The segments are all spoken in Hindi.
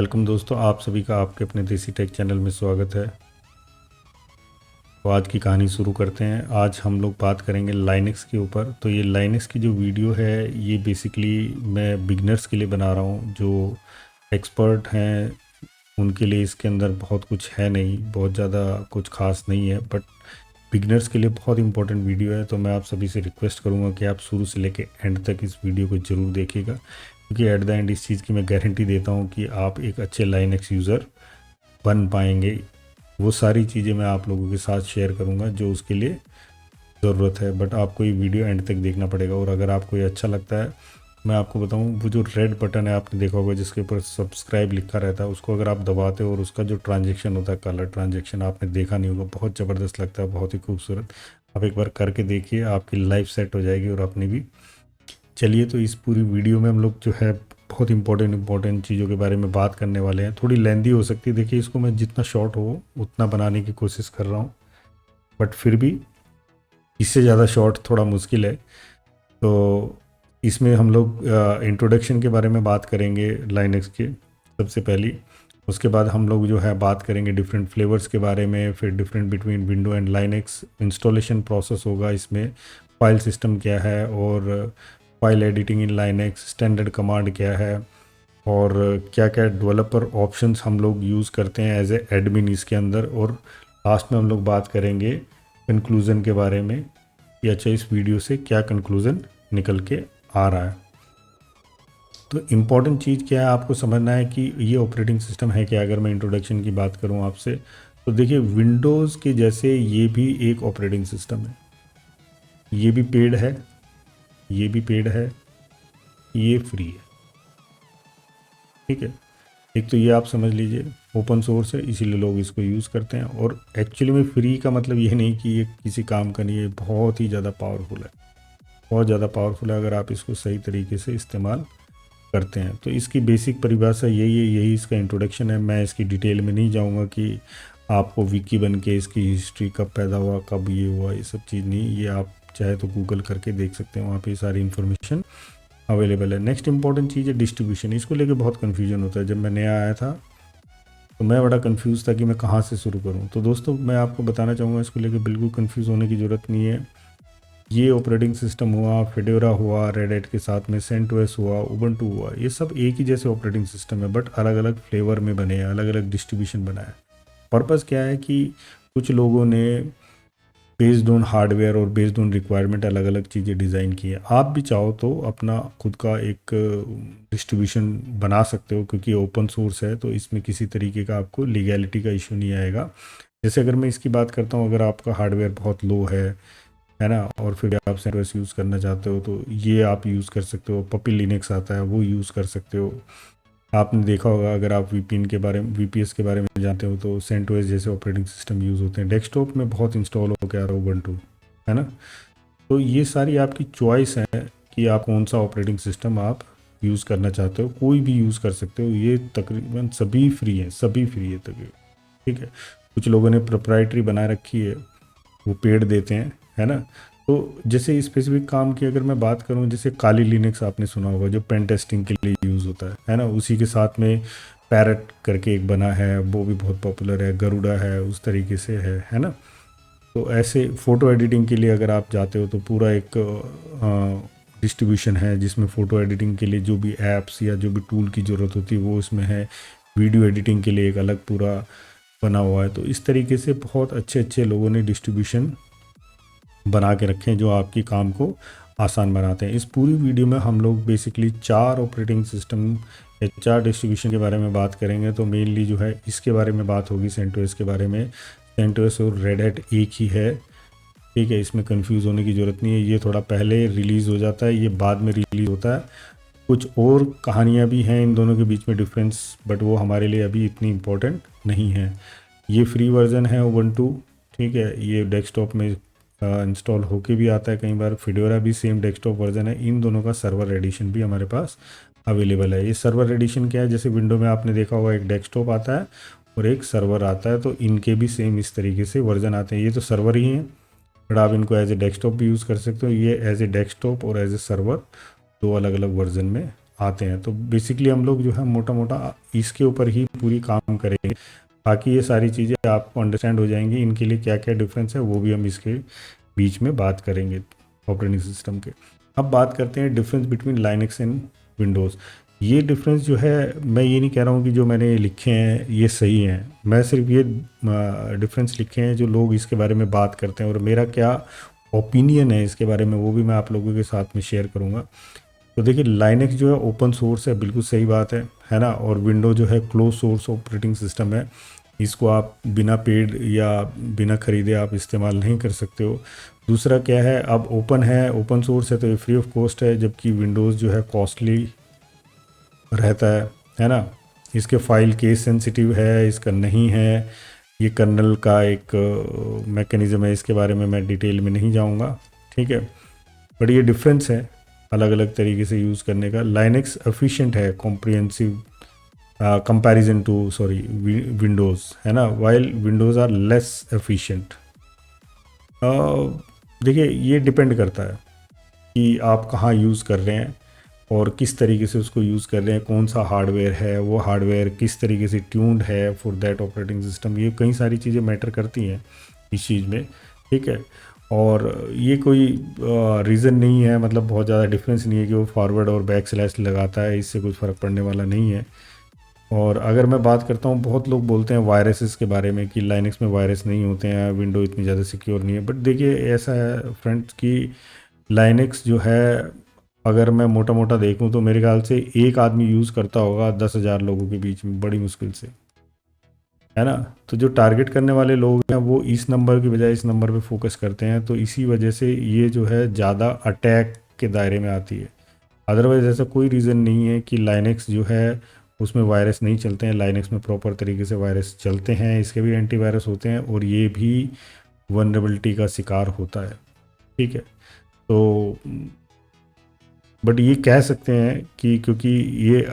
वेलकम दोस्तों, आप सभी का आपके अपने देसी टेक चैनल में स्वागत है। तो आज की कहानी शुरू करते हैं। आज हम लोग बात करेंगे लाइनक्स के ऊपर। तो ये लाइनक्स की जो वीडियो है ये बेसिकली मैं बिगनर्स के लिए बना रहा हूँ। जो एक्सपर्ट हैं उनके लिए इसके अंदर बहुत कुछ है नहीं, बहुत ज़्यादा कुछ खास नहीं है, बट बिगनर्स के लिए बहुत इंपॉर्टेंट वीडियो है। तो मैं आप सभी से रिक्वेस्ट करूँगा कि आप शुरू से लेकर एंड तक इस वीडियो को ज़रूर देखिएगा, क्योंकि एट द एंड इस चीज़ की मैं गारंटी देता हूँ कि आप एक अच्छे लाइनक्स यूज़र बन पाएंगे। वो सारी चीज़ें मैं आप लोगों के साथ शेयर करूँगा जो उसके लिए ज़रूरत है, बट आपको ये वीडियो एंड तक देखना पड़ेगा। और अगर आपको ये अच्छा लगता है, मैं आपको बताऊं, वो जो रेड बटन है आपने देखा होगा जिसके ऊपर सब्सक्राइब लिखा रहता है, उसको अगर आप दबाते हो और उसका जो ट्रांजेक्शन होता है, कलर ट्रांजेक्शन, आपने देखा नहीं होगा, बहुत ज़बरदस्त लगता है, बहुत ही खूबसूरत। आप एक बार करके देखिए, आपकी लाइफ सेट हो जाएगी और अपनी भी। चलिए, तो इस पूरी वीडियो में हम लोग जो है बहुत इंपॉर्टेंट चीज़ों के बारे में बात करने वाले हैं। थोड़ी लेंदी हो सकती है, देखिए इसको मैं जितना शॉर्ट हो उतना बनाने की कोशिश कर रहा हूँ, बट फिर भी इससे ज़्यादा शॉर्ट थोड़ा मुश्किल है। तो इसमें हम लोग इंट्रोडक्शन के बारे में बात करेंगे लाइनक्स के सबसे पहली। उसके बाद हम लोग जो है बात करेंगे डिफरेंट फ्लेवर्स के बारे में, फिर different between window and Linux, installation process होगा इसमें, फाइल सिस्टम क्या है, और file editing in Linux, standard command क्या है, और क्या क्या डेवलपर ऑप्शंस हम लोग यूज़ करते हैं एज ए एडमिन इसके अंदर। और लास्ट में हम लोग बात करेंगे कंक्लूज़न के बारे में कि अच्छा इस वीडियो से क्या कंक्लूज़न निकल के आ रहा है। तो इम्पॉर्टेंट चीज़ क्या है आपको समझना है कि ये ऑपरेटिंग सिस्टम है क्या। अगर मैं इंट्रोडक्शन की बात करूँ आपसे, तो देखिए विंडोज़ के जैसे ये भी एक ऑपरेटिंग सिस्टम है। ये भी पेड है, ये भी पेड है, ये फ्री है, ठीक है। एक तो ये आप समझ लीजिए ओपन सोर्स है, इसीलिए लोग इसको यूज़ करते हैं। और एक्चुअली में फ्री का मतलब ये नहीं कि ये किसी काम का नहीं है, बहुत ही ज़्यादा पावरफुल है, बहुत ज़्यादा पावरफुल है अगर आप इसको सही तरीके से इस्तेमाल करते हैं। तो इसकी बेसिक परिभाषा यही है, यही इसका इंट्रोडक्शन है। मैं इसकी डिटेल में नहीं जाऊंगा कि आपको विकी बन के इसकी हिस्ट्री कब पैदा हुआ, कब ये हुआ, ये सब चीज़ नहीं। ये आप चाहे तो गूगल करके देख सकते हैं, वहाँ पे सारी इन्फॉर्मेशन अवेलेबल है। नेक्स्ट इंपॉर्टेंट चीज़ है डिस्ट्रीब्यूशन। इसको लेके बहुत कन्फ्यूजन होता है। जब मैं नया आया था तो मैं बड़ा कंफ्यूज था कि मैं कहाँ से शुरू करूँ। तो दोस्तों मैं आपको बताना चाहूँगा, इसको लेके बिल्कुल कंफ्यूज होने की ज़रूरत नहीं है। ये ऑपरेटिंग सिस्टम हुआ, फेडोरा हुआ, रेड हैट के साथ में सेंटोस हुआ, उबंटू हुआ, ये सब एक ही जैसे ऑपरेटिंग सिस्टम है, बट अलग अलग फ्लेवर में बने हैं, अलग अलग डिस्ट्रीब्यूशन बना है। पर्पज़ क्या है कि कुछ लोगों ने बेस्ड ऑन हार्डवेयर और बेस्ड ऑन रिक्वायरमेंट अलग अलग चीज़ें डिज़ाइन की है। आप भी चाहो तो अपना खुद का एक डिस्ट्रीब्यूशन बना सकते हो, क्योंकि ओपन सोर्स है, तो इसमें किसी तरीके का आपको लीगैलिटी का इशू नहीं आएगा। जैसे अगर मैं इसकी बात करता हूँ, अगर आपका हार्डवेयर बहुत लो है ना, और फिर आप सेंटोस यूज़ करना चाहते हो तो ये आप यूज़ कर सकते हो। पपी लिनक्स आता है, वो यूज़ कर सकते हो। आपने देखा होगा, अगर आप वीपीएन के बारे में, वीपीएस के बारे में जानते हो, तो सेंटोस जैसे ऑपरेटिंग सिस्टम यूज़ होते हैं। डेस्कटॉप में बहुत इंस्टॉल हो गया उबंटू, है ना। तो ये सारी आपकी चॉइस है कि आप कौन सा ऑपरेटिंग सिस्टम आप यूज़ करना चाहते हो, कोई भी यूज़ कर सकते हो। ये तकरीबन सभी फ्री हैं, सभी फ्री है तकरीबन, ठीक है। कुछ लोगों ने प्रोप्राइटरी बना रखी है, वो पेड देते हैं, है ना। तो जैसे स्पेसिफिक काम की अगर मैं बात करूं, जैसे काली लिनक्स आपने सुना होगा, जो पेन टेस्टिंग के लिए यूज़ होता है ना। उसी के साथ में पैरट करके एक बना है, वो भी बहुत पॉपुलर है। गरुड़ा है, उस तरीके से है ना। तो ऐसे फ़ोटो एडिटिंग के लिए अगर आप जाते हो तो पूरा एक डिस्ट्रीब्यूशन है, जिसमें फ़ोटो एडिटिंग के लिए जो भी ऐप्स या जो भी टूल की ज़रूरत होती है वो इसमें है। वीडियो एडिटिंग के लिए एक अलग पूरा बना हुआ है। तो इस तरीके से बहुत अच्छे अच्छे लोगों ने डिस्ट्रीब्यूशन बना के रखे हैं जो आपकी काम को आसान बनाते हैं। इस पूरी वीडियो में हम लोग बेसिकली 4 ऑपरेटिंग सिस्टम या 4 डिस्ट्रीब्यूशन के बारे में बात करेंगे। तो मेनली जो है इसके बारे में बात होगी, सेंटोस के बारे में। सेंटोस और रेड हैट एक ही है, ठीक है, इसमें कंफ्यूज होने की ज़रूरत नहीं है। ये थोड़ा पहले रिलीज़ हो जाता है, ये बाद में रिलीज़ होता है। कुछ और कहानियाँ भी हैं इन दोनों के बीच में डिफरेंस, बट वो हमारे लिए अभी इतनी इम्पोर्टेंट नहीं है। ये फ्री वर्जन है उबंटू, ठीक है। ये डेस्कटॉप में इंस्टॉल होके भी आता है कई बार। फेडोरा भी सेम डेस्कटॉप वर्जन है। इन दोनों का सर्वर एडिशन भी हमारे पास अवेलेबल है। ये सर्वर एडिशन क्या है, जैसे विंडो में आपने देखा होगा एक डेस्कटॉप आता है और एक सर्वर आता है, तो इनके भी सेम इस तरीके से वर्जन आते हैं। ये तो सर्वर ही हैं, बट आप इनको एज ए डेस्कटॉप भी यूज़ कर सकते हो। ये एज ए डेस्कटॉप और एज ए सर्वर 2 अलग अलग वर्जन में आते हैं। तो बेसिकली हम लोग जो है मोटा मोटा इसके ऊपर ही पूरी काम करेंगे, बाकी ये सारी चीज़ें आपको अंडरस्टैंड हो जाएंगी। इनके लिए क्या क्या डिफरेंस है वो भी हम इसके बीच में बात करेंगे ऑपरेटिंग सिस्टम के। अब बात करते हैं difference between Linux and Windows. ये डिफरेंस जो है, मैं ये नहीं कह रहा हूँ कि जो मैंने लिखे हैं ये सही हैं, मैं सिर्फ ये डिफरेंस लिखे हैं जो लोग इसके बारे में बात करते हैं, और मेरा क्या ओपिनियन है इसके बारे में वो भी मैं आप लोगों के साथ में शेयर करूँगा। तो देखिए, लाइनक्स जो है ओपन सोर्स है, बिल्कुल सही बात है ना। और विंडो जो है क्लोज सोर्स ऑपरेटिंग सिस्टम है, इसको आप बिना पेड या बिना खरीदे आप इस्तेमाल नहीं कर सकते हो। दूसरा क्या है, अब ओपन है, ओपन सोर्स है तो ये फ्री ऑफ कॉस्ट है, जबकि विंडोज़ जो है कॉस्टली रहता है ना। इसके फाइल केस सेंसिटिव है, इसका नहीं है। ये कर्नल का एक मैकेनिज़्म है, इसके बारे में मैं डिटेल में नहीं जाऊंगा, ठीक है। बट ये डिफरेंस है अलग अलग तरीके से यूज़ करने का। लाइनक्स एफिशिएंट है कॉम्प्रिहेंसिव कंपैरिजन टू विंडोज़, है ना, while Windows are less efficient. देखिए, ये डिपेंड करता है कि आप कहाँ यूज़ कर रहे हैं और किस तरीके से उसको यूज़ कर रहे हैं, कौन सा हार्डवेयर है, वो हार्डवेयर किस तरीके से ट्यून्ड है फॉर दैट ऑपरेटिंग सिस्टम। ये कई सारी चीज़ें मैटर करती हैं इस चीज़ में, ठीक है। और ये कोई रीज़न नहीं है, मतलब बहुत ज़्यादा डिफरेंस नहीं है कि वो फॉरवर्ड और बैक स्लैश लगाता है, इससे कुछ फ़र्क पड़ने वाला नहीं है। और अगर मैं बात करता हूँ, बहुत लोग बोलते हैं वायरसेस के बारे में कि लाइनक्स में वायरस नहीं होते हैं, विंडो इतनी ज़्यादा सिक्योर नहीं है। बट देखिए, ऐसा है फ्रेंड्स कि लाइनक्स जो है, अगर मैं मोटा मोटा देखूं तो मेरे ख्याल से एक आदमी यूज़ करता होगा 10,000 लोगों के बीच में, बड़ी मुश्किल से, है ना। तो जो टारगेट करने वाले लोग हैं वो इस नंबर की बजाय इस नंबर पे फोकस करते हैं, तो इसी वजह से ये जो है ज़्यादा अटैक के दायरे में आती है। अदरवाइज़ ऐसा कोई रीज़न नहीं है कि लाइनक्स जो है उसमें वायरस नहीं चलते हैं। लाइनक्स में प्रॉपर तरीके से वायरस चलते हैं, इसके भी एंटीवायरस होते हैं, और ये भी वनरेबिलिटी का शिकार होता है, ठीक है। तो बट ये कह सकते हैं कि क्योंकि ये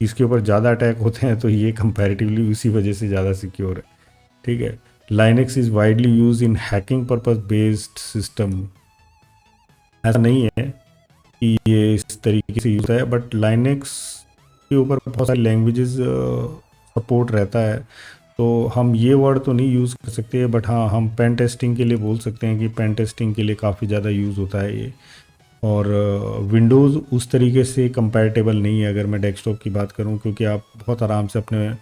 इसके ऊपर ज़्यादा अटैक होते हैं तो ये कंपैरेटिवली उसी वजह से ज़्यादा सिक्योर है, ठीक है। Linux is widely use in hacking purpose based system. ऐसा नहीं है कि ये इस तरीके से यूज़ है, बट लाइनक्स के ऊपर बहुत सारी लैंग्वेजेस सपोर्ट रहता है। तो हम ये वर्ड तो नहीं यूज़ कर सकते, बट हाँ, हम पेन टेस्टिंग के लिए बोल सकते हैं कि पेन टेस्टिंग के लिए काफ़ी ज़्यादा यूज़ होता है ये। और विंडोज़ उस तरीके से कंपैरेटिबल नहीं है अगर मैं डेस्कटॉप की बात करूं, क्योंकि आप बहुत आराम से अपने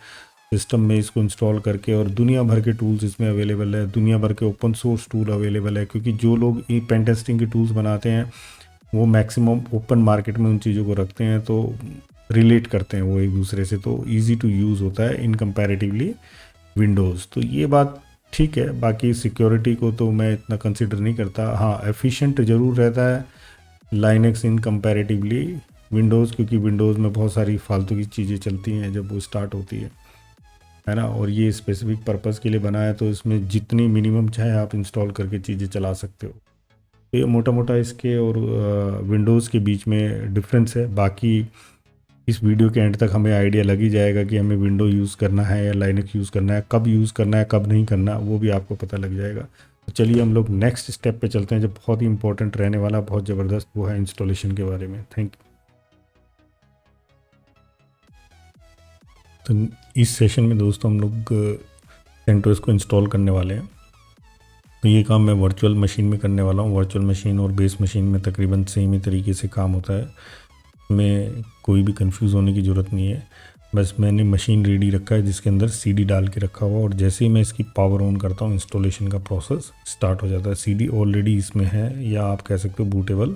सिस्टम में इसको इंस्टॉल करके, और दुनिया भर के टूल्स इसमें अवेलेबल है, दुनिया भर के ओपन सोर्स टूल अवेलेबल है, क्योंकि जो लोग ये पेन टेस्टिंग के टूल्स बनाते हैं वो मैक्सिमम ओपन मार्केट में उन चीज़ों को रखते हैं, तो रिलेट करते हैं वो एक दूसरे से, तो ईजी टू यूज़ होता है इन कंपैरेटिवली विंडोज़। तो ये बात ठीक है। बाकी सिक्योरिटी को तो मैं इतना कंसिडर नहीं करता। हाँ, एफिशिएंट ज़रूर रहता है लाइनक्स इन कंपैरेटिवली विंडोज़, क्योंकि विंडोज़ में बहुत सारी फालतू की चीज़ें चलती हैं जब वो स्टार्ट होती है ना। और ये स्पेसिफिक पर्पज़ के लिए बना है, तो इसमें जितनी मिनिमम चाहे आप इंस्टॉल करके चीज़ें चला सकते हो। तो ये मोटा मोटा इसके और विंडोज़ के बीच में डिफरेंस है। बाकी इस वीडियो के एंड तक हमें आइडिया लग ही जाएगा कि हमें विंडो यूज़ करना है या लाइनक्स यूज़ करना है, कब यूज़ करना है कब नहीं करना, वो भी आपको पता लग जाएगा। तो चलिए हम लोग नेक्स्ट स्टेप पे चलते हैं, जो बहुत ही इंपॉर्टेंट रहने वाला, बहुत ज़बरदस्त, वो है इंस्टॉलेशन के बारे में। Thank you. तो इस सेशन में दोस्तों हम लोग सेंटोस को इंस्टॉल करने वाले हैं। तो ये काम मैं वर्चुअल मशीन में करने वाला हूँ। वर्चुअल मशीन और बेस मशीन में तकरीबन सेम ही तरीके से काम होता है, में कोई भी कंफ्यूज होने की ज़रूरत नहीं है। बस मैंने मशीन रेडी रखा है जिसके अंदर सीडी डाल के रखा हुआ, और जैसे ही मैं इसकी पावर ऑन करता हूँ इंस्टॉलेशन का प्रोसेस स्टार्ट हो जाता है। सीडी ऑलरेडी इसमें है, या आप कह सकते हो बूटेबल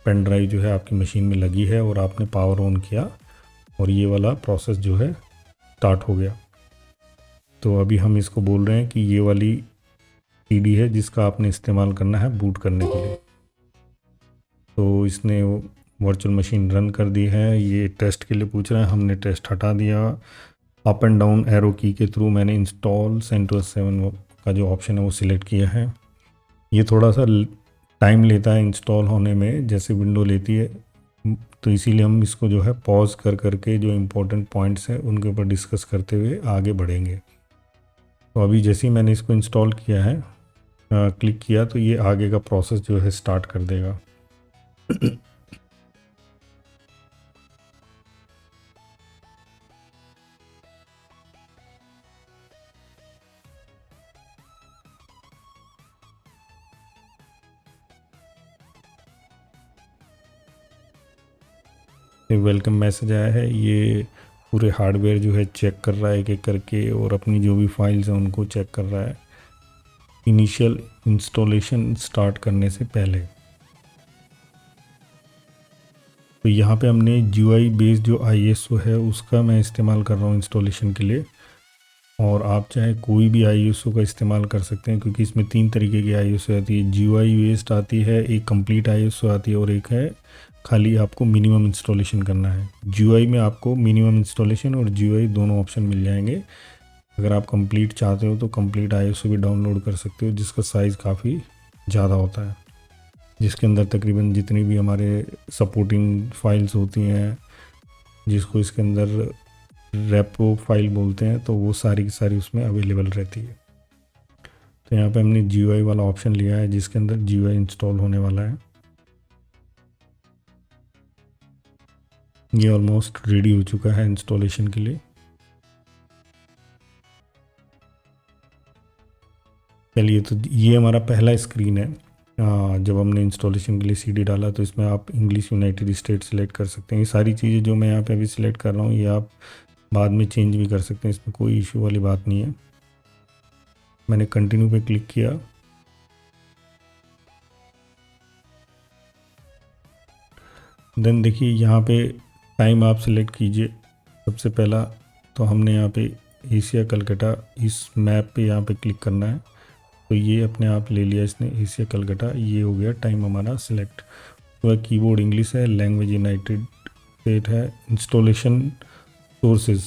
पेन ड्राइव जो है आपकी मशीन में लगी है, और आपने पावर ऑन किया और ये वाला प्रोसेस जो है स्टार्ट हो गया। तो अभी हम इसको बोल रहे हैं कि ये वाली सीडी है जिसका आपने इस्तेमाल करना है बूट करने के लिए। तो इसने वर्चुअल मशीन रन कर दी है। ये टेस्ट के लिए पूछ रहा है, हमने टेस्ट हटा दिया। अप एंड डाउन एरो की के थ्रू मैंने इंस्टॉल सेंटोस 7 का जो ऑप्शन है वो सिलेक्ट किया है। ये थोड़ा सा टाइम लेता है इंस्टॉल होने में, जैसे विंडो लेती है, तो इसीलिए हम इसको जो है पॉज कर करके जो इम्पोर्टेंट पॉइंट्स हैं उनके ऊपर डिस्कस करते हुए आगे बढ़ेंगे। तो अभी जैसे ही मैंने इसको इंस्टॉल किया है, क्लिक किया, तो ये आगे का प्रोसेस जो है स्टार्ट कर देगा। वेलकम मैसेज आया है। ये पूरे हार्डवेयर जो है चेक कर रहा है एक एक करके, और अपनी जो भी फाइल्स हैं उनको चेक कर रहा है इनिशियल इंस्टॉलेशन स्टार्ट करने से पहले। तो यहाँ पे हमने GUI बेस्ड जो ISO है उसका मैं इस्तेमाल कर रहा हूँ इंस्टॉलेशन के लिए, और आप चाहे कोई भी ISO का इस्तेमाल कर सकते हैं, क्योंकि इसमें 3 तरीके की ISO आती है। GUI बेस्ड आती है, एक कंप्लीट ISO आती है, और एक है खाली आपको मिनिमम इंस्टॉलेशन करना है। GUI में आपको मिनिमम इंस्टॉलेशन और GUI दोनों ऑप्शन मिल जाएंगे। अगर आप कंप्लीट चाहते हो तो कंप्लीट ISO भी डाउनलोड कर सकते हो, जिसका साइज़ काफ़ी ज़्यादा होता है, जिसके अंदर तकरीबन जितनी भी हमारे सपोर्टिंग फाइल्स होती हैं, जिसको इसके अंदर रेपो फाइल बोलते हैं, तो वो सारी की सारी उसमें अवेलेबल रहती है। तो यहाँ पे हमने GUI वाला ऑप्शन लिया है, जिसके अंदर GUI इंस्टॉल होने वाला है। ये ऑलमोस्ट रेडी हो चुका है इंस्टॉलेशन के लिए। चलिए, तो ये हमारा पहला स्क्रीन है। जब हमने इंस्टॉलेशन के लिए CD डाला तो इसमें आप इंग्लिश यूनाइटेड स्टेट सेलेक्ट कर सकते हैं। ये सारी चीज़ें जो मैं यहाँ पे अभी सिलेक्ट कर रहा हूँ ये आप बाद में चेंज भी कर सकते हैं, इसमें कोई इशू वाली बात नहीं है। मैंने कंटिन्यू पे क्लिक किया। देन देखिए यहाँ पे टाइम आप सिलेक्ट कीजिए। सबसे पहला तो हमने यहाँ पे एशिया कलकत्ता इस मैप पे यहाँ पे क्लिक करना है, तो ये अपने आप ले लिया इसने एशिया कलकत्ता। ये हो गया टाइम हमारा सिलेक्ट। तो कीबोर्ड इंग्लिश है, लैंग्वेज यूनाइटेड स्टेट है, इंस्टॉलेशन सोर्सेज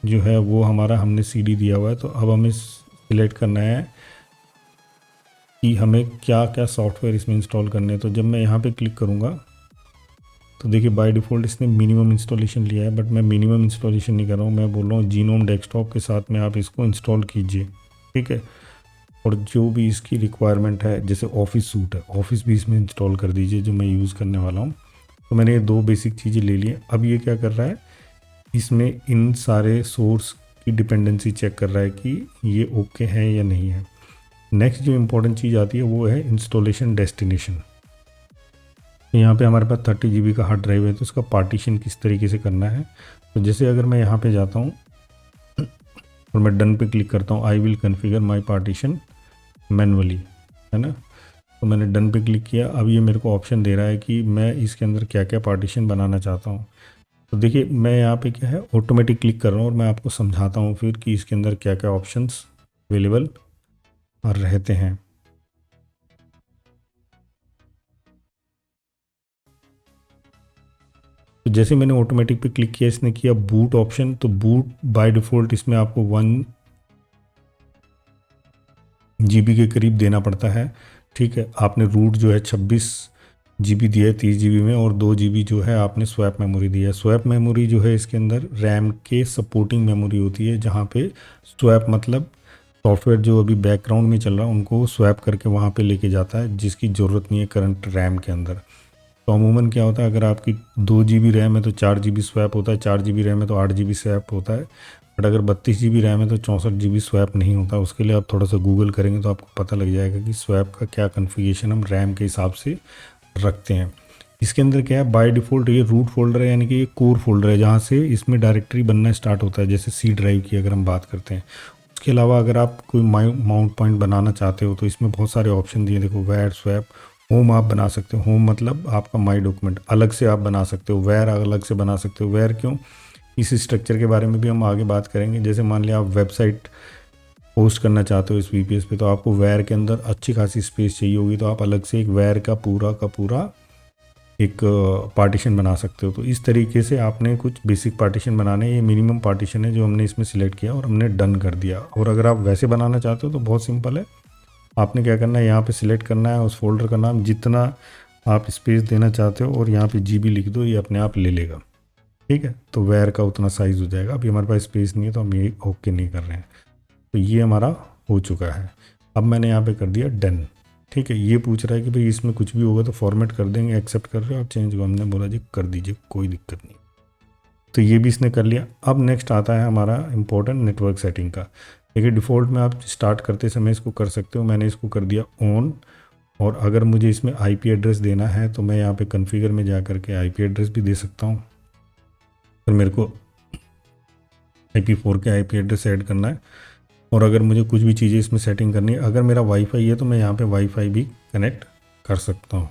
जो है वो हमारा हमने CD दिया हुआ है। तो अब हमें सिलेक्ट करना है कि हमें क्या क्या सॉफ्टवेयर इसमें इंस्टॉल करने हैं। तो जब मैं यहाँ पे क्लिक करूँगा तो देखिए बाय डिफ़ॉल्ट इसने मिनिमम इंस्टॉलेशन लिया है, बट मैं मिनिमम इंस्टॉलेशन नहीं कर रहा हूँ। मैं बोल रहा हूँ जीनोम डेस्कटॉप के साथ में आप इसको इंस्टॉल कीजिए, ठीक है। और जो भी इसकी रिक्वायरमेंट है, जैसे ऑफिस सूट है, ऑफिस भी इसमें इंस्टॉल कर दीजिए जो मैं यूज़ करने वाला हूँ। तो मैंने ये 2 बेसिक चीज़ें ले ली हैं। अब ये क्या कर रहा है, इसमें इन सारे सोर्स की डिपेंडेंसी चेक कर रहा है कि ये ओके है या नहीं है। नेक्स्ट जो इम्पोर्टेंट चीज़ आती है वो है इंस्टॉलेशन डेस्टिनेशन। यहाँ पे हमारे पास 30 GB का हार्ड ड्राइव है, तो इसका पार्टीशन किस तरीके से करना है। तो जैसे अगर मैं यहाँ पे जाता हूँ और मैं डन पे क्लिक करता हूँ, I will configure my partition manually, है ना। तो मैंने डन पे क्लिक किया। अब ये मेरे को ऑप्शन दे रहा है कि मैं इसके अंदर क्या क्या पार्टीशन बनाना चाहता हूँ। तो देखिए मैं यहाँ पे क्या है ऑटोमेटिक क्लिक कर रहा हूँ, और मैं आपको समझाता हूँ फिर कि इसके अंदर क्या क्या ऑप्शंस अवेलेबल रहते हैं। तो जैसे मैंने ऑटोमेटिक पे क्लिक किया, इसने किया बूट ऑप्शन। तो बूट बाय डिफ़ॉल्ट इसमें आपको 1 GB के करीब देना पड़ता है, ठीक है। आपने रूट जो है 26 GB दिया है 30 GB में, और 2 GB जो है आपने स्वैप मेमोरी दी है। स्वैप मेमोरी जो है इसके अंदर रैम के सपोर्टिंग मेमोरी होती है, जहाँ पे स्वैप मतलब सॉफ्टवेयर जो अभी बैकग्राउंड में चल रहा है उनको स्वैप करके वहाँ पे लेके जाता है, जिसकी ज़रूरत नहीं है करंट रैम के अंदर। तो अमूमन क्या होता है, अगर आपकी 2 GB रैम है तो 4 GB स्वैप होता है, 4 GB रैम है तो 8 GB स्वैप होता है। बट अगर 32 GB रैम है तो 64 GB स्वैप नहीं होता। उसके लिए आप थोड़ा सा गूगल करेंगे तो आपको पता लग जाएगा कि स्वैप का क्या कन्फिगरेशन हम रैम के हिसाब से रखते हैं। इसके अंदर क्या है, बाय डिफ़ॉल्ट ये रूट फोल्डर है, यानी कि ये कोर फोल्डर है, जहाँ से इसमें डायरेक्टरी बनना स्टार्ट होता है। जैसे C ड्राइव की अगर हम बात करते हैं। उसके अलावा अगर आप कोई माउंट पॉइंट बनाना चाहते हो तो इसमें बहुत सारे ऑप्शन दिए। देखो वैर स्वैप होम आप बना सकते हो। होम मतलब आपका माई डॉक्यूमेंट अलग से आप बना सकते हो, वैर अलग से बना सकते हो। वैर क्यों, इस स्ट्रक्चर के बारे में भी हम आगे बात करेंगे। जैसे मान लिया आप वेबसाइट पोस्ट करना चाहते हो इस VPS पे, तो आपको वैर के अंदर अच्छी खासी स्पेस चाहिए होगी, तो आप अलग से एक वैर का पूरा एक पार्टीशन बना सकते हो। तो इस तरीके से आपने कुछ बेसिक पार्टीशन बनाने, ये मिनिमम पार्टीशन है जो हमने इसमें सिलेक्ट किया और हमने डन कर दिया। और अगर आप वैसे बनाना चाहते हो तो बहुत सिंपल है, आपने क्या करना है, यहाँ पे सिलेक्ट करना है उस फोल्डर का नाम, जितना आप स्पेस देना चाहते हो, और यहाँ पे GB लिख दो, ये अपने आप ले लेगा, ठीक है। तो वैर का उतना साइज़ हो जाएगा। अभी हमारे पास स्पेस नहीं है तो हम ये ओके नहीं कर रहे हैं। तो ये हमारा हो चुका है। अब मैंने यहाँ पे कर दिया डन, ठीक है। ये पूछ रहा है कि भाई इसमें कुछ भी होगा तो फॉर्मेट कर देंगे, एक्सेप्ट कर रहे हो आप चेंज को। हमने बोला जी कर दीजिए, कोई दिक्कत नहीं। तो ये भी इसने कर लिया। अब नेक्स्ट आता है हमारा इम्पोर्टेंट नेटवर्क सेटिंग का। देखिए डिफ़ॉल्ट में आप स्टार्ट करते समय इसको कर सकते हो, मैंने इसको कर दिया ऑन। और अगर मुझे इसमें आईपी एड्रेस देना है तो मैं यहाँ पे कॉन्फ़िगर में जा कर के आईपी एड्रेस भी दे सकता हूँ। पर मेरे को IP4 के आईपी एड्रेस ऐड करना है। और अगर मुझे कुछ भी चीज़ें इसमें सेटिंग करनी है, अगर मेरा वाईफाई है तो मैं यहाँ पे वाईफाई भी कनेक्ट कर सकता हूँ।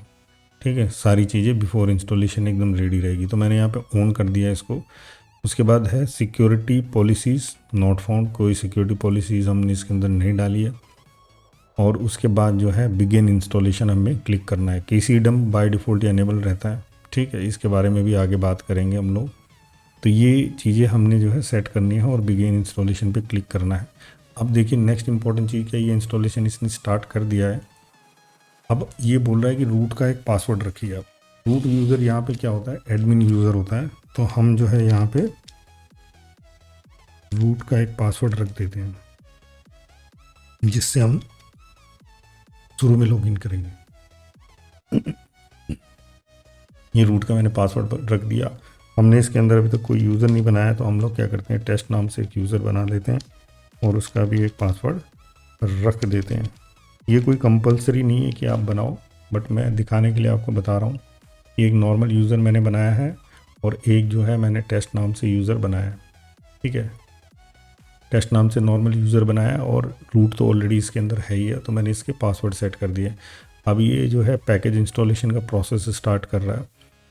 ठीक है, सारी चीज़ें बिफोर इंस्टॉलेशन एकदम रेडी रहेगी। तो मैंने यहाँ पे ऑन कर दिया इसको। उसके बाद है सिक्योरिटी पॉलिसीज़ नॉट फाउंड, कोई सिक्योरिटी पॉलिसीज़ हमने इसके अंदर नहीं डाली है। और उसके बाद जो है बिगिन इंस्टॉलेशन हमें क्लिक करना है। KCDOM बाय डिफ़ॉल्ट अनेबल रहता है। ठीक है, इसके बारे में भी आगे बात करेंगे हम लोग। तो ये चीज़ें हमने जो है सेट करनी है और बिगिन इंस्टॉलेशन पे क्लिक करना है। अब देखिए नेक्स्ट इंपॉर्टेंट चीज़ क्या है, ये इंस्टॉलेशन इसने स्टार्ट कर दिया है। अब ये बोल रहा है कि रूट का एक पासवर्ड रखिए आप। रूट यूज़र यहाँ पे क्या होता है, एडमिन यूज़र होता है। तो हम जो है यहाँ पे रूट का एक पासवर्ड रख देते हैं, जिससे हम शुरू में लॉगिन करेंगे। ये रूट का मैंने पासवर्ड रख दिया। हमने इसके अंदर अभी तक कोई यूज़र नहीं बनाया, तो हम लोग क्या करते हैं, टेस्ट नाम से एक यूज़र बना लेते हैं और उसका भी एक पासवर्ड रख देते हैं। ये कोई कंपलसरी नहीं है कि आप बनाओ, बट मैं दिखाने के लिए आपको बता रहा हूँ। एक नॉर्मल यूज़र मैंने बनाया है और एक जो है मैंने टेस्ट नाम से यूज़र बनाया है। ठीक है, टेस्ट नाम से नॉर्मल यूज़र बनाया और रूट तो ऑलरेडी इसके अंदर है ही है, तो मैंने इसके पासवर्ड सेट कर दिए। अब ये जो है पैकेज इंस्टॉलेशन का प्रोसेस स्टार्ट कर रहा है।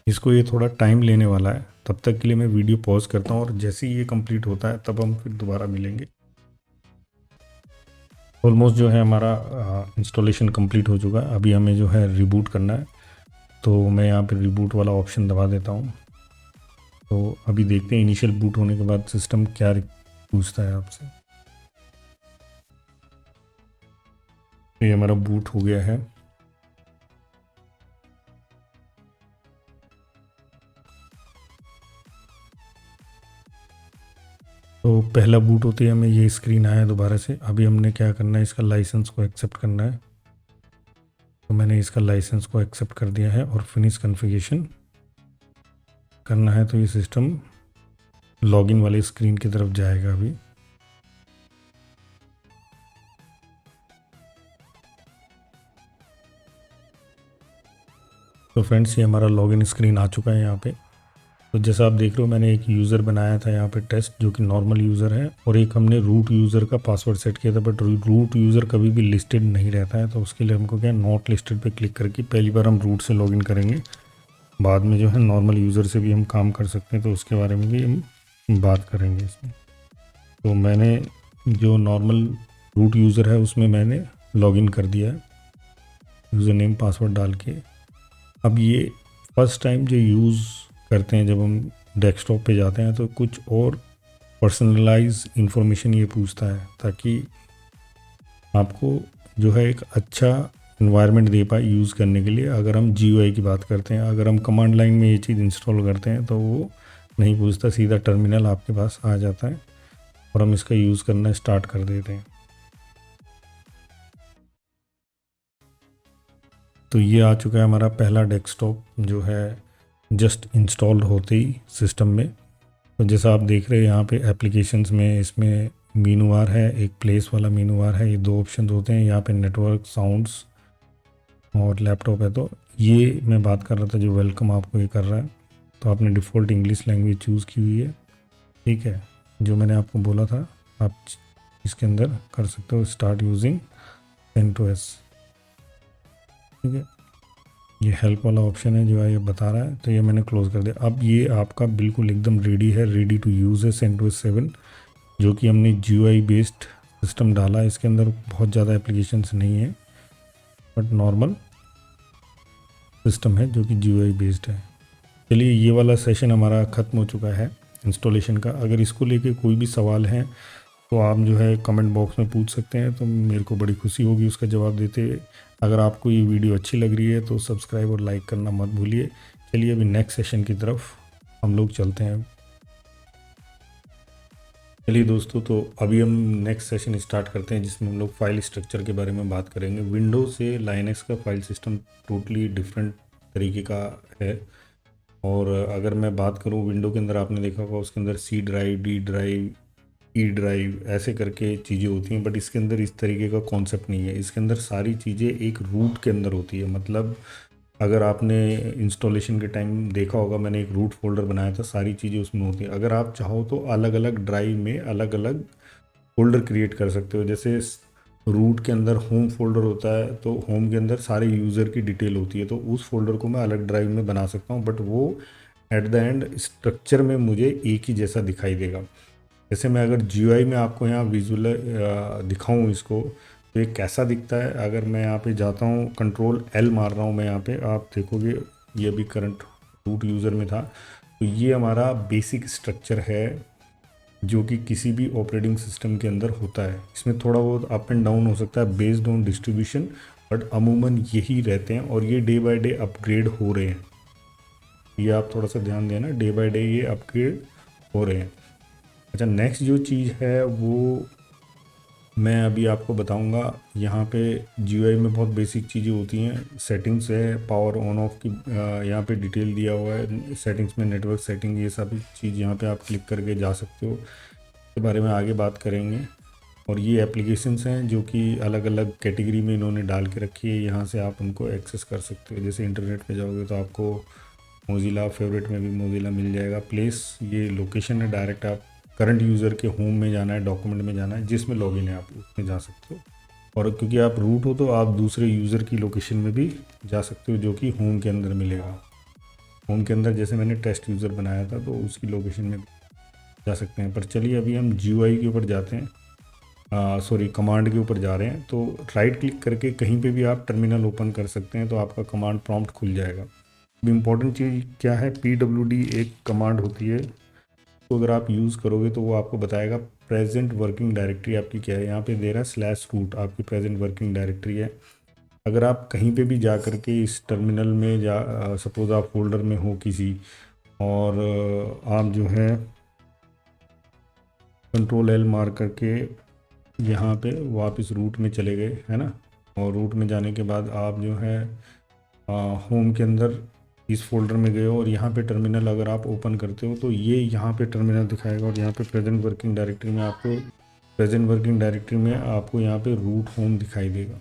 इसको ये थोड़ा टाइम लेने वाला है, तब तक के लिए मैं वीडियो पॉज करता हूँ और जैसे ही ये कंप्लीट होता है तब हम फिर दोबारा मिलेंगे। ऑलमोस्ट जो है हमारा इंस्टॉलेशन कंप्लीट हो चुका है। अभी हमें जो है रिबूट करना है, तो मैं यहाँ पे रिबूट वाला ऑप्शन दबा देता हूँ। तो अभी देखते हैं इनिशियल बूट होने के बाद सिस्टम क्या पूछता है आपसे। तो ये हमारा बूट हो गया है। तो पहला बूट होते ही हमें ये स्क्रीन आया दोबारा से। अभी हमने क्या करना है, इसका लाइसेंस को एक्सेप्ट करना है। तो मैंने इसका लाइसेंस को एक्सेप्ट कर दिया है और फिनिश कॉन्फ़िगरेशन करना है। तो ये सिस्टम लॉगिन वाली स्क्रीन की तरफ जाएगा अभी। तो फ्रेंड्स, ये हमारा लॉगिन स्क्रीन आ चुका है यहाँ पे। तो जैसा आप देख रहे हो, मैंने एक यूज़र बनाया था यहाँ पे टेस्ट, जो कि नॉर्मल यूज़र है, और एक हमने रूट यूज़र का पासवर्ड सेट किया था। बट रूट यूज़र कभी भी लिस्टेड नहीं रहता है, तो उसके लिए हमको क्या, नॉट लिस्टेड पे क्लिक करके पहली बार हम रूट से लॉगिन करेंगे। बाद में जो है नॉर्मल यूज़र से भी हम काम कर सकते हैं, तो उसके बारे में भी हम बात करेंगे इसमें। तो मैंने जो नॉर्मल रूट यूज़र है उसमें मैंने लॉगिन कर दिया है यूज़र नेम पासवर्ड डाल के। अब ये फर्स्ट टाइम जो यूज़ करते हैं, जब हम डेस्कटॉप पे जाते हैं, तो कुछ और पर्सनलाइज इन्फॉर्मेशन ये पूछता है, ताकि आपको जो है एक अच्छा इन्वायरमेंट दे पाए यूज़ करने के लिए। अगर हम GUI की बात करते हैं, अगर हम कमांड लाइन में ये चीज़ इंस्टॉल करते हैं, तो वो नहीं पूछता, सीधा टर्मिनल आपके पास आ जाता है और हम इसका यूज़ करना स्टार्ट कर देते हैं। तो ये आ चुका है हमारा पहला डेस्कटॉप, जो है जस्ट इंस्टॉल होते ही सिस्टम में। तो जैसा आप देख रहे हैं यहाँ पे एप्लीकेशंस में, इसमें मीनू बार है, एक प्लेस वाला मीनू बार है। ये दो ऑप्शन होते हैं यहाँ पे, नेटवर्क, साउंड्स और लैपटॉप है। तो ये मैं बात कर रहा था जो वेलकम आपको ये कर रहा है। तो आपने डिफ़ॉल्ट इंग्लिश लैंग्वेज चूज़ की हुई है। ठीक है, जो मैंने आपको बोला था आप इसके अंदर कर सकते हो, स्टार्ट यूजिंग CentOS। ठीक है, ये हेल्प वाला ऑप्शन है जो है ये बता रहा है, तो ये मैंने क्लोज़ कर दिया। अब ये आपका बिल्कुल एकदम रेडी है, रेडी टू यूज़ है CentOS 7, जो कि हमने GUI बेस्ड सिस्टम डाला है। इसके अंदर बहुत ज़्यादा एप्लीकेशंस नहीं है, बट नॉर्मल सिस्टम है जो कि GUI बेस्ड है। चलिए, ये वाला सेशन हमारा ख़त्म हो चुका है इंस्टॉलेशन का। अगर इसको लेके कोई भी सवाल है तो आप जो है कमेंट बॉक्स में पूछ सकते हैं, तो मेरे को बड़ी खुशी होगी उसका जवाब देते हुए। अगर आपको ये वीडियो अच्छी लग रही है तो सब्सक्राइब और लाइक करना मत भूलिए। चलिए अभी नेक्स्ट सेशन की तरफ हम लोग चलते हैं। चलिए दोस्तों, तो अभी हम नेक्स्ट सेशन स्टार्ट करते हैं, जिसमें हम लोग फाइल स्ट्रक्चर के बारे में बात करेंगे। विंडो से लाइनक्स का फाइल सिस्टम टोटली डिफरेंट तरीके का है। और अगर मैं बात करूं, विंडो के अंदर आपने देखा होगा उसके अंदर C drive, D drive, E drive ऐसे करके चीज़ें होती हैं, बट इसके अंदर इस तरीके का कॉन्सेप्ट नहीं है। इसके अंदर सारी चीज़ें एक रूट के अंदर होती है। मतलब अगर आपने इंस्टॉलेशन के टाइम देखा होगा, मैंने एक रूट फोल्डर बनाया था, सारी चीज़ें उसमें होती हैं। अगर आप चाहो तो अलग अलग ड्राइव में अलग अलग फोल्डर क्रिएट कर सकते हो। जैसे रूट के अंदर होम फोल्डर होता है, तो होम के अंदर सारे यूज़र की डिटेल होती है, तो उस फोल्डर को मैं अलग ड्राइव में बना सकता हूँ, बट वो एट द एंड स्ट्रक्चर में मुझे एक ही जैसा दिखाई देगा। जैसे मैं अगर GUI में आपको यहाँ विजुअल दिखाऊँ इसको, तो ये कैसा दिखता है। अगर मैं यहाँ पे जाता हूँ, Ctrl+L मार रहा हूँ मैं यहाँ पे, आप देखोगे ये अभी करंट रूट यूज़र में था। तो ये हमारा बेसिक स्ट्रक्चर है जो कि किसी भी ऑपरेटिंग सिस्टम के अंदर होता है। इसमें थोड़ा बहुत अप एंड डाउन हो सकता है बेस्ड ऑन डिस्ट्रीब्यूशन, बट अमूमन यही रहते हैं, और ये डे बाय डे अपग्रेड हो रहे हैं। ये आप थोड़ा सा ध्यान देना, डे बाय डे ये अपग्रेड हो रहे हैं। अच्छा, नेक्स्ट जो चीज़ है वो मैं अभी आपको बताऊंगा। यहाँ पे GUI में बहुत बेसिक चीज़ें होती हैं। सेटिंग्स है, पावर ऑन ऑफ की यहाँ पे डिटेल दिया हुआ है। सेटिंग्स में नेटवर्क सेटिंग, ये सभी चीज़ यहाँ पे आप क्लिक करके जा सकते हो। इसके बारे में आगे बात करेंगे। और ये एप्लीकेशंस हैं जो कि अलग अलग कैटेगरी में इन्होंने डाल के रखी है, यहाँ से आप उनको एक्सेस कर सकते हो। जैसे इंटरनेट पे जाओगे तो आपको मोज़िला फेवरेट में भी मोज़िला मिल जाएगा। प्लेस ये लोकेशन है, डायरेक्ट आप करंट यूज़र के होम में जाना है, डॉक्यूमेंट में जाना है, जिसमें लॉगिन है आप उसमें जा सकते हो। और क्योंकि आप रूट हो तो आप दूसरे यूज़र की लोकेशन में भी जा सकते हो, जो कि होम के अंदर मिलेगा। होम के अंदर जैसे मैंने टेस्ट यूज़र बनाया था, तो उसकी लोकेशन में जा सकते हैं। पर चलिए अभी हम GUI के ऊपर जाते हैं, सॉरी कमांड के ऊपर जा रहे हैं। तो राइट क्लिक करके कहीं पे भी आप टर्मिनल ओपन कर सकते हैं, तो आपका कमांड प्रॉम्प्ट खुल जाएगा। अब इम्पॉर्टेंट चीज़ क्या है, PWD एक कमांड होती है, तो अगर आप यूज़ करोगे तो वो आपको बताएगा प्रेजेंट वर्किंग डायरेक्टरी आपकी क्या है। यहाँ पे दे रहा है /root, आपकी प्रेजेंट वर्किंग डायरेक्टरी है। अगर आप कहीं पे भी जा करके इस टर्मिनल में सपोज़ आप फोल्डर में हो किसी, और आप जो है Ctrl+L मार करके यहाँ पे वापस रूट में चले गए, है ना। और रूट में जाने के बाद आप जो है होम के अंदर इस फोल्डर में गए हो, और यहाँ पे टर्मिनल अगर आप ओपन करते हो तो ये यहाँ पे टर्मिनल दिखाएगा, और यहाँ पे प्रेजेंट वर्किंग डायरेक्टरी में आपको यहाँ पे रूट होम दिखाई देगा।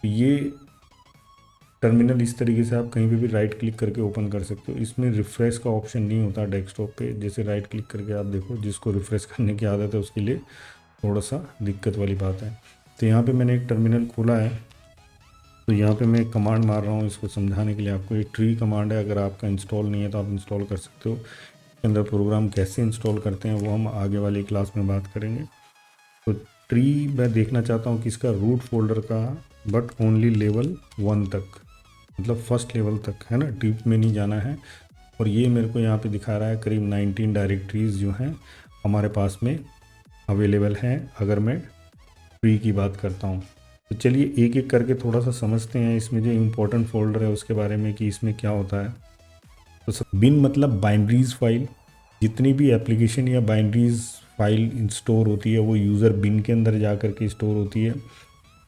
तो ये टर्मिनल इस तरीके से आप कहीं पे भी राइट क्लिक करके ओपन कर सकते हो। इसमें रिफ़्रेश का ऑप्शन नहीं होता डेस्कटॉप पे। जैसे राइट क्लिक करके आप देखो, जिसको रिफ़्रेश करने की आदत है उसके लिए थोड़ा सा दिक्कत वाली बात है। तो यहाँ पे मैंने एक टर्मिनल खोला है, तो यहाँ पे मैं एक कमांड मार रहा हूँ इसको समझाने के लिए आपको। ये ट्री कमांड है, अगर आपका इंस्टॉल नहीं है तो आप इंस्टॉल कर सकते हो। इसके अंदर प्रोग्राम कैसे इंस्टॉल करते हैं वो हम आगे वाली क्लास में बात करेंगे। तो ट्री मैं देखना चाहता हूँ कि इसका रूट फोल्डर का, बट ओनली लेवल 1 तक, मतलब फर्स्ट लेवल तक, है ना, डीप में नहीं जाना है। और ये मेरे को यहाँ पे दिखा रहा है करीब 19 डायरेक्टरीज़ जो हैं हमारे पास में अवेलेबल हैं, अगर मैं ट्री की बात करता हूँ। तो चलिए एक एक करके थोड़ा सा समझते हैं इसमें जो इम्पोर्टेंट फोल्डर है उसके बारे में, कि इसमें क्या होता है। तो बिन मतलब बाइनरीज फाइल, जितनी भी एप्लीकेशन या बाइनरीज फाइल स्टोर होती है वो यूज़र बिन के अंदर जा कर के स्टोर होती है।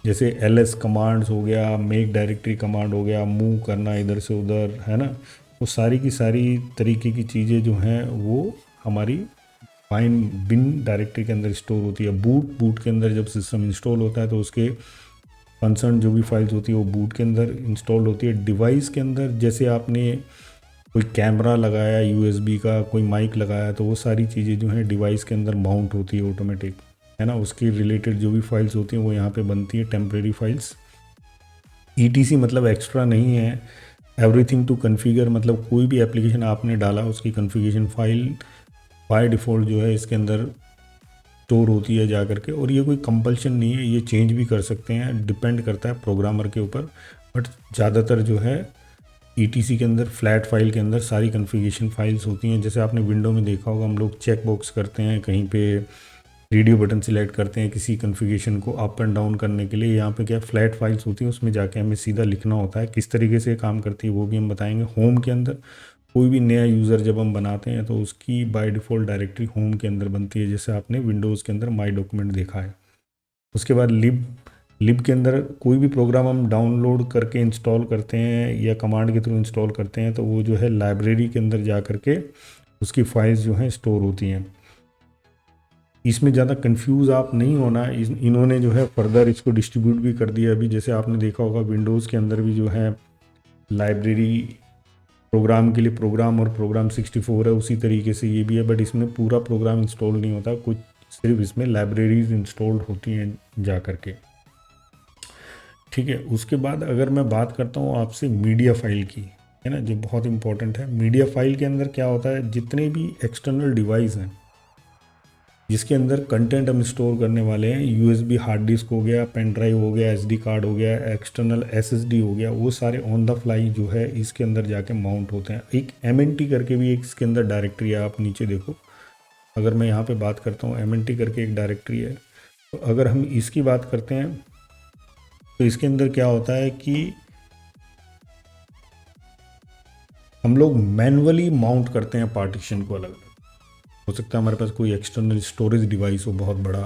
जैसे LS कमांड्स हो गया, मेक डायरेक्टरी कमांड हो गया, मूव करना इधर से उधर, है ना। वो सारी की सारी तरीके की चीज़ें जो हैं वो हमारी बिन डायरेक्टरी के अंदर स्टोर होती है। बूट के अंदर जब सिस्टम इंस्टॉल होता है तो उसके कंसर्न जो भी फाइल्स होती है वो बूट के अंदर इंस्टॉल होती है। डिवाइस के अंदर जैसे आपने कोई कैमरा लगाया USB का, कोई माइक लगाया, तो वो सारी चीज़ें जो हैं डिवाइस के अंदर माउंट होती है ऑटोमेटिक, है ना। उसकी रिलेटेड जो भी फाइल्स होती हैं वो यहाँ पे बनती है, टेम्प्रेरी फाइल्स। ETC मतलब एक्स्ट्रा नहीं है, एवरीथिंग टू कन्फिगर, मतलब कोई भी एप्लीकेशन आपने डाला उसकी कन्फिगरेशन फाइल बाय डिफ़ॉल्ट जो है इसके अंदर स्टोर होती है जा करके। और ये कोई कंपल्शन नहीं है, ये चेंज भी कर सकते हैं, डिपेंड करता है प्रोग्रामर के ऊपर। बट ज़्यादातर जो है ETC के अंदर फ्लैट फाइल के अंदर सारी कन्फिगरेशन फाइल्स होती हैं। जैसे आपने विंडो में देखा होगा, हम लोग चेक बॉक्स करते हैं, कहीं पे रेडियो बटन सिलेक्ट करते हैं किसी कन्फिगरेशन को अप एंड डाउन करने के लिए। यहाँ पे क्या फ्लैट फाइल्स होती हैं, उसमें जाके हमें सीधा लिखना होता है। किस तरीके से काम करती है वो भी हम बताएंगे। होम के अंदर कोई भी नया यूज़र जब हम बनाते हैं तो उसकी बाय डिफ़ॉल्ट डायरेक्टरी होम के अंदर बनती है, जैसे आपने विंडोज़ के अंदर माई डॉक्यूमेंट देखा है। उसके बाद लिब के अंदर कोई भी प्रोग्राम हम डाउनलोड करके इंस्टॉल करते हैं या कमांड के थ्रू इंस्टॉल करते हैं, तो वो जो है लाइब्रेरी के अंदर जा करके उसकी फाइल्स जो हैं स्टोर होती हैं। इसमें ज़्यादा कंफ्यूज आप नहीं होना। इन्होंने जो है फर्दर इसको डिस्ट्रीब्यूट भी कर दिया। अभी जैसे आपने देखा होगा विंडोज़ के अंदर भी जो है लाइब्रेरी प्रोग्राम के लिए प्रोग्राम और प्रोग्राम 64 है, उसी तरीके से ये भी है, बट इसमें पूरा प्रोग्राम इंस्टॉल नहीं होता, कुछ सिर्फ इसमें लाइब्रेरीज इंस्टॉल्ड होती हैं जा करके। ठीक है, उसके बाद अगर मैं बात करता हूँ आपसे मीडिया फाइल की, है ना, जो बहुत इंपॉर्टेंट है। मीडिया फाइल के अंदर क्या होता है, जितने भी एक्सटर्नल डिवाइस हैं जिसके अंदर कंटेंट हम स्टोर करने वाले हैं, यूएसबी हार्ड डिस्क हो गया, पेन ड्राइव हो गया, एसडी कार्ड हो गया, एक्सटर्नल एसएसडी हो गया, वो सारे ऑन द फ्लाई जो है इसके अंदर जाके माउंट होते हैं। एक एमएनटी करके भी एक इसके अंदर डायरेक्टरी है, आप नीचे देखो, अगर मैं यहाँ पे बात करता हूँ एमएनटी करके एक डायरेक्टरी है, तो अगर हम इसकी बात करते हैं तो इसके अंदर क्या होता है कि हम लोग मैनुअली माउंट करते हैं पार्टीशन को अलग अलग। हो सकता है हमारे पास कोई एक्सटर्नल स्टोरेज डिवाइस हो बहुत बड़ा,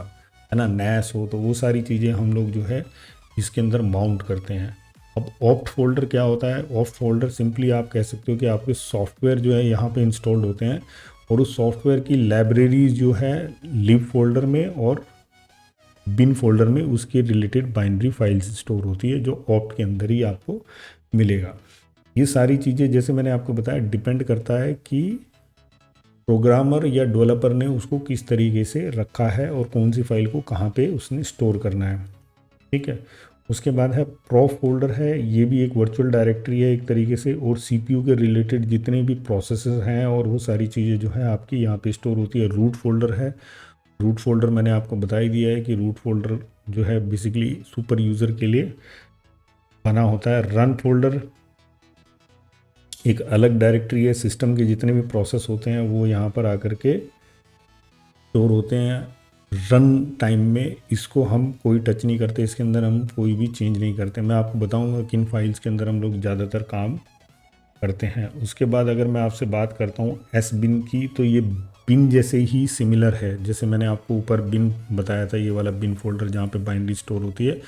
है ना, नैस हो, तो वो सारी चीज़ें हम लोग जो है इसके अंदर माउंट करते हैं। अब ऑप्ट फोल्डर क्या होता है, ऑप्ट फोल्डर सिंपली आप कह सकते हो कि आपके सॉफ्टवेयर जो है यहाँ पे इंस्टॉल्ड होते हैं और उस सॉफ्टवेयर की लाइब्रेरीज जो है लिब फोल्डर में और बिन फोल्डर में उसके रिलेटेड बाइनरी फाइल्स स्टोर होती है, जो ऑप्ट के अंदर ही आपको मिलेगा। ये सारी चीज़ें जैसे मैंने आपको बताया डिपेंड करता है कि प्रोग्रामर या डेवलपर ने उसको किस तरीके से रखा है और कौन सी फाइल को कहाँ पे उसने स्टोर करना है। ठीक है, उसके बाद है प्रोफ फोल्डर है, ये भी एक वर्चुअल डायरेक्टरी है एक तरीके से, और सीपीयू के रिलेटेड जितने भी प्रोसेसेस हैं और वो सारी चीज़ें जो है आपकी यहाँ पे स्टोर होती है। रूट फोल्डर है, रूट फोल्डर मैंने आपको बता ही दिया है कि रूट फोल्डर जो है बेसिकली सुपर यूज़र के लिए बना होता है। रन फोल्डर एक अलग डायरेक्टरी है, सिस्टम के जितने भी प्रोसेस होते हैं वो यहाँ पर आकर के स्टोर होते हैं रन टाइम में। इसको हम कोई टच नहीं करते, इसके अंदर हम कोई भी चेंज नहीं करते। मैं आपको बताऊंगा किन फाइल्स के अंदर हम लोग ज़्यादातर काम करते हैं। उसके बाद अगर मैं आपसे बात करता हूँ एस बिन की, तो ये बिन जैसे ही सिमिलर है, जैसे मैंने आपको ऊपर बिन बताया था, ये वाला बिन फोल्डर जहाँ पे बाइनरी स्टोर होती है,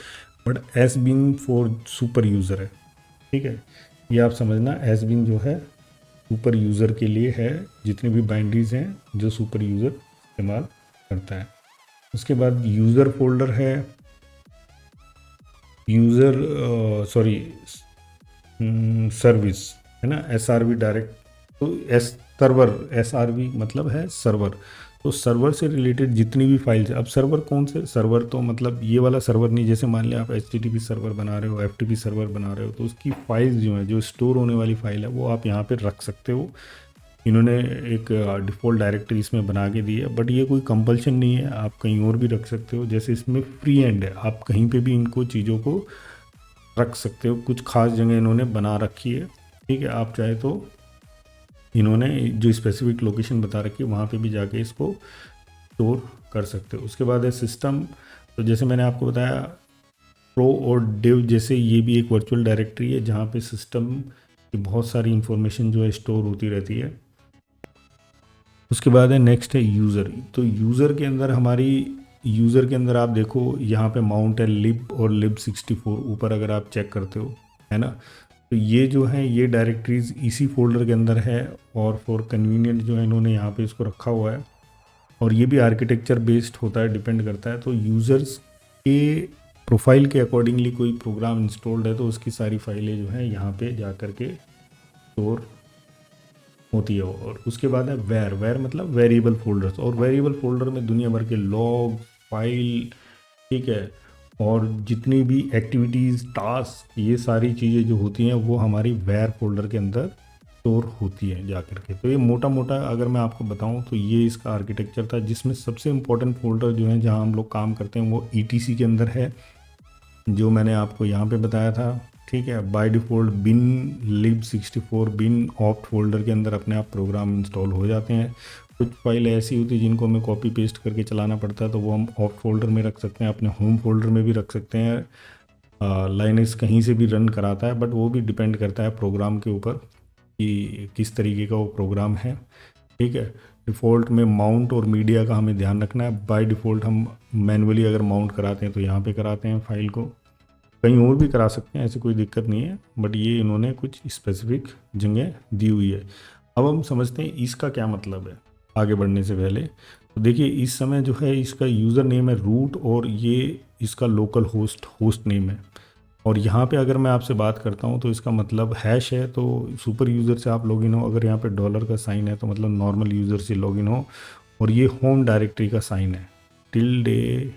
but S been for super user है। ठीक है, ये आप समझना, एस बिन जो है सुपर यूज़र के लिए है, जितनी भी बाइनरीज हैं जो सुपर यूज़र इस्तेमाल करता है। उसके बाद यूज़र फोल्डर है, यूज़र सर्विस है ना, SRV डायरेक्ट, तो SRV मतलब है सर्वर। तो सर्वर से रिलेटेड जितनी भी फाइल्स, अब सर्वर कौन से सर्वर, तो मतलब ये वाला सर्वर नहीं, जैसे मान लिया आप HTTP सर्वर बना रहे हो, FTP सर्वर बना रहे हो, तो उसकी फाइल्स जो है, जो स्टोर होने वाली फाइल है, वो आप यहाँ पे रख सकते हो। इन्होंने एक डिफ़ॉल्ट डायरेक्टरी इसमें बना के दी है, बट ये कोई कंपल्शन नहीं है, आप कहीं और भी रख सकते हो। जैसे इसमें फ्री एंड है, आप कहीं पे भी इनको चीज़ों को रख सकते हो, कुछ खास जगह इन्होंने बना रखी है। ठीक है, आप चाहे तो इन्होंने जो स्पेसिफिक लोकेशन बता रखी है वहाँ पे भी जाके इसको स्टोर कर सकते हो। उसके बाद है सिस्टम, तो जैसे मैंने आपको बताया प्रो और डिव जैसे, ये भी एक वर्चुअल डायरेक्टरी है जहाँ पे सिस्टम की बहुत सारी इंफॉर्मेशन जो है स्टोर होती रहती है। उसके बाद है नेक्स्ट है यूज़र, तो यूज़र के अंदर आप देखो यहाँ पे माउंट है लिब और lib64 ऊपर अगर आप चेक करते हो, है ना, तो ये जो है ये डायरेक्टरीज इसी फोल्डर के अंदर है, और फॉर कन्वीनियंट जो है इन्होंने यहाँ पे इसको रखा हुआ है, और ये भी आर्किटेक्चर बेस्ड होता है, डिपेंड करता है। तो यूज़र्स के प्रोफाइल के अकॉर्डिंगली कोई प्रोग्राम इंस्टॉल्ड है तो उसकी सारी फाइलें जो है यहाँ पे जा कर के स्टोर होती है। और उसके बाद है वेर मतलब वेरिएबल फोल्डर्स, और वेरिएबल फोल्डर में दुनिया भर के लॉग फाइल, ठीक है, और जितनी भी एक्टिविटीज़ टास्क ये सारी चीज़ें जो होती हैं वो हमारी वेर फोल्डर के अंदर स्टोर होती है जा कर के। तो ये मोटा मोटा अगर मैं आपको बताऊं तो ये इसका आर्किटेक्चर था, जिसमें सबसे इम्पोर्टेंट फोल्डर जो है जहां हम लोग काम करते हैं वो ETC के अंदर है, जो मैंने आपको यहाँ पे बताया था। ठीक है, by default bin lib64 bin opt folder के अंदर अपने आप प्रोग्राम इंस्टॉल हो जाते हैं। कुछ फाइल ऐसी होती है जिनको हमें कॉपी पेस्ट करके चलाना पड़ता है, तो वो हम ऑप्ट फोल्डर में रख सकते हैं, अपने होम फोल्डर में भी रख सकते हैं। लाइनक्स कहीं से भी रन कराता है, बट वो भी डिपेंड करता है प्रोग्राम के ऊपर कि किस तरीके का वो प्रोग्राम है। ठीक है, डिफ़ॉल्ट में माउंट और मीडिया का हमें ध्यान रखना है। बाय डिफ़ॉल्ट हम मैनुअली अगर माउंट कराते हैं तो यहाँ पे कराते हैं फाइल को, कहीं और भी करा सकते हैं, ऐसी कोई दिक्कत नहीं है, बट ये इन्होंने कुछ स्पेसिफिक जगह दी हुई है। अब हम समझते हैं इसका क्या मतलब है आगे बढ़ने से पहले। तो देखिए इस समय जो है इसका यूज़र नेम है रूट और ये इसका लोकल होस्ट नेम है। और यहाँ पे अगर मैं आपसे बात करता हूँ तो इसका मतलब हैश है, तो सुपर यूज़र से आप लॉगिन हो। अगर यहाँ पे डॉलर का साइन है तो मतलब नॉर्मल यूज़र से लॉगिन हो। और ये होम डायरेक्टरी का साइन है, टिल्डे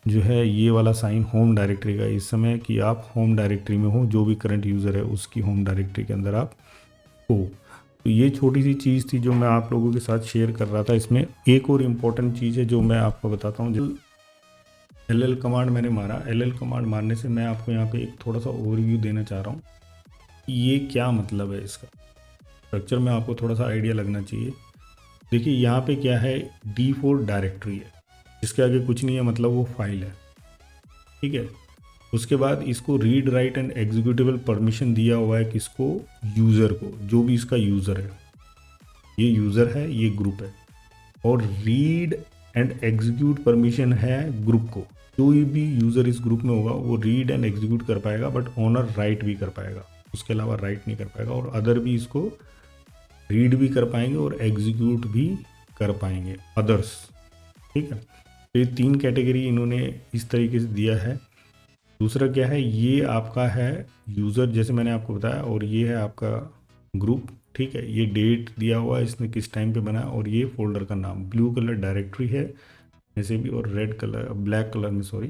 जो है ये वाला साइन होम डायरेक्टरी का इस समय कि आप होम डायरेक्टरी में हो, जो भी करंट यूज़र है उसकी होम डायरेक्टरी के अंदर आप हो। तो ये छोटी सी चीज़ थी जो मैं आप लोगों के साथ शेयर कर रहा था। इसमें एक और इम्पोर्टेंट चीज़ है जो मैं आपको बताता हूँ। जो LL कमांड मैंने मारा, LL कमांड मारने से मैं आपको यहाँ पे एक थोड़ा सा ओवरव्यू देना चाह रहा हूँ। ये क्या मतलब है इसका, स्ट्रक्चर में आपको थोड़ा सा आइडिया लगना चाहिए। देखिए यहाँ पे क्या है, D4 डायरेक्टरी है, इसके आगे कुछ नहीं है, मतलब वो फाइल है, ठीक है। उसके बाद इसको read write and executable permission दिया हुआ है किसको, यूज़र को, जो भी इसका यूज़र है। ये यूज़र है, ये ग्रुप है। और रीड एंड एग्जीक्यूट परमिशन है ग्रुप को। कोई भी यूज़र इस ग्रुप में होगा वो रीड एंड एग्जीक्यूट कर पाएगा, बट ओनर राइट भी कर पाएगा, उसके अलावा राइट नहीं कर पाएगा। और अदर भी इसको रीड भी कर पाएंगे और एग्जीक्यूट भी कर पाएंगे, अदर्स, ठीक है। तो ये 3 कैटेगरी इन्होंने इस तरीके से दिया है। दूसरा क्या है, ये आपका है यूज़र, जैसे मैंने आपको बताया, और ये है आपका ग्रुप, ठीक है। ये डेट दिया हुआ है इसने किस टाइम पे बनाया, और ये फोल्डर का नाम, ब्लू कलर डायरेक्टरी है ऐसे भी, और रेड कलर, ब्लैक कलर में सॉरी,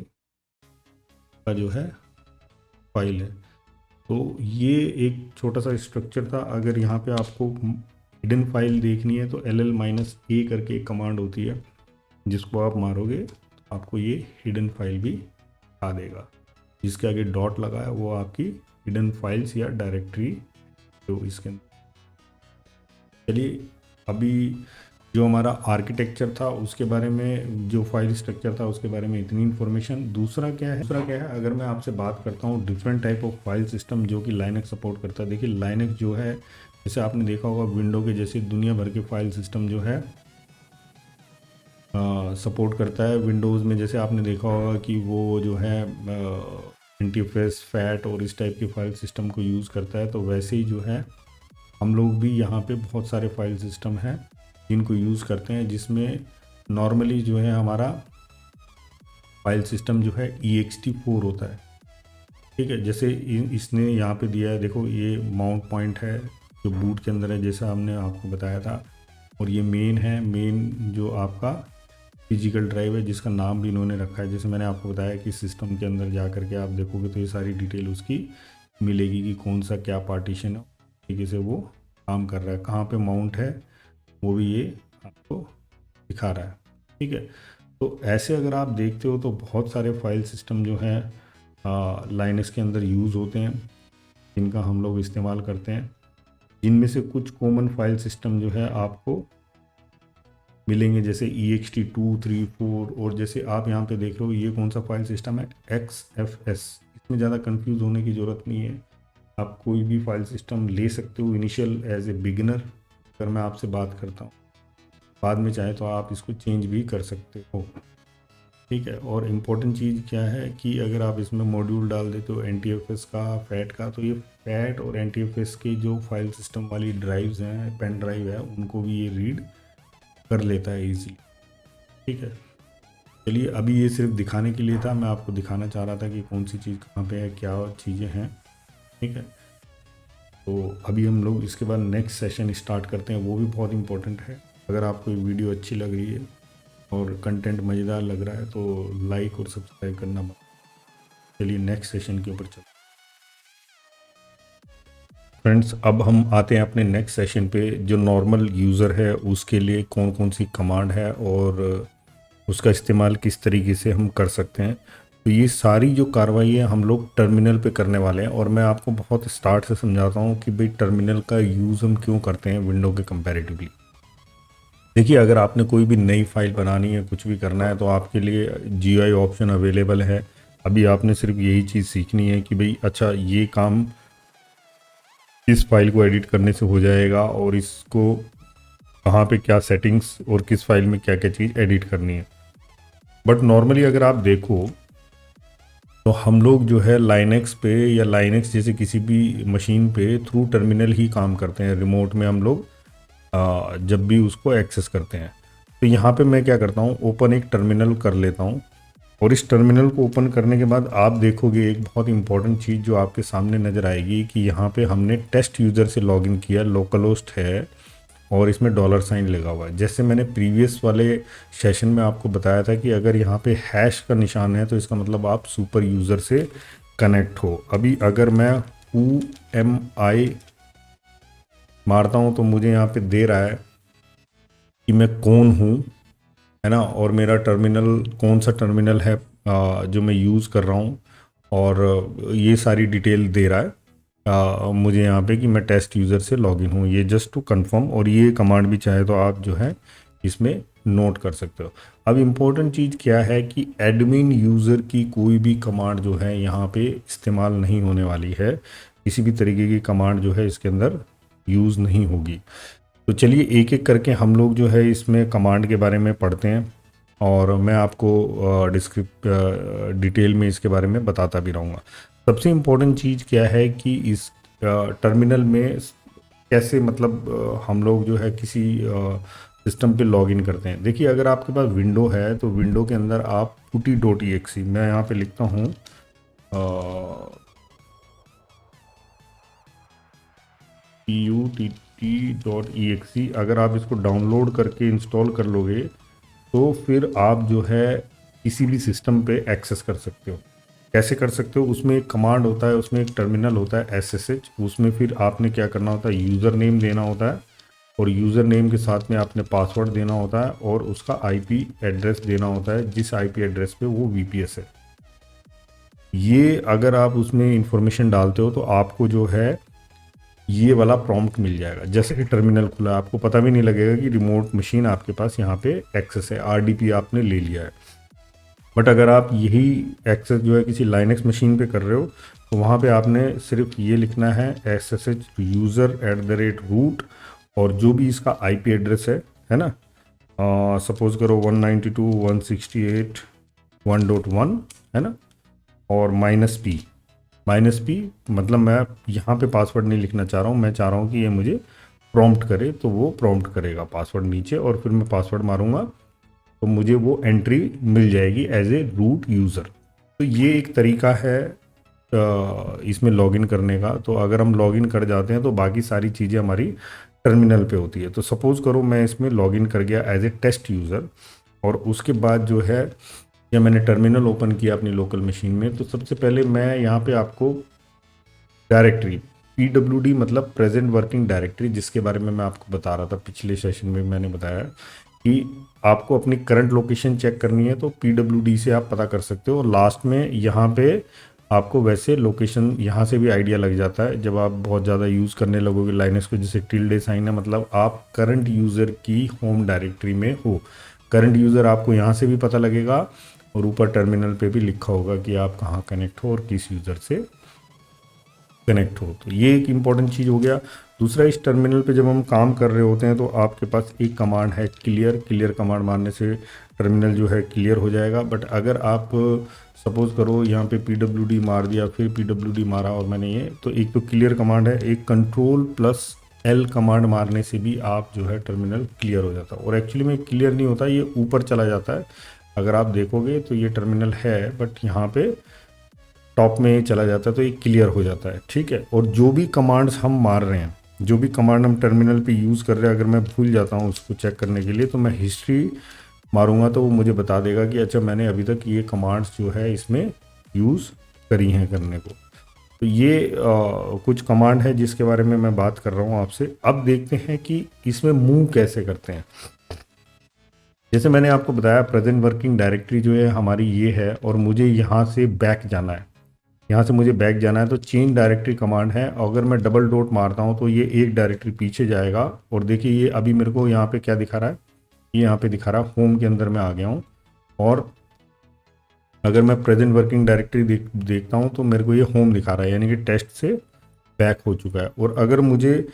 का जो है फाइल है। तो ये एक छोटा सा स्ट्रक्चर था। अगर यहाँ पे आपको हिडन फाइल देखनी है तो LL-A करके एक कमांड होती है, जिसको आप मारोगे तो आपको ये हिडन फाइल भी आ देगा। जिसके आगे डॉट लगा है वो आपकी हिडन फाइल्स या डायरेक्टरी जो इसके अंदर। चलिए अभी जो हमारा आर्किटेक्चर था उसके बारे में, जो फाइल स्ट्रक्चर था उसके बारे में इतनी इन्फॉर्मेशन। दूसरा क्या है, अगर मैं आपसे बात करता हूँ different type of file system जो कि लाइनक्स सपोर्ट करता है। देखिए लाइनक्स जो है, जैसे आपने देखा होगा विंडो के जैसे दुनिया भर के फाइल सिस्टम जो है सपोर्ट करता है। विंडोज़ में जैसे आपने देखा होगा कि वो जो है इंटरफेस फैट और इस टाइप के फाइल सिस्टम को यूज़ करता है, तो वैसे ही जो है हम लोग भी यहाँ पे बहुत सारे फाइल सिस्टम हैं जिनको यूज़ करते हैं, जिसमें नॉर्मली जो है हमारा फाइल सिस्टम जो है ext4 होता है, ठीक है। जैसे इसने यहाँ पे दिया है, देखो ये माउंट पॉइंट है जो बूट के अंदर है, जैसा हमने आपको बताया था। और ये मेन है, मेन जो आपका फिजिकल ड्राइव है जिसका नाम भी इन्होंने रखा है। जैसे मैंने आपको बताया कि सिस्टम के अंदर जा करके आप देखोगे तो ये सारी डिटेल उसकी मिलेगी कि कौन सा क्या पार्टीशन है, तरीके से वो काम कर रहा है, कहाँ पे माउंट है वो भी ये आपको दिखा रहा है, ठीक है। तो ऐसे अगर आप देखते हो तो बहुत सारे फाइल सिस्टम जो हैं लाइनक्स के अंदर यूज़ होते हैं, जिनका हम लोग इस्तेमाल करते हैं। जिनमें से कुछ कॉमन फाइल सिस्टम जो है आपको मिलेंगे, जैसे ext2, 3, 4। और जैसे आप यहाँ पे देख रहे हो ये कौन सा फाइल सिस्टम है, XFS। इसमें ज़्यादा कंफ्यूज होने की ज़रूरत नहीं है, आप कोई भी फाइल सिस्टम ले सकते हो इनिशियल एज ए बिगिनर। अगर मैं आपसे बात करता हूँ, बाद में चाहे तो आप इसको चेंज भी कर सकते हो, ठीक है। और इम्पोर्टेंट चीज़ क्या है कि अगर आप इसमें मॉड्यूल डाल देते हो NTFS का, फैट का, तो ये फैट और NTFS के जो फाइल सिस्टम वाली ड्राइव्स हैं, पेन ड्राइव है, उनको भी ये रीड कर लेता है इजीली, ठीक है। चलिए अभी ये सिर्फ दिखाने के लिए था, मैं आपको दिखाना चाह रहा था कि कौन सी चीज़ कहाँ पे है, क्या चीज़ें हैं, ठीक है। तो अभी हम लोग इसके बाद नेक्स्ट सेशन स्टार्ट करते हैं, वो भी बहुत इंपॉर्टेंट है। अगर आपको ये वीडियो अच्छी लग रही है और कंटेंट मज़ेदार लग रहा है तो लाइक और सब्सक्राइब करना मत। चलिए नेक्स्ट सेशन के ऊपर चलते हैं फ्रेंड्स। अब हम आते हैं अपने नेक्स्ट सेशन पे। जो नॉर्मल यूज़र है उसके लिए कौन कौन सी कमांड है और उसका इस्तेमाल किस तरीके से हम कर सकते हैं। तो ये सारी जो कार्रवाई है हम लोग टर्मिनल पे करने वाले हैं, और मैं आपको बहुत स्टार्ट से समझाता हूँ कि भाई टर्मिनल का यूज़ हम क्यों करते हैं विंडो के कंपैरेटिवली। देखिए अगर आपने कोई भी नई फाइल बनानी है, कुछ भी करना है, तो आपके लिए GUI ऑप्शन अवेलेबल है। अभी आपने सिर्फ यही चीज़ सीखनी है कि भाई अच्छा ये काम किस फाइल को एडिट करने से हो जाएगा और इसको कहाँ पे क्या सेटिंग्स और किस फाइल में क्या क्या चीज़ एडिट करनी है। बट नॉर्मली अगर आप देखो तो हम लोग जो है लाइनक्स पे या लाइनक्स जैसे किसी भी मशीन पे थ्रू टर्मिनल ही काम करते हैं। रिमोट में हम लोग जब भी उसको एक्सेस करते हैं तो यहाँ पे मैं क्या करता हूँ, ओपन एक टर्मिनल कर लेता हूँ। और इस टर्मिनल को ओपन करने के बाद आप देखोगे एक बहुत इंपॉर्टेंट चीज़ जो आपके सामने नज़र आएगी कि यहाँ पे हमने टेस्ट यूज़र से लॉगिन किया, लोकल होस्ट है और इसमें डॉलर साइन लगा हुआ है। जैसे मैंने प्रीवियस वाले सेशन में आपको बताया था कि अगर यहाँ पे हैश का निशान है तो इसका मतलब आप सुपर यूज़र से कनेक्ट हो। अभी अगर मैं UMI मारता हूँ तो मुझे यहाँ पे दे रहा है कि मैं कौन हूँ, है ना, और मेरा टर्मिनल कौन सा टर्मिनल है जो मैं यूज़ कर रहा हूँ, और ये सारी डिटेल दे रहा है मुझे यहाँ पे कि मैं टेस्ट यूज़र से लॉगिन हूँ, ये जस्ट टू कंफर्म। और ये कमांड भी चाहे तो आप जो है इसमें नोट कर सकते हो। अब इम्पोर्टेंट चीज़ क्या है कि एडमिन यूज़र की कोई भी कमांड जो है यहाँ पे इस्तेमाल नहीं होने वाली है, किसी भी तरीके की कमांड जो है इसके अंदर यूज़ नहीं होगी। तो चलिए एक एक करके हम लोग जो है इसमें कमांड के बारे में पढ़ते हैं और मैं आपको डिटेल में इसके बारे में बताता भी रहूँगा। सबसे इम्पोर्टेंट चीज़ क्या है कि इस टर्मिनल में कैसे मतलब हम लोग जो है किसी सिस्टम पे लॉगिन करते हैं। देखिए अगर आपके पास विंडो है तो विंडो के अंदर आप putty.exe, मैं यहाँ पे लिखता हूँ putty.exe। अगर आप इसको डाउनलोड करके इंस्टॉल कर लोगे तो फिर आप जो है किसी भी सिस्टम पे एक्सेस कर सकते हो। कैसे कर सकते हो, उसमें एक कमांड होता है, उसमें एक टर्मिनल होता है SSH, उसमें फिर आपने क्या करना होता है, यूज़र नेम देना होता है और यूज़र नेम के साथ में आपने पासवर्ड देना होता है और उसका IP एड्रेस देना होता है, जिस IP एड्रेस पे वो VPS है। ये अगर आप उसमें इंफॉर्मेशन डालते हो तो आपको जो है ये वाला प्रॉम्प्ट मिल जाएगा। जैसे कि टर्मिनल खुला, आपको पता भी नहीं लगेगा कि रिमोट मशीन आपके पास यहाँ पे एक्सेस है, RDP आपने ले लिया है। बट अगर आप यही एक्सेस जो है किसी लाइनक्स मशीन पे कर रहे हो तो वहाँ पे आपने सिर्फ ये लिखना है SSH user@root और जो भी इसका IP एड्रेस है ना, सपोज करो 192.168.1.1 है ना, और -p मतलब मैं यहाँ पे पासवर्ड नहीं लिखना चाह रहा हूँ, मैं चाह रहा हूँ कि ये मुझे प्रॉम्प्ट करे, तो वो प्रॉम्प्ट करेगा पासवर्ड नीचे और फिर मैं पासवर्ड मारूंगा तो मुझे वो एंट्री मिल जाएगी एज ए रूट यूज़र। तो ये एक तरीका है इसमें लॉगिन करने का। तो अगर हम लॉगिन कर जाते हैं तो बाकी सारी चीज़ें हमारी टर्मिनल पे होती है। तो सपोज़ करो मैं इसमें लॉगिन कर गया एज ए टेस्ट यूज़र और उसके बाद जो है या मैंने टर्मिनल ओपन किया अपनी लोकल मशीन में, तो सबसे पहले मैं यहाँ पे आपको डायरेक्टरी PWD मतलब प्रेजेंट वर्किंग डायरेक्टरी, जिसके बारे में मैं आपको बता रहा था पिछले सेशन में, मैंने बताया कि आपको अपनी करंट लोकेशन चेक करनी है तो PWD से आप पता कर सकते हो। लास्ट में यहाँ पे आपको वैसे लोकेशन यहाँ से भी आइडिया लग जाता है जब आप बहुत ज़्यादा यूज़ करने लगोगे लाइनक्स को। जैसे टिल्डे साइन है, मतलब आप करंट यूज़र की होम डायरेक्टरी में हो। करंट यूज़र आपको यहाँ से भी पता लगेगा और ऊपर टर्मिनल पे भी लिखा होगा कि आप कहाँ कनेक्ट हो और किस यूज़र से कनेक्ट हो। तो ये एक इम्पॉर्टेंट चीज़ हो गया। दूसरा, इस टर्मिनल पे जब हम काम कर रहे होते हैं तो आपके पास एक कमांड है क्लियर कमांड मारने से टर्मिनल जो है क्लियर हो जाएगा। बट अगर आप सपोज़ करो यहाँ पे PWD मार दिया, फिर PWD मारा और मैंने ये, तो एक तो क्लियर कमांड है, एक Ctrl+L कमांड मारने से भी आप जो है टर्मिनल क्लियर हो जाता है। और एक्चुअली में क्लियर नहीं होता, ये ऊपर चला जाता है। अगर आप देखोगे तो ये टर्मिनल है बट यहाँ पे टॉप में चला जाता है तो ये क्लियर हो जाता है, ठीक है। और जो भी कमांड्स हम मार रहे हैं, जो भी कमांड हम टर्मिनल पे यूज़ कर रहे हैं, अगर मैं भूल जाता हूँ उसको चेक करने के लिए तो मैं हिस्ट्री मारूंगा तो वो मुझे बता देगा कि अच्छा मैंने अभी तक ये कमांड्स जो है इसमें यूज़ करी हैं करने को। तो ये कुछ कमांड है जिसके बारे में मैं बात कर रहा हूँ आपसे। अब देखते हैं कि इसमें मूव कैसे करते हैं। जैसे मैंने आपको बताया प्रेजेंट वर्किंग डायरेक्टरी जो है हमारी ये है और मुझे यहाँ से बैक जाना है, यहाँ से मुझे बैक जाना है तो चेंज डायरेक्टरी कमांड है। अगर मैं डबल डॉट मारता हूँ तो ये एक डायरेक्टरी पीछे जाएगा और देखिए ये अभी मेरे को यहाँ पे क्या दिखा रहा है, ये यहाँ पे दिखा रहा है होम के अंदर मैं आ गया हूँ। और अगर मैं प्रेजेंट वर्किंग डायरेक्टरी देखता हूँ तो मेरे को ये होम दिखा रहा है, यानी कि टेस्ट से बैक हो चुका है। और अगर मुझे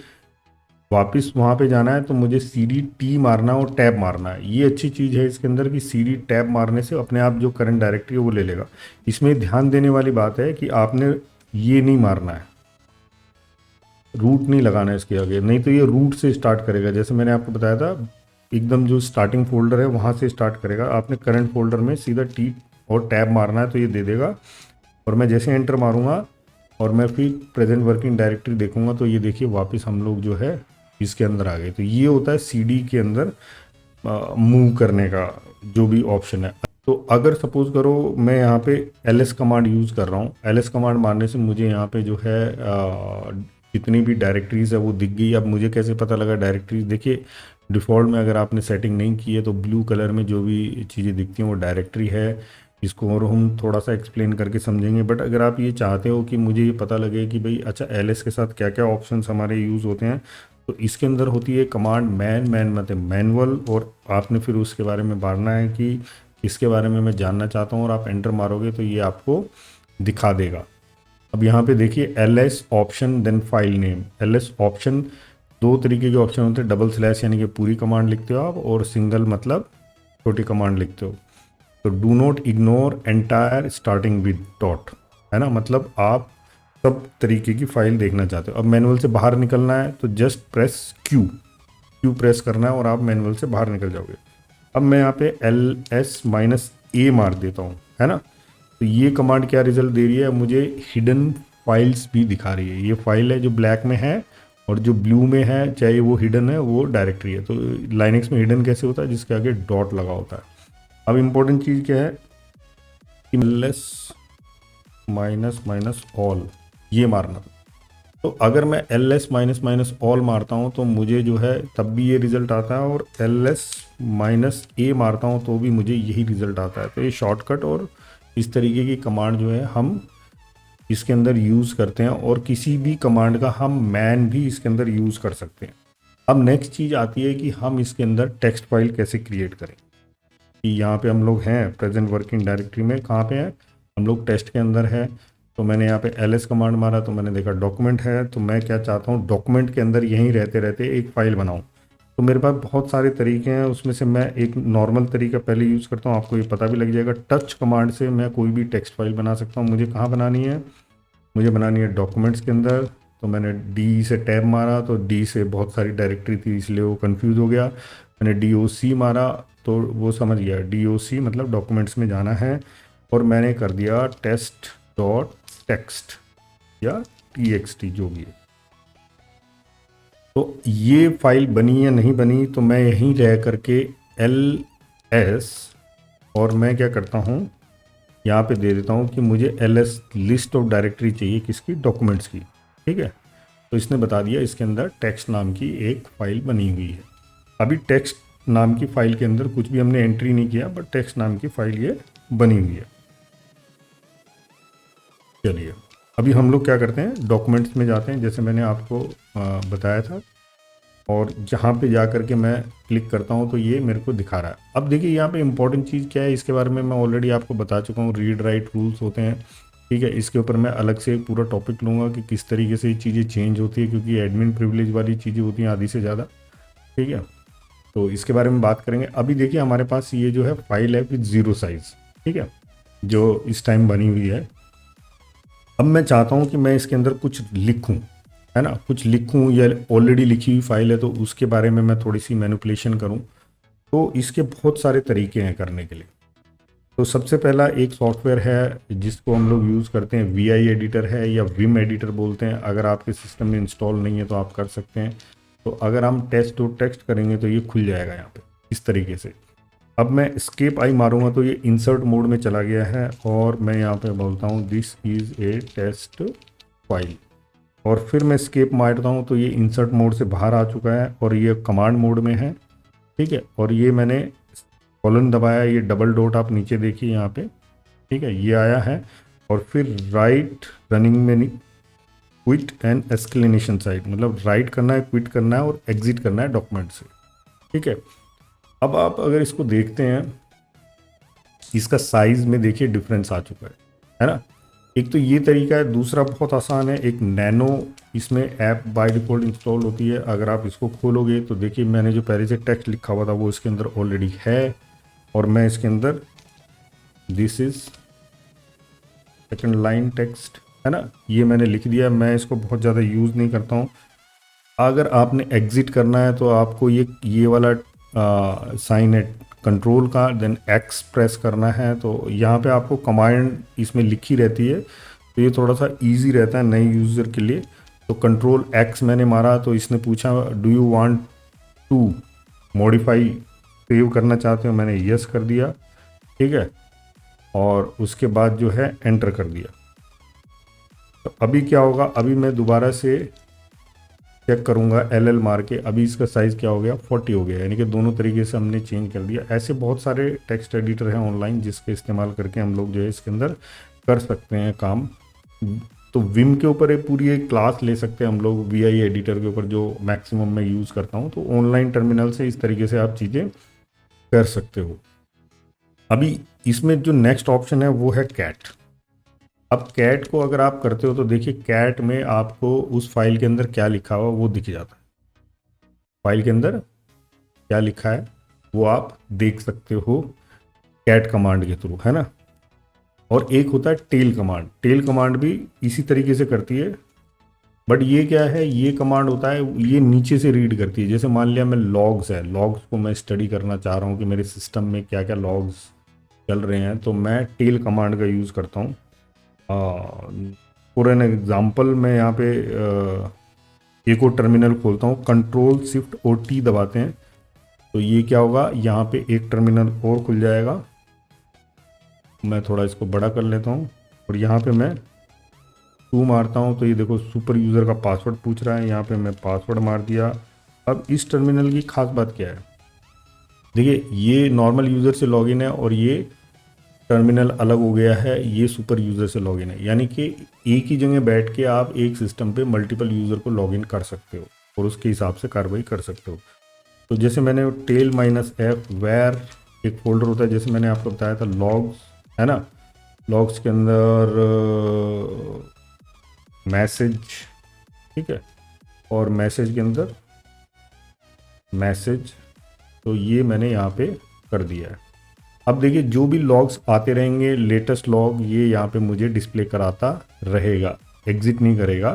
वापस वहाँ पे जाना है तो मुझे CD मारना और टैब मारना है। ये अच्छी चीज़ है इसके अंदर कि CD टैब मारने से अपने आप जो करंट डायरेक्टरी है वो ले लेगा। इसमें ध्यान देने वाली बात है कि आपने ये नहीं मारना है, रूट नहीं लगाना है इसके आगे, नहीं तो ये रूट से स्टार्ट करेगा। जैसे मैंने आपको बताया था एकदम जो स्टार्टिंग फोल्डर है वहाँ से स्टार्ट करेगा। आपने करंट फोल्डर में सीधा टी और टैब मारना है तो ये दे देगा। और मैं जैसे एंटर मारूंगा और मैं फिर प्रेजेंट वर्किंग डायरेक्टरी देखूंगा तो ये देखिए वापस हम लोग जो है इसके अंदर आ गए। तो ये होता है सीडी के अंदर मूव करने का जो भी ऑप्शन है। तो अगर सपोज करो मैं यहाँ पे ls कमांड यूज़ कर रहा हूँ, ls कमांड मारने से मुझे यहाँ पे जो है जितनी भी डायरेक्टरीज है वो दिख गई। अब मुझे कैसे पता लगा डायरेक्टरीज, देखिए डिफ़ॉल्ट में अगर आपने सेटिंग नहीं की है तो ब्लू कलर में जो भी चीज़ें दिखती हैं वो डायरेक्टरी है। इसको और हम थोड़ा सा एक्सप्लेन करके समझेंगे। बट अगर आप ये चाहते हो कि मुझे ये पता लगे कि भाई अच्छा ls के साथ क्या क्या ऑप्शंस हमारे यूज़ होते हैं, तो इसके अंदर होती है कमांड मैन मतलब मैनुअल। और आपने फिर उसके बारे में मारना है कि इसके बारे में मैं जानना चाहता हूँ, और आप एंटर मारोगे तो ये आपको दिखा देगा। अब यहाँ पे देखिए ls option then file name. ls option दो तरीके के ऑप्शन होते हैं, डबल स्लैश यानी कि पूरी कमांड लिखते हो आप, और सिंगल मतलब छोटी कमांड लिखते हो। तो do not ignore entire starting with dot, है ना, मतलब आप सब तरीके की फाइल देखना चाहते हो। अब मैनुअल से बाहर निकलना है तो जस्ट प्रेस क्यू प्रेस करना है और आप मैनुअल से बाहर निकल जाओगे। अब मैं यहाँ पे ls-a मार देता हूँ, है ना। तो ये कमांड क्या रिजल्ट दे रही है, मुझे हिडन फाइल्स भी दिखा रही है। ये फाइल है जो ब्लैक में है और जो ब्लू में है, चाहे वो हिडन है वो डायरेक्टरी है। तो लाइनक्स में हिडन कैसे होता है, जिसके आगे डॉट लगा होता है। अब इम्पोर्टेंट चीज़ क्या है कि ls-all ये मारना। तो अगर मैं ls-all मारता हूँ तो मुझे जो है तब भी ये रिज़ल्ट आता है, और ls-a मारता हूँ तो भी मुझे यही रिज़ल्ट आता है। तो ये शॉर्टकट और इस तरीके की कमांड जो है हम इसके अंदर यूज़ करते हैं, और किसी भी कमांड का हम मैन भी इसके अंदर यूज़ कर सकते हैं। अब नेक्स्ट चीज़ आती है कि हम इसके अंदर टेक्स्ट फाइल कैसे क्रिएट करें। कि यहाँ पे हम लोग हैं प्रेजेंट वर्किंग डायरेक्टरी में, कहाँ पे हैं हम लोग, टेस्ट के अंदर है। तो मैंने यहाँ पे ls कमांड मारा तो मैंने देखा डॉक्यूमेंट है। तो मैं क्या चाहता हूँ, डॉक्यूमेंट के अंदर यहीं रहते रहते एक फ़ाइल बनाऊँ। तो मेरे पास बहुत सारे तरीके हैं, उसमें से मैं एक नॉर्मल तरीका पहले यूज़ करता हूँ, आपको ये पता भी लग जाएगा। टच कमांड से मैं कोई भी टेक्स्ट फाइल बना सकता हूँ। मुझे कहाँ बनानी है, मुझे बनानी है डॉक्यूमेंट्स के अंदर। तो मैंने डी से टैब मारा तो डी से बहुत सारी डायरेक्टरी थी इसलिए वो कंफ्यूज हो गया। मैंने doc मारा तो वो समझ गया, doc मतलब डॉक्यूमेंट्स में जाना है। और मैंने कर दिया test.txt या txt जो भी है। तो ये फाइल बनी या नहीं बनी, तो मैं यहीं रह करके ls और मैं क्या करता हूँ यहाँ पे दे देता हूँ कि मुझे ls लिस्ट ऑफ डायरेक्टरी चाहिए, किसकी, डॉक्यूमेंट्स की। ठीक है, तो इसने बता दिया इसके अंदर टेक्स्ट नाम की एक फ़ाइल बनी हुई है। अभी टेक्स्ट नाम की फ़ाइल के अंदर कुछ भी हमने एंट्री नहीं किया, बट टेक्स्ट नाम की फ़ाइल ये बनी हुई है। चलिए अभी हम लोग क्या करते हैं, डॉक्यूमेंट्स में जाते हैं जैसे मैंने आपको बताया था, और जहाँ पे जा कर के मैं क्लिक करता हूँ तो ये मेरे को दिखा रहा है। अब देखिए यहाँ पे इंपॉर्टेंट चीज़ क्या है, इसके बारे में मैं ऑलरेडी आपको बता चुका हूँ, रीड राइट रूल्स होते हैं। ठीक है, इसके ऊपर मैं अलग से पूरा टॉपिक लूँगा कि किस तरीके से ये चीज़ें चेंज होती है, क्योंकि एडमिन प्रिविलेज वाली चीज़ें होती हैं आधी से ज़्यादा। ठीक है, तो इसके बारे में बात करेंगे। अभी देखिए हमारे पास ये जो है फाइल है विद 0 साइज़, ठीक है, जो इस टाइम बनी हुई है। अब मैं चाहता हूँ कि मैं इसके अंदर कुछ लिखूँ, है ना, कुछ लिखूँ, या ऑलरेडी लिखी हुई फाइल है तो उसके बारे में मैं थोड़ी सी मैनिपुलेशन करूँ। तो इसके बहुत सारे तरीके हैं करने के लिए। तो सबसे पहला एक सॉफ्टवेयर है जिसको हम लोग यूज़ करते हैं, VI एडिटर है या विम एडिटर बोलते हैं। अगर आपके सिस्टम में इंस्टॉल नहीं है तो आप कर सकते हैं। तो अगर हम test.txt करेंगे तो ये खुल जाएगा यहाँ पे इस तरीके से। अब मैं escape I मारूंगा तो ये इंसर्ट मोड में चला गया है, और मैं यहाँ पे बोलता हूँ this is a test file, और फिर मैं escape मारता हूँ तो ये इंसर्ट मोड से बाहर आ चुका है और ये कमांड मोड में है। ठीक है, और ये मैंने कॉलन दबाया, ये डबल डॉट आप नीचे देखिए यहाँ पे, ठीक है, ये आया है। और फिर राइट रनिंग में क्विट एंड एक्सक्लेनेशन साइड, मतलब राइट करना है, क्विट करना है और एग्जिट करना है डॉक्यूमेंट से। ठीक है, अब आप अगर इसको देखते हैं, इसका साइज़ में देखिए डिफरेंस आ चुका है ना। एक तो ये तरीका है, दूसरा बहुत आसान है, एक नैनो इसमें ऐप बाय डिफ़ॉल्ट इंस्टॉल होती है। अगर आप इसको खोलोगे तो देखिए मैंने जो पहले से टेक्स्ट लिखा हुआ था वो इसके अंदर ऑलरेडी है, और मैं इसके अंदर this is second line text, है ना, ये मैंने लिख दिया। मैं इसको बहुत ज़्यादा यूज़ नहीं करता हूँ। अगर आपने एग्ज़िट करना है तो आपको ये वाला साइन है कंट्रोल का, देन एक्स प्रेस करना है। तो यहाँ पे आपको कमांड इसमें लिखी रहती है, तो ये थोड़ा सा इजी रहता है नए यूज़र के लिए। तो कंट्रोल एक्स मैंने मारा तो इसने पूछा do you want to modify, save करना चाहते हो, मैंने यस कर दिया, ठीक है। और उसके बाद जो है एंटर कर दिया। तो अभी क्या होगा, अभी मैं दोबारा से चेक करूंगा एल मार के, अभी इसका साइज़ क्या हो गया 40 हो गया, यानी कि दोनों तरीके से हमने चेंज कर दिया। ऐसे बहुत सारे टेक्स्ट एडिटर हैं ऑनलाइन जिसके इस्तेमाल करके हम लोग जो है इसके अंदर कर सकते हैं काम। तो विम के ऊपर एक पूरी एक क्लास ले सकते हैं हम लोग, वीआई एडिटर के ऊपर जो मैक्सिमम मैं यूज़ करता हूँ। तो ऑनलाइन टर्मिनल से इस तरीके से आप चीज़ें कर सकते हो। अभी इसमें जो नेक्स्ट ऑप्शन है वो है कैट। अब कैट को अगर आप करते हो तो देखिए कैट में आपको उस फाइल के अंदर क्या लिखा हुआ वो दिख जाता है। फाइल के अंदर क्या लिखा है वो आप देख सकते हो कैट कमांड के थ्रू, है ना। और एक होता है टेल कमांड, टेल कमांड भी इसी तरीके से करती है, बट ये क्या है, ये कमांड होता है ये नीचे से रीड करती है। जैसे मान लिया मैं लॉग्स है, लॉग्स को मैं स्टडी करना चाह रहा हूँ कि मेरे सिस्टम में क्या क्या लॉग्स चल रहे हैं, तो मैं टेल कमांड का यूज़ करता हूँ। फॉर एन एग्जाम्पल मैं यहाँ पे एक और टर्मिनल खोलता हूँ, कंट्रोल शिफ्ट और टी दबाते हैं तो ये क्या होगा, यहाँ पे एक टर्मिनल और खुल जाएगा। मैं थोड़ा इसको बड़ा कर लेता हूँ और यहाँ पे मैं 2 मारता हूँ तो ये देखो सुपर यूज़र का पासवर्ड पूछ रहा है, यहाँ पे मैं पासवर्ड मार दिया। अब इस टर्मिनल की खास बात क्या है, देखिए ये नॉर्मल यूज़र से लॉगिन है और ये टर्मिनल अलग हो गया है, ये सुपर यूज़र से लॉगिन है। यानी कि एक ही जगह बैठ के आप एक सिस्टम पे मल्टीपल यूज़र को लॉगिन कर सकते हो और उसके हिसाब से कार्रवाई कर सकते हो। तो जैसे मैंने टेल -f वेयर एक फोल्डर होता है, जैसे मैंने आपको बताया था लॉग्स, है ना। लॉग्स के अंदर मैसेज, ठीक है, और मैसेज के अंदर मैसेज, तो ये मैंने यहाँ पे कर दिया है। अब देखिए जो भी लॉग्स आते रहेंगे लेटेस्ट लॉग ये यहाँ पे मुझे डिस्प्ले कराता रहेगा, एग्जिट नहीं करेगा।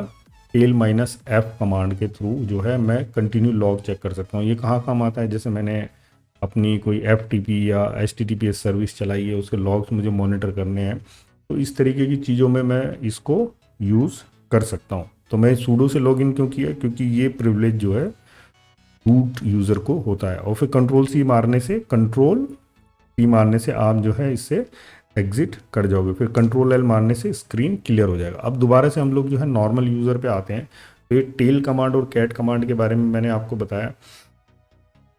टेल -f कमांड के थ्रू जो है मैं कंटिन्यू लॉग चेक कर सकता हूँ। ये कहाँ काम आता है, जैसे मैंने अपनी कोई FTP या HTTPS सर्विस चलाई है, उसके लॉग्स मुझे मॉनिटर करने हैं, तो इस तरीके की चीज़ों में मैं इसको यूज़ कर सकता हूँ। तो मैं सूडो से लॉगिन क्यों किया, क्योंकि ये प्रिविलेज जो है रूट यूज़र को होता है। और फिर कंट्रोल C मारने से आप जो है इससे एग्जिट कर जाओगे, फिर कंट्रोल L मारने से स्क्रीन क्लियर हो जाएगा। अब दोबारा से हम लोग जो है नॉर्मल यूज़र पे आते हैं। तो ये टेल कमांड और कैट कमांड के बारे में मैंने आपको बताया।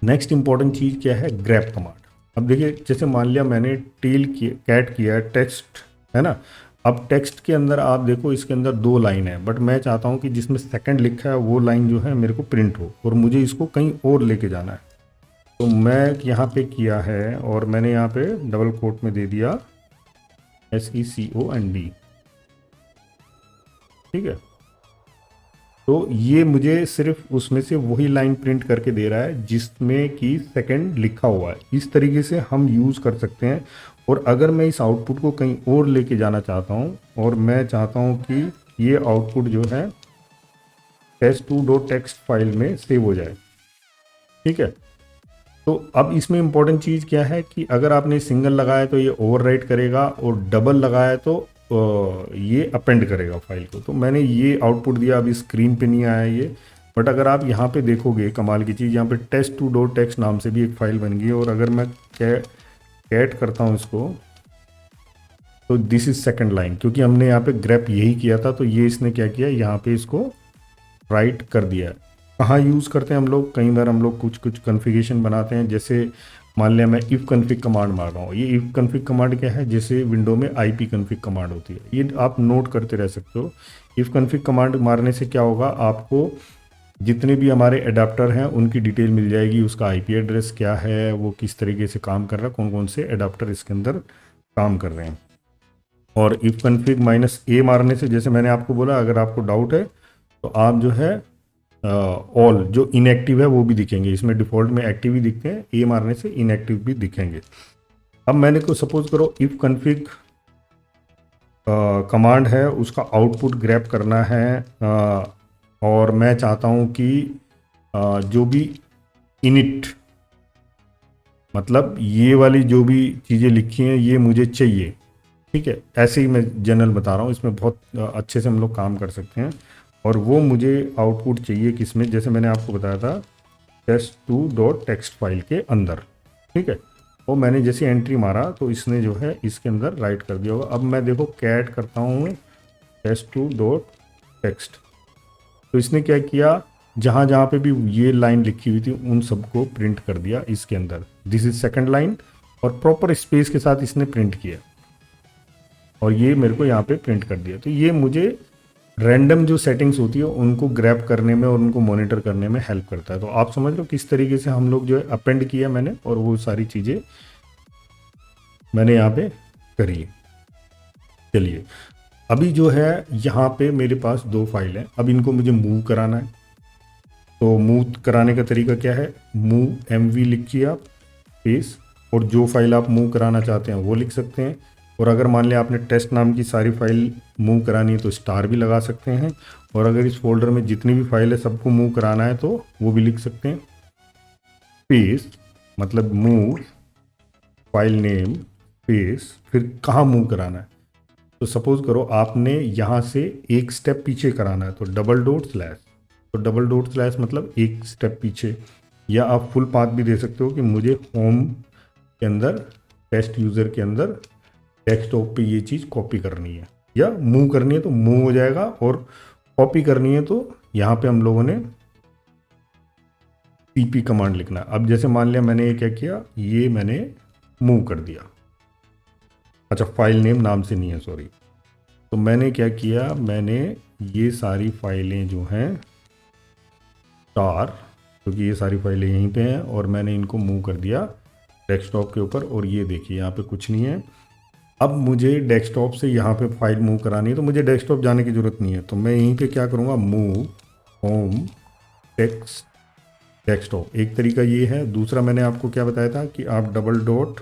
नेक्स्ट इंपॉर्टेंट चीज़ क्या है, ग्रैब कमांड। अब देखिए जैसे मान लिया मैंने कैट किया है टेक्स्ट, है ना। अब टेक्स्ट के अंदर आप देखो इसके अंदर 2 लाइन है, बट मैं चाहता हूँ कि जिसमें सेकंड लिखा है वो लाइन जो है मेरे को प्रिंट हो और मुझे इसको कहीं और लेके जाना है। तो मैं यहाँ पे किया है और मैंने यहाँ पे डबल कोट में दे दिया SECOND, ठीक है। तो ये मुझे सिर्फ उसमें से वही लाइन प्रिंट करके दे रहा है जिसमें कि सेकंड लिखा हुआ है। इस तरीके से हम यूज़ कर सकते हैं। और अगर मैं इस आउटपुट को कहीं और लेके जाना चाहता हूँ और मैं चाहता हूँ कि ये आउटपुट जो है test2.txt फाइल में सेव हो जाए, ठीक है। तो अब इसमें इंपॉर्टेंट चीज़ क्या है कि अगर आपने सिंगल लगाया तो ये ओवरराइट करेगा और डबल लगाया तो ये अपेंड करेगा फाइल को। तो मैंने ये आउटपुट दिया, अभी स्क्रीन पे नहीं आया ये, बट अगर आप यहाँ पे देखोगे कमाल की चीज़, यहाँ पे test2.txt नाम से भी एक फ़ाइल बन गई है। और अगर मैं कैट करता हूँ इसको तो दिस इज सेकंड लाइन, क्योंकि हमने यहाँ पे ग्रैप यही किया था। तो ये इसने क्या किया, यहाँ पे इसको राइट कर दिया है। कहाँ यूज़ करते हैं हम लोग, कई बार हम लोग कुछ कन्फिगरेशन बनाते हैं। जैसे मान लिया मैं इफ़ कन्फिग कमांड मार रहा हूँ, ये इफ़ कन्फिग कमांड क्या है, जैसे विंडो में IP कन्फिग कमांड होती है, ये आप नोट करते रह सकते हो। इफ़ कन्फिग कमांड मारने से क्या होगा, आपको जितने भी हमारे एडाप्टर हैं उनकी डिटेल मिल जाएगी, उसका IP एड्रेस क्या है, वो किस तरीके से काम कर रहा है, कौन कौन से एडाप्टर इसके अंदर काम कर रहे हैं। और इफ़ कन्फिग -A मारने से, जैसे मैंने आपको बोला, अगर आपको डाउट है तो आप जो है ऑल जो इनएक्टिव है वो भी दिखेंगे, इसमें डिफ़ॉल्ट में एक्टिव ही दिखते हैं, A मारने से इनएक्टिव भी दिखेंगे। अब मैंने को सपोज करो इफ़ कन्फिग कमांड है, उसका आउटपुट ग्रैब करना है और मैं चाहता हूँ कि जो भी इनिट मतलब ये वाली जो भी चीज़ें लिखी हैं ये मुझे चाहिए, ठीक है। ऐसे ही मैं जनरल बता रहा हूँ, इसमें बहुत अच्छे से हम लोग काम कर सकते हैं। और वो मुझे आउटपुट चाहिए किस में, जैसे मैंने आपको बताया था test2 डॉट टेक्स्ट फाइल के अंदर, ठीक है। वो मैंने जैसे एंट्री मारा तो इसने जो है इसके अंदर राइट कर दिया होगा। अब मैं देखो कैट करता हूँ test2 डॉट टेक्स्ट, तो इसने क्या किया, जहाँ जहाँ पे भी ये लाइन लिखी हुई थी उन सबको प्रिंट कर दिया इसके अंदर। दिस इज सेकंड लाइन, और प्रॉपर स्पेस के साथ इसने प्रिंट किया, और ये मेरे को यहाँ पे प्रिंट कर दिया। तो ये मुझे रैंडम जो सेटिंग्स होती है उनको ग्रैब करने में और उनको मॉनिटर करने में हेल्प करता है। तो आप समझ लो किस तरीके से हम लोग जो है अपेंड किया मैंने, और वो सारी चीज़ें मैंने यहाँ पे करी है। चलिए, अभी जो है यहाँ पे मेरे पास दो फाइल हैं, अब इनको मुझे मूव कराना है। तो मूव कराने का तरीका क्या है, मूव MV लिखिए आप स्पेस, और जो फाइल आप मूव कराना चाहते हैं वो लिख सकते हैं। और अगर मान लिया आपने टेस्ट नाम की सारी फाइल मूव करानी है तो स्टार भी लगा सकते हैं। और अगर इस फोल्डर में जितनी भी फाइल है सबको मूव कराना है तो वो भी लिख सकते हैं। स्पेस मतलब मूव फाइल नेम स्पेस, फिर कहाँ मूव कराना है। तो सपोज करो आपने यहाँ से एक स्टेप पीछे कराना है तो डबल डॉट स्लैश, तो डबल डॉट स्लैश मतलब एक स्टेप पीछे। या आप फुल पाथ भी दे सकते हो कि मुझे होम के अंदर टेस्ट यूज़र के अंदर डेस्कटॉप पे ये चीज़ कॉपी करनी है, या मूव करनी है तो मूव हो जाएगा, और कॉपी करनी है तो यहाँ पे हम लोगों ने cp कमांड लिखना है। अब जैसे मान लिया मैंने ये क्या किया, ये मैंने मूव कर दिया, अच्छा फाइल नेम नाम से नहीं है सॉरी। तो मैंने क्या किया, मैंने ये सारी फाइलें जो हैं स्टार, क्योंकि ये सारी फाइलें यहीं पे हैं, और मैंने इनको मूव कर दिया डेस्कटॉप के ऊपर। और ये देखिए यहाँ पे कुछ नहीं है। अब मुझे डेस्कटॉप से यहाँ पे फाइल मूव करानी है तो मुझे डेस्कटॉप जाने की ज़रूरत नहीं है, तो मैं यहीं पे क्या करूँगा, मूव होम टेक्स्ट डेस्कटॉप। एक तरीका ये है। दूसरा मैंने आपको क्या बताया था कि आप डबल डॉट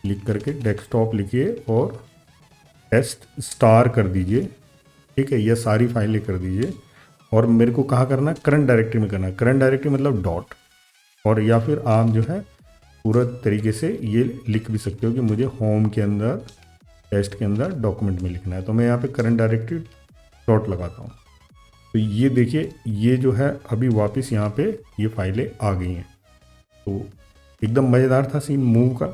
लिख करके डेस्कटॉप लिखिए और टेस्ट स्टार कर दीजिए, ठीक है। यह सारी फाइलें कर दीजिए, और मेरे को कहाँ करना है, करंट डायरेक्टरी में करना है। करंट डायरेक्टरी मतलब डॉट, और या फिर आप जो है पूरा तरीके से ये लिख भी सकते हो कि मुझे होम के अंदर टेस्ट के अंदर डॉक्यूमेंट में लिखना है। तो मैं यहाँ पे करंट डायरेक्टरी डॉट लगाता हूँ। तो ये देखिए ये जो है अभी वापस यहाँ पे ये फाइलें आ गई हैं। तो एकदम मज़ेदार था सीन मूव का।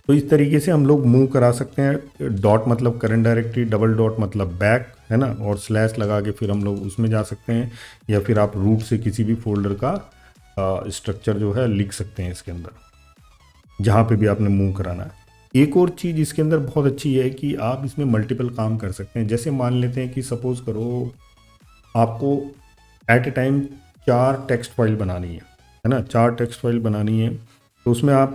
तो इस तरीके से हम लोग मूव करा सकते हैं। डॉट मतलब करंट डायरेक्टरी, डबल डॉट मतलब बैक, है ना, और स्लैश लगा के फिर हम लोग उसमें जा सकते हैं, या फिर आप रूट से किसी भी फोल्डर का स्ट्रक्चर जो है लिख सकते हैं इसके अंदर जहाँ पे भी आपने मूव कराना है। एक और चीज़ इसके अंदर बहुत अच्छी है कि आप इसमें मल्टीपल काम कर सकते हैं। जैसे मान लेते हैं कि सपोज़ करो आपको at a time 4 text file बनानी है ना, 4 टेक्स्ट फाइल बनानी है। तो उसमें आप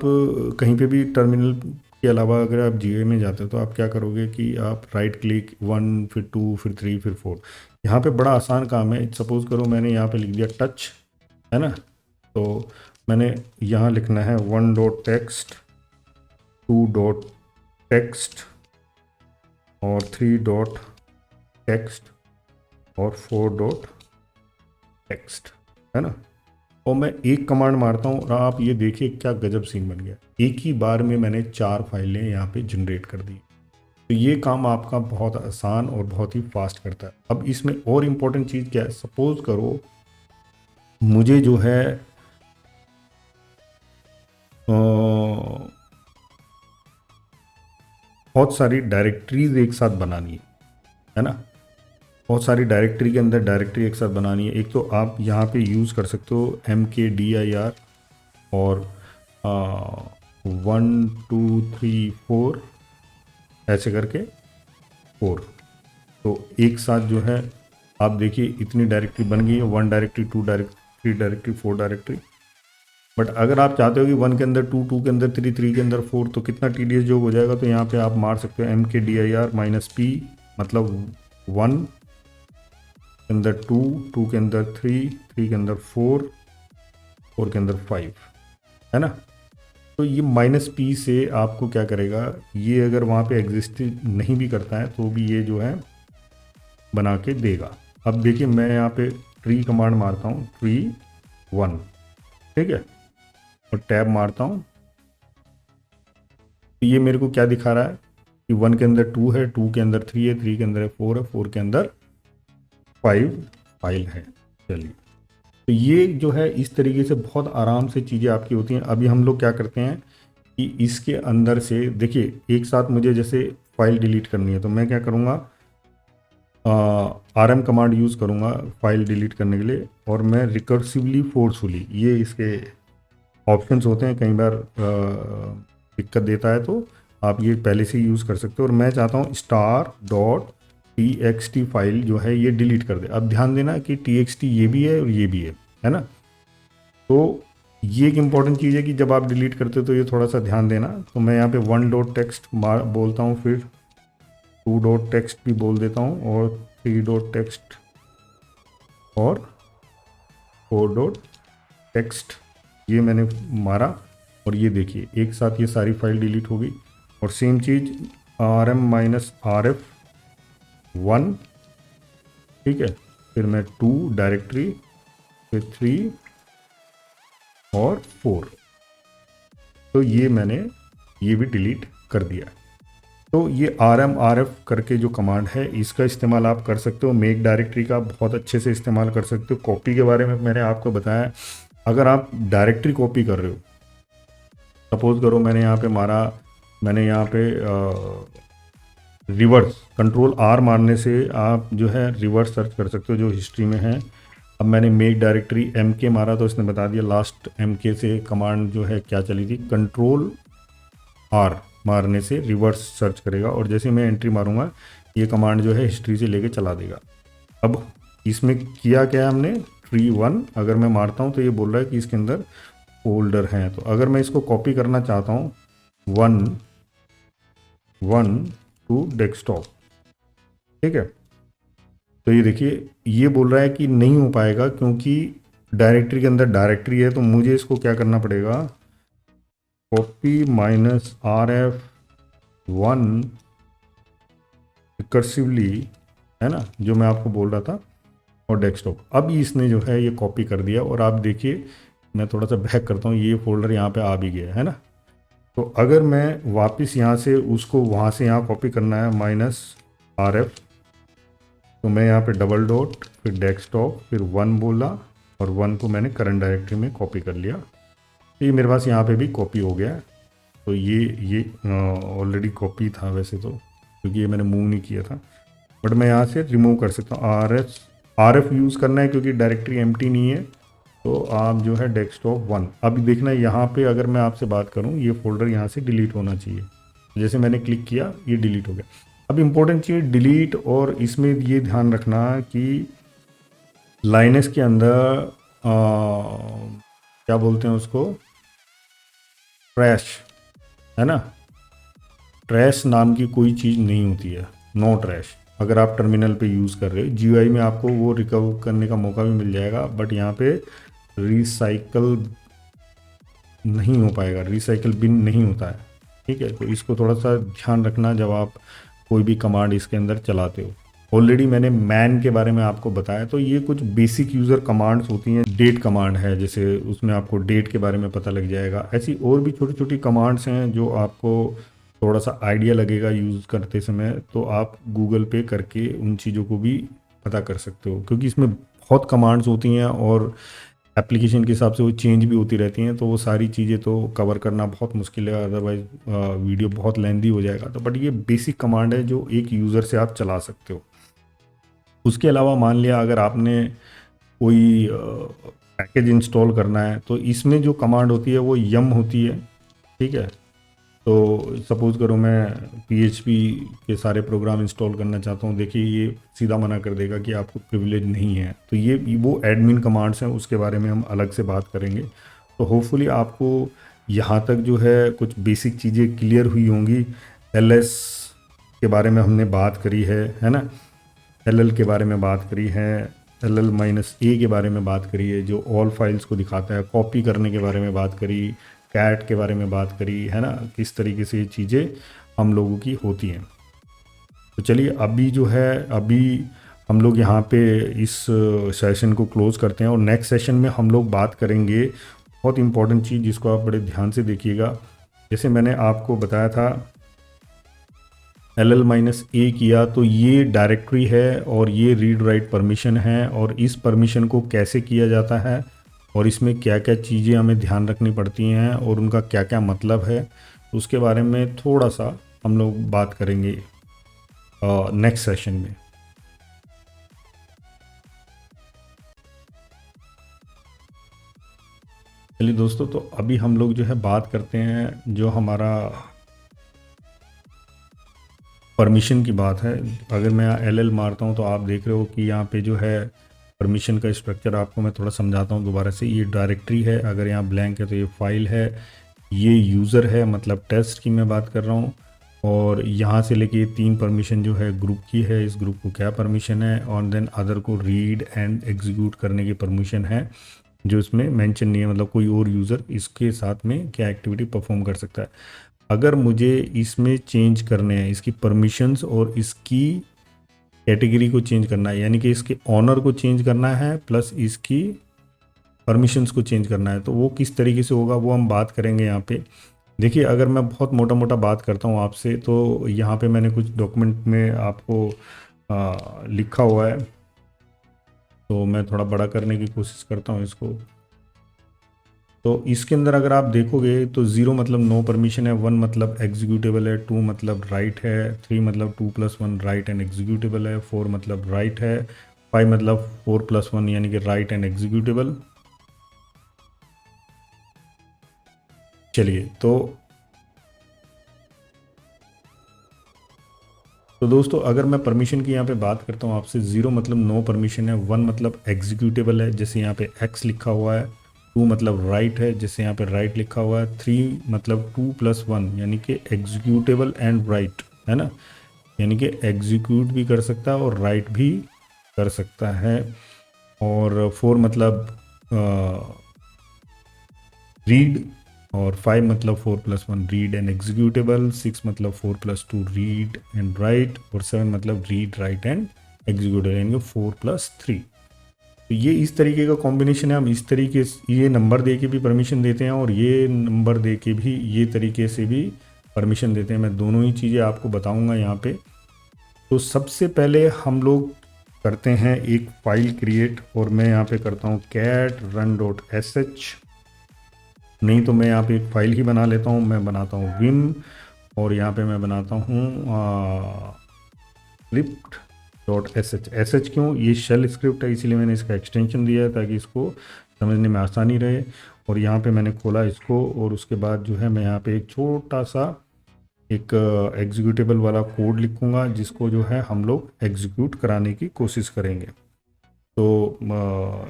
कहीं पे भी टर्मिनल के अलावा अगर आप GUI में जाते हो तो आप क्या करोगे कि आप राइट क्लिक 1 फिर 2 फिर 3 फिर 4। यहाँ पे बड़ा आसान काम है। सपोज़ करो मैंने यहाँ पे लिख दिया टच, है ना, तो मैंने यहाँ लिखना है 1 डॉट टेक्स्ट, 2 डॉट टेक्स्ट, और 3 डॉट टेक्स्ट, और 4 डॉट टेक्स्ट, है ना। और मैं एक कमांड मारता हूँ और आप ये देखिए क्या गजब सीन बन गया। एक ही बार में मैंने 4 फाइलें यहाँ पे जनरेट कर दी। तो ये काम आपका बहुत आसान और बहुत ही फास्ट करता है। अब इसमें और इम्पोर्टेंट चीज़ क्या है, सपोज करो मुझे जो है बहुत सारी डायरेक्टरीज एक साथ बनानी है ना, बहुत सारी डायरेक्टरी के अंदर डायरेक्टरी एक साथ बनानी है। एक तो आप यहाँ पे यूज़ कर सकते हो MKDIR और 1 2 3 4 ऐसे करके 4। तो एक साथ जो है आप देखिए इतनी डायरेक्टरी बन गई है, 1 directory, 2 directory, 3 directory, 4 directory. But अगर आप चाहते हो कि 1 के अंदर 2, 2 के अंदर 3, 3 के अंदर 4, तो कितना TDS जोग हो जाएगा। तो यहाँ पे आप मार सकते हो MKDIR -P, मतलब 1 के अंदर 2, 2 के अंदर 3, 3 के अंदर 4, 4 के अंदर 5, है ना। तो ये -P से आपको क्या करेगा, ये अगर वहाँ पे एग्जिस्ट नहीं भी करता है तो भी ये जो है बना के देगा। अब देखिए मैं यहाँ पे ट्री कमांड मारता हूँ, ट्री 1, ठीक है। और टैब मारता हूँ तो ये मेरे को क्या दिखा रहा है कि 1 के अंदर 2 है, 2 के अंदर 3 है, 3 के अंदर 4 है, 4 के अंदर 5 फाइल है। चलिए, तो ये जो है इस तरीके से बहुत आराम से चीज़ें आपकी होती हैं। अभी हम लोग क्या करते हैं कि इसके अंदर से देखिए, एक साथ मुझे जैसे फाइल डिलीट करनी है तो मैं क्या करूँगा, RM कमांड यूज़ करूँगा फाइल डिलीट करने के लिए, और मैं रिकर्सिवली फोर्सफुली, ये इसके ऑप्शंस होते हैं, कई बार दिक्कत देता है तो आप ये पहले से यूज़ कर सकते हो। और मैं चाहता हूँ star.txt फाइल जो है ये डिलीट कर दे। अब ध्यान देना कि txt ये भी है और ये भी है ना। तो ये एक इम्पॉर्टेंट चीज़ है कि जब आप डिलीट करते हो तो ये थोड़ा सा ध्यान देना। तो मैं यहाँ पे 1.txt बोलता हूँ, फिर 2.txt भी बोल देता हूँ, और 3.txt और 4.txt ये मैंने मारा, और ये देखिए एक साथ ये सारी फाइल डिलीट हो गई। और सेम चीज़ RM-RF1, ठीक है, फिर मैं 2 डायरेक्टरी, फिर 3 और 4, तो ये मैंने ये भी डिलीट कर दिया। तो ये RM-RF करके जो कमांड है इसका इस्तेमाल आप कर सकते हो। मेक डायरेक्टरी का बहुत अच्छे से इस्तेमाल कर सकते हो। कॉपी के बारे में मैंने आपको बताया। अगर आप डायरेक्टरी कॉपी कर रहे हो, सपोज करो मैंने यहाँ पे रिवर्स कंट्रोल R मारने से आप जो है रिवर्स सर्च कर सकते हो जो हिस्ट्री में है। अब मैंने मेक डायरेक्टरी MK मारा तो इसने बता दिया लास्ट MK से कमांड जो है क्या चली थी। कंट्रोल R मारने से रिवर्स सर्च करेगा, और जैसे मैं एंट्री मारूंगा ये कमांड जो है हिस्ट्री से लेके चला देगा। अब इसमें किया क्या है हमने, tree1 अगर मैं मारता हूँ तो ये बोल रहा है कि इसके अंदर फोल्डर हैं। तो अगर मैं इसको कॉपी करना चाहता हूँ 1 टू डेस्कटॉप, ठीक है, तो ये देखिए ये बोल रहा है कि नहीं हो पाएगा क्योंकि डायरेक्टरी के अंदर डायरेक्टरी है। तो मुझे इसको क्या करना पड़ेगा, कॉपी -RF1 रिकर्सिवली, है ना, जो मैं आपको बोल रहा था, और डेस्कटॉप। अब इसने जो है ये कॉपी कर दिया, और आप देखिए मैं थोड़ा सा बैक करता हूँ, ये फोल्डर यहाँ पे आ भी गया है ना। तो अगर मैं वापस यहाँ से उसको वहाँ से यहाँ कॉपी करना है -RF, तो मैं यहाँ पे डबल डॉट, फिर डेस्कटॉप, फिर 1 बोला, और 1 को मैंने करंट डायरेक्टरी में कॉपी कर लिया। तो ये मेरे पास यहाँ पे भी कॉपी हो गया है। तो ये ऑलरेडी कॉपी था वैसे तो, क्योंकि ये मैंने मूव नहीं किया था, बट मैं यहाँ से रिमूव कर सकता हूँ। RF यूज़ करना है क्योंकि डायरेक्टरी एम्प्टी नहीं है, तो आप जो है डेस्कटॉप 1। अभी देखना यहाँ पे अगर मैं आपसे बात करूँ ये फोल्डर यहाँ से डिलीट होना चाहिए। जैसे मैंने क्लिक किया ये डिलीट हो गया। अब इम्पोर्टेंट चीज़ डिलीट, और इसमें ये ध्यान रखना कि लाइनक्स के अंदर क्या बोलते हैं उसको, ट्रैश, है ना। ट्रैश नाम की कोई चीज़ नहीं होती है, नो ट्रैश। अगर आप टर्मिनल पे यूज़ कर रहे हो, GUI में आपको वो रिकवर करने का मौका भी मिल जाएगा, बट यहाँ पे रिसाइकल नहीं हो पाएगा, रिसाइकल बिन नहीं होता है, ठीक है। तो इसको थोड़ा सा ध्यान रखना जब आप कोई भी कमांड इसके अंदर चलाते हो। ऑलरेडी मैंने मैन के बारे में आपको बताया, तो ये कुछ बेसिक यूज़र कमांड्स होती हैं। डेट कमांड है, जैसे उसमें आपको डेट के बारे में पता लग जाएगा। ऐसी और भी छोटी छोटी कमांड्स हैं जो आपको थोड़ा सा आइडिया लगेगा यूज़ करते समय, तो आप गूगल पे करके उन चीज़ों को भी पता कर सकते हो, क्योंकि इसमें बहुत कमांड्स होती हैं और एप्लीकेशन के हिसाब से वो चेंज भी होती रहती हैं। तो वो सारी चीज़ें तो कवर करना बहुत मुश्किल है, अदरवाइज वीडियो बहुत लेंदी हो जाएगा। तो बट ये बेसिक कमांड है जो एक यूज़र से आप चला सकते हो। उसके अलावा मान लिया अगर आपने कोई पैकेज इंस्टॉल करना है, तो इसमें जो कमांड होती है वो यम होती है, ठीक है। तो सपोज़ करो मैं PHP के सारे प्रोग्राम इंस्टॉल करना चाहता हूँ, देखिए ये सीधा मना कर देगा कि आपको प्रिविलेज नहीं है। तो ये वो एडमिन कमांड्स हैं, उसके बारे में हम अलग से बात करेंगे। तो होपफुली आपको यहाँ तक जो है कुछ बेसिक चीज़ें क्लियर हुई होंगी। LS के बारे में हमने बात करी है ना, LL के बारे में बात करी है, LL-A के बारे में बात करी है जो ऑल फाइल्स को दिखाता है, कॉपी करने के बारे में बात करी, कैट के बारे में बात करी, है ना, किस तरीके से ये चीज़ें हम लोगों की होती हैं। तो चलिए अभी हम लोग यहाँ पे इस सेशन को क्लोज़ करते हैं, और नेक्स्ट सेशन में हम लोग बात करेंगे बहुत इंपॉर्टेंट चीज़ जिसको आप बड़े ध्यान से देखिएगा। जैसे मैंने आपको बताया था LL-A किया तो ये डायरेक्टरी है और ये रीड राइट परमिशन है, और इस परमिशन को कैसे किया जाता है और इसमें क्या क्या चीज़ें हमें ध्यान रखनी पड़ती हैं और उनका क्या क्या मतलब है, उसके बारे में थोड़ा सा हम लोग बात करेंगे नेक्स्ट सेशन में। चलिए दोस्तों, तो अभी हम लोग जो है बात करते हैं जो हमारा परमिशन की बात है। अगर मैं यहाँ LL मारता हूँ तो आप देख रहे हो कि यहाँ पे जो है परमिशन का स्ट्रक्चर आपको मैं थोड़ा समझाता हूँ दोबारा से। ये डायरेक्टरी है, अगर यहाँ ब्लैंक है तो ये फाइल है, ये यूज़र है मतलब टेस्ट की मैं बात कर रहा हूँ, और यहाँ से लेके ये 3 परमिशन जो है ग्रुप की है, इस ग्रुप को क्या परमिशन है, और देन अदर को रीड एंड एग्जीक्यूट करने की परमिशन है जो इसमें मेंशन नहीं है, मतलब कोई और यूज़र इसके साथ में क्या एक्टिविटी परफॉर्म कर सकता है। अगर मुझे इसमें चेंज करने हैं इसकी परमिशंस और इसकी कैटेगरी को चेंज करना है, यानी कि इसके ऑनर को चेंज करना है प्लस इसकी परमिशंस को चेंज करना है, तो वो किस तरीके से होगा वो हम बात करेंगे यहाँ पे। देखिए, अगर मैं बहुत मोटा मोटा बात करता हूँ आपसे, तो यहाँ पे मैंने कुछ डॉक्यूमेंट में आपको लिखा हुआ है, तो मैं थोड़ा बड़ा करने की कोशिश करता हूँ इसको। तो इसके अंदर अगर आप देखोगे तो 0 मतलब नो परमिशन है, 1 मतलब एग्जीक्यूटेबल है, 2 मतलब राइट है, 3 मतलब 2+1 राइट एंड एग्जीक्यूटेबल है, 4 मतलब राइट है, 5 मतलब 4+1 यानी कि राइट एंड एग्जीक्यूटेबल। चलिए, तो दोस्तों, अगर मैं परमिशन की यहाँ पे बात करता हूँ आपसे, 0 मतलब नो परमिशन है, 1 मतलब एग्जीक्यूटेबल है जैसे यहाँ पे X लिखा हुआ है, 2 मतलब राइट है जैसे यहाँ पे राइट लिखा हुआ है, 3 मतलब 2+1 यानी कि एग्जीक्यूटेबल एंड राइट है ना, यानी कि एग्जीक्यूट भी कर सकता है और राइट भी कर सकता है, और 4 मतलब रीड, और 5 मतलब 4+1 रीड एंड एग्जीक्यूटेबल, 6 मतलब 4+2 रीड एंड राइट, और 7 मतलब रीड राइट एंड एग्जीक्यूटेबल यानी कि 4+3। तो ये इस तरीके का कॉम्बिनेशन है। हम इस तरीके से ये नंबर दे के भी परमिशन देते हैं और ये नंबर दे के भी ये तरीके से भी परमिशन देते हैं। मैं दोनों ही चीज़ें आपको बताऊंगा यहाँ पे। तो सबसे पहले हम लोग करते हैं एक फाइल क्रिएट, और मैं यहाँ पे करता हूँ cat run.sh, नहीं तो मैं यहाँ पे एक फ़ाइल ही बना लेता हूँ। मैं बनाता हूँ vim, और यहाँ पे मैं बनाता हूँ script.sh। sh क्यों? ये शेल स्क्रिप्ट है, इसीलिए मैंने इसका एक्सटेंशन दिया है ताकि इसको समझने में आसानी रहे। और यहाँ पे मैंने खोला इसको, और उसके बाद जो है मैं यहाँ पे एक छोटा सा एक एग्जीक्यूटेबल वाला कोड लिखूँगा जिसको जो है हम लोग एग्जीक्यूट कराने की कोशिश करेंगे। तो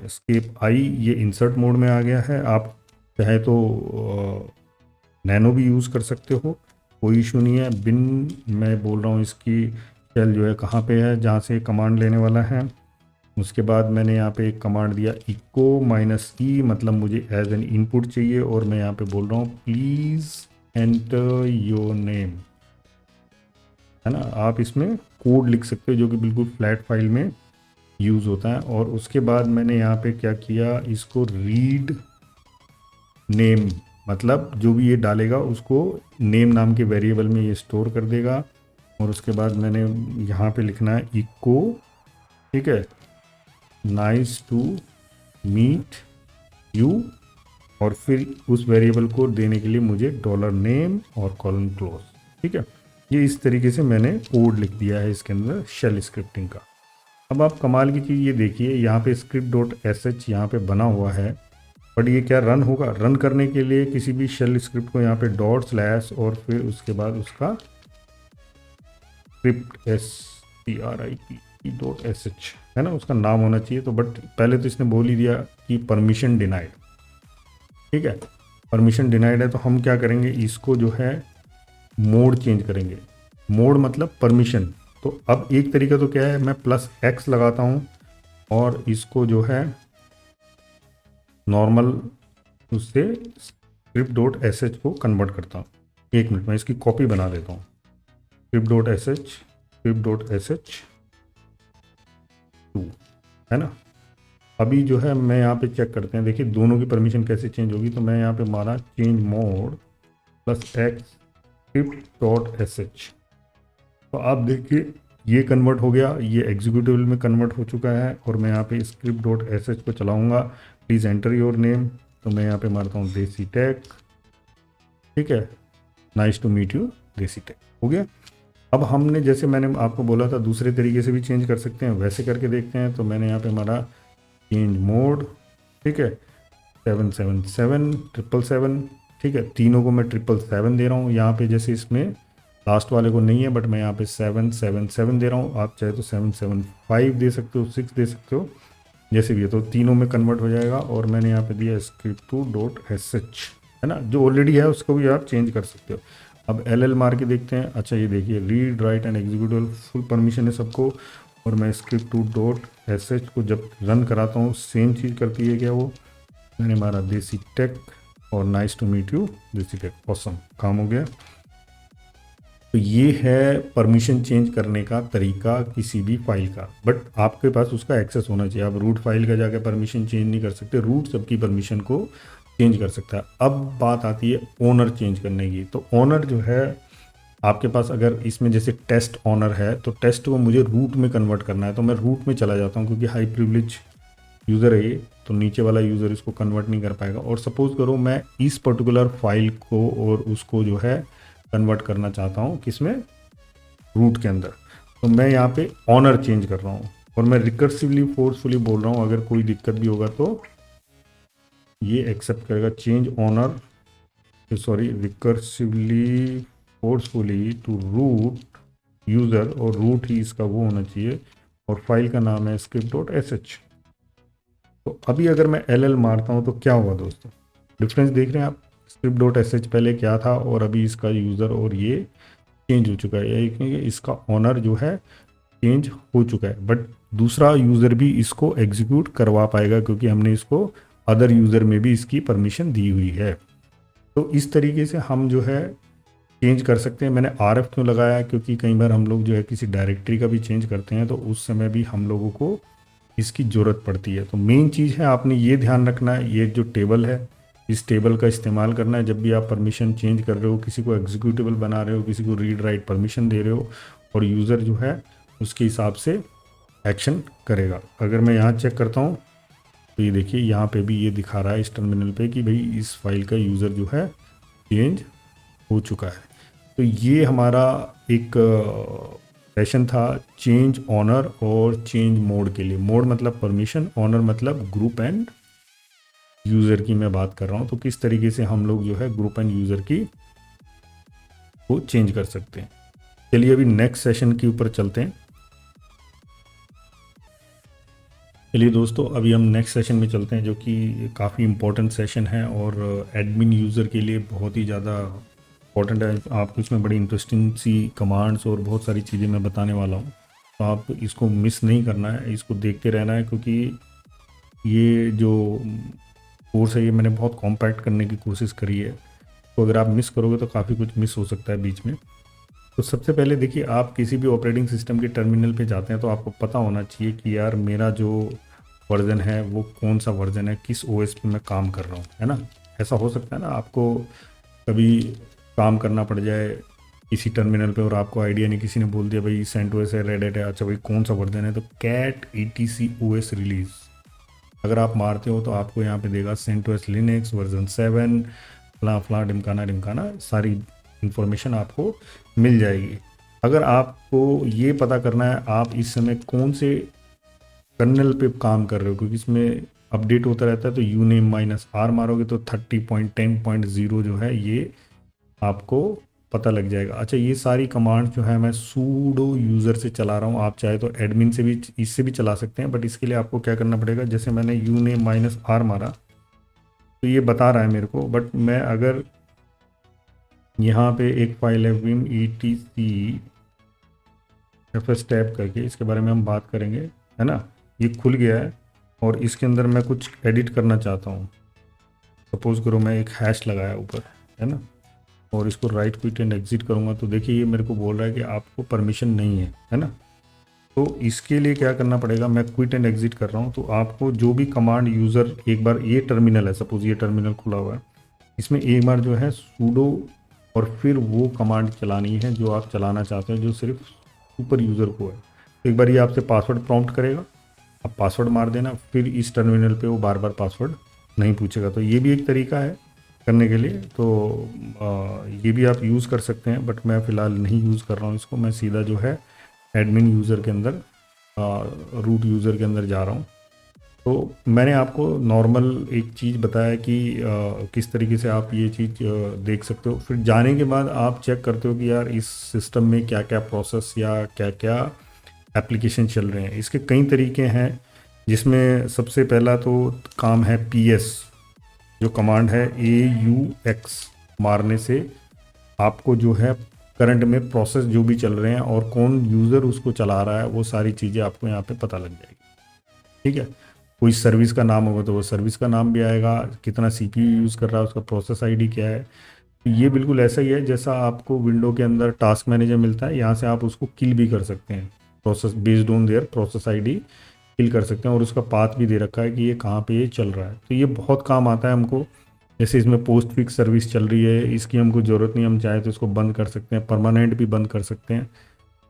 स्केप आई ये इंसर्ट मोड में आ गया है। आप चाहे तो नैनो भी यूज़ कर सकते हो, कोई इशू नहीं है। बिन मैं बोल रहा हूँ इसकी शेल जो है कहाँ पे है जहाँ से कमांड लेने वाला है। उसके बाद मैंने यहाँ पे एक कमांड दिया इको -e, मतलब मुझे एज एन इनपुट चाहिए, और मैं यहाँ पे बोल रहा हूँ प्लीज़ एंटर योर नेम, है ना। आप इसमें कोड लिख सकते हो जो कि बिल्कुल फ्लैट फाइल में यूज़ होता है। और उसके बाद मैंने यहाँ पे क्या किया, इसको रीड नेम, मतलब जो भी ये डालेगा उसको नेम नाम के वेरिएबल में ये स्टोर कर देगा। और उसके बाद मैंने यहाँ पे लिखना है इको, ठीक है, नाइस टू मीट यू, और फिर उस वेरिएबल को देने के लिए मुझे $नेम और कॉलन क्लोज, ठीक है। ये इस तरीके से मैंने कोड लिख दिया है इसके अंदर शेल स्क्रिप्टिंग का। अब आप कमाल की चीज़ ये देखिए, यहाँ पे script.sh यहाँ पे बना हुआ है, बट ये क्या रन होगा? रन करने के लिए किसी भी शेल स्क्रिप्ट को यहाँ पे डॉट / और फिर उसके बाद उसका स्क्रिप्ट SCRIP.sh है ना, उसका नाम होना चाहिए। तो बट पहले तो इसने बोल ही दिया कि परमिशन डिनाइड, ठीक है, परमिशन डिनाइड है। तो हम क्या करेंगे, इसको जो है मोड चेंज करेंगे। मोड मतलब परमिशन। तो अब एक तरीका तो क्या है, मैं +X लगाता हूँ और इसको जो है नॉर्मल उससे script.sh को कन्वर्ट करता हूँ। एक मिनट में इसकी कॉपी बना देता हूँ। script.sh 2 है ना, अभी जो है मैं यहाँ पे चेक करते हैं, देखिए दोनों की परमिशन कैसे चेंज होगी। तो मैं यहाँ पे मारा change mode plus x script dot S H, तो आप देखिए ये कन्वर्ट हो गया, ये एग्जीक्यूटिव में कन्वर्ट हो चुका है। और मैं यहाँ पे स्क्रिप्ट डॉट एस एच को चलाऊँगा, प्लीज़ एंटर योर नेम। तो मैं यहाँ पे मारता हूँ देसी टेक, ठीक है, नाइस टू मीट यू देसी टेक, हो गया। अब हमने जैसे मैंने आपको बोला था दूसरे तरीके से भी चेंज कर सकते हैं, वैसे करके देखते हैं। तो मैंने यहाँ पे हमारा चेंज मोड, ठीक है, 777 ठीक है, तीनों को मैं 777 दे रहा हूँ। यहाँ पे जैसे इसमें लास्ट वाले को नहीं है, बट मैं यहाँ पे 777 दे रहा हूँ। आप चाहे तो 775 दे सकते हो, 6 दे सकते हो, जैसे भी है। तो तीनों में कन्वर्ट हो जाएगा। और मैंने यहाँ पे दिया script2.sh, है ना, जो ऑलरेडी है उसको भी आप चेंज कर सकते हो। अब LL मार के देखते हैं। अच्छा ये देखिए read write and executive full permission है सबको। और मैं script2.sh को जब रन कराता हूँ सेम चीज़ करती है क्या वो। मैंने मारा देसी टेक और नाइस टू मीट यू देसी टेक, ऑसम, काम हो गया। तो ये है परमिशन चेंज करने का तरीका किसी भी फाइल का, बट आपके पास उसका एक्सेस होना चाहिए। आप रूट फाइल का जाकर परमिशन चेंज नहीं कर सकते, रूट सबकी परमिशन को चेंज कर सकता है। अब बात आती है ओनर चेंज करने की। तो ओनर जो है आपके पास, अगर इसमें जैसे टेस्ट ओनर है तो टेस्ट को मुझे रूट में कन्वर्ट करना है, तो मैं रूट में चला जाता हूँ क्योंकि हाई प्रिविलेज यूज़र है ये, तो नीचे वाला यूज़र इसको कन्वर्ट नहीं कर पाएगा। और सपोज़ करो मैं इस पर्टिकुलर फाइल को और उसको जो है कन्वर्ट करना चाहता हूँ किसमें, रूट के अंदर। तो मैं यहाँ पे ऑनर चेंज कर रहा हूँ और मैं रिकर्सिवली फोर्सफुली बोल रहा हूँ। अगर कोई दिक्कत भी होगा तो ये एक्सेप्ट करेगा। Change owner, sorry, recursively forcefully to root user, और रूट ही इसका वो होना चाहिए। और फाइल का नाम है script.sh। तो अभी अगर मैं LL मारता हूँ तो क्या होगा दोस्तों, डिफरेंस देख रहे हैं आप। script.sh पहले क्या था और अभी इसका यूज़र और ये चेंज हो चुका है। क्योंकि इसका ऑनर जो है चेंज हो चुका है, बट दूसरा यूज़र भी इसको एग्जीक्यूट करवा पाएगा क्योंकि हमने इसको अदर यूज़र में भी इसकी परमिशन दी हुई है। तो इस तरीके से हम जो है चेंज कर सकते हैं। मैंने RF क्यों लगाया, क्योंकि कई बार हम लोग जो है किसी डायरेक्टरी का भी चेंज करते हैं तो उस समय भी हम लोगों को इसकी ज़रूरत पड़ती है। तो मेन चीज़ है आपने ये ध्यान रखना है, ये जो टेबल है इस टेबल का इस्तेमाल करना है जब भी आप परमिशन चेंज कर रहे हो, किसी को एग्जीक्यूटिबल बना रहे हो, किसी को रीड राइट परमिशन दे रहे हो, और यूज़र जो है उसके हिसाब से एक्शन करेगा। अगर मैं यहाँ चेक करता हूँ तो ये देखिए यहाँ पे भी ये दिखा रहा है इस टर्मिनल पे कि भाई इस फाइल का यूज़र जो है चेंज हो चुका है। तो ये हमारा एक सेशन था चेंज ऑनर और चेंज मोड के लिए। मोड मतलब परमिशन, ऑनर मतलब ग्रुप एंड यूज़र की मैं बात कर रहा हूँ। तो किस तरीके से हम लोग जो है ग्रुप एंड यूज़र की को चेंज कर सकते हैं। चलिए अभी नेक्स्ट सेशन के ऊपर चलते हैं। चलिए दोस्तों अभी हम नेक्स्ट सेशन में चलते हैं जो कि काफ़ी इम्पोर्टेंट सेशन है और एडमिन यूज़र के लिए बहुत ही ज़्यादा इम्पोर्टेंट है। आपको इसमें बड़ी इंटरेस्टिंग सी कमांड्स और बहुत सारी चीज़ें मैं बताने वाला हूँ, तो आप इसको मिस नहीं करना है, इसको देखते रहना है। क्योंकि ये जो कोर्स है ये मैंने बहुत कॉम्पैक्ट करने की कोशिश करी है, तो अगर आप मिस करोगे तो काफ़ी कुछ मिस हो सकता है बीच में। तो सबसे पहले देखिए, आप किसी भी ऑपरेटिंग सिस्टम के टर्मिनल पे जाते हैं तो आपको पता होना चाहिए कि यार मेरा जो वर्जन है वो कौन सा वर्जन है, किस ओएस पे मैं काम कर रहा हूँ, है ना। ऐसा हो सकता है ना आपको कभी काम करना पड़ जाए किसी टर्मिनल पे और आपको आइडिया नहीं, किसी ने बोल दिया भाई CentOS है, Red Hat है, अच्छा भाई कौन सा वर्जन है, तो cat etc OS रिलीज अगर आप मारते हो तो आपको यहाँ पे देगा CentOS Linux वर्जन 7 फला फला ढिमकाना ढिमकाना, सारी इंफॉर्मेशन आपको मिल जाएगी। अगर आपको ये पता करना है आप इस समय कौन से कर्नल पे काम कर रहे हो, क्योंकि इसमें अपडेट होता रहता है, तो uname-r मारोगे तो 30.10.0 जो है ये आपको पता लग जाएगा। अच्छा ये सारी कमांड जो है मैं सूडो यूज़र से चला रहा हूँ, आप चाहे तो एडमिन से भी इससे भी चला सकते हैं, बट इसके लिए आपको क्या करना पड़ेगा, जैसे मैंने uname-r मारा तो ये बता रहा है मेरे को, बट मैं अगर यहाँ पे एक फाइल है vim etc fs टैप करके, इसके बारे में हम बात करेंगे, है ना। ये खुल गया है और इसके अंदर मैं कुछ एडिट करना चाहता हूँ। सपोज करो मैं एक हैश लगाया ऊपर, है ना, और इसको राइट क्विट एंड एग्जिट करूँगा तो देखिए ये मेरे को बोल रहा है कि आपको परमिशन नहीं है, है ना। तो इसके लिए क्या करना पड़ेगा, मैं क्विट एंड एग्जिट कर रहा हूँ। तो आपको जो भी कमांड यूज़र, एक बार ये टर्मिनल है, सपोज ये टर्मिनल खुला हुआ है, इसमें एक बार जो है सूडो और फिर वो कमांड चलानी है जो आप चलाना चाहते हैं, जो सिर्फ सुपर यूज़र को है। तो एक बार ये आपसे पासवर्ड प्रॉम्प्ट करेगा, आप पासवर्ड मार देना, फिर इस टर्मिनल पे वो बार बार पासवर्ड नहीं पूछेगा। तो ये भी एक तरीका है करने के लिए। तो ये भी आप यूज़ कर सकते हैं, बट मैं फ़िलहाल नहीं यूज़ कर रहा हूँ इसको। मैं सीधा जो है एडमिन यूज़र के अंदर, रूट यूज़र के अंदर जा रहा हूँ। तो मैंने आपको नॉर्मल एक चीज़ बताया कि किस तरीके से आप ये चीज़ देख सकते हो। फिर जाने के बाद आप चेक करते हो कि यार इस सिस्टम में क्या क्या प्रोसेस या क्या क्या एप्लीकेशन चल रहे हैं। इसके कई तरीके हैं, जिसमें सबसे पहला तो काम है PS, जो कमांड है AUX मारने से आपको जो है करंट में प्रोसेस जो भी चल रहे हैं और कौन यूज़र उसको चला रहा है, वो सारी चीज़ें आपको यहाँ पे पता लग जाएगी। ठीक है, कोई सर्विस का नाम होगा तो वो सर्विस का नाम भी आएगा, कितना CPU यूज़ कर रहा है, उसका प्रोसेस ID क्या है। तो ये बिल्कुल ऐसा ही है जैसा आपको विंडो के अंदर टास्क मैनेजर मिलता है, यहाँ से आप उसको किल भी कर सकते हैं, process based on their process ID किल कर सकते हैं, और उसका पाथ भी दे रखा है कि ये कहाँ पे ये चल रहा है। तो ये बहुत काम आता है हमको। जैसे इसमें पोस्ट फिक्स सर्विस चल रही है, इसकी हमको ज़रूरत नहीं, हम चाहे तो इसको बंद कर सकते हैं, परमानेंट भी बंद कर सकते हैं।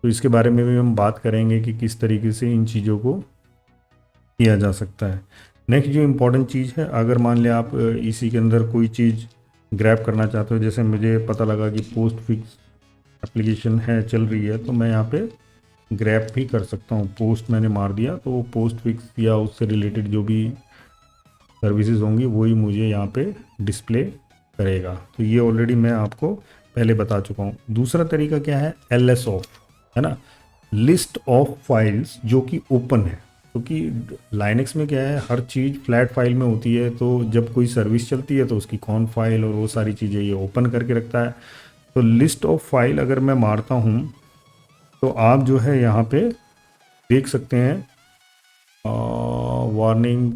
तो इसके बारे में भी हम बात करेंगे कि किस तरीके से इन चीज़ों को किया जा सकता है। नेक्स्ट जो इम्पोर्टेंट चीज़ है, अगर मान लिया आप इसी के अंदर कोई चीज़ ग्रैब करना चाहते हो, जैसे मुझे पता लगा कि पोस्ट फिक्स एप्लीकेशन है चल रही है, तो मैं यहाँ पे ग्रैब भी कर सकता हूँ। पोस्ट मैंने मार दिया तो वो पोस्ट फिक्स या उससे रिलेटेड जो भी सर्विसेज होंगी वही मुझे यहाँ पे डिस्प्ले करेगा। तो ये ऑलरेडी मैं आपको पहले बता चुका हूँ। दूसरा तरीका क्या है, LS ऑफ, है ना, लिस्ट ऑफ फाइल्स जो कि ओपन है। क्योंकि लाइनक्स में क्या है, हर चीज़ फ्लैट फाइल में होती है, तो जब कोई सर्विस चलती है तो उसकी कौन फाइल और वो सारी चीज़ें ये ओपन करके रखता है। तो लिस्ट ऑफ फाइल अगर मैं मारता हूँ तो आप जो है यहाँ पे देख सकते हैं, वार्निंग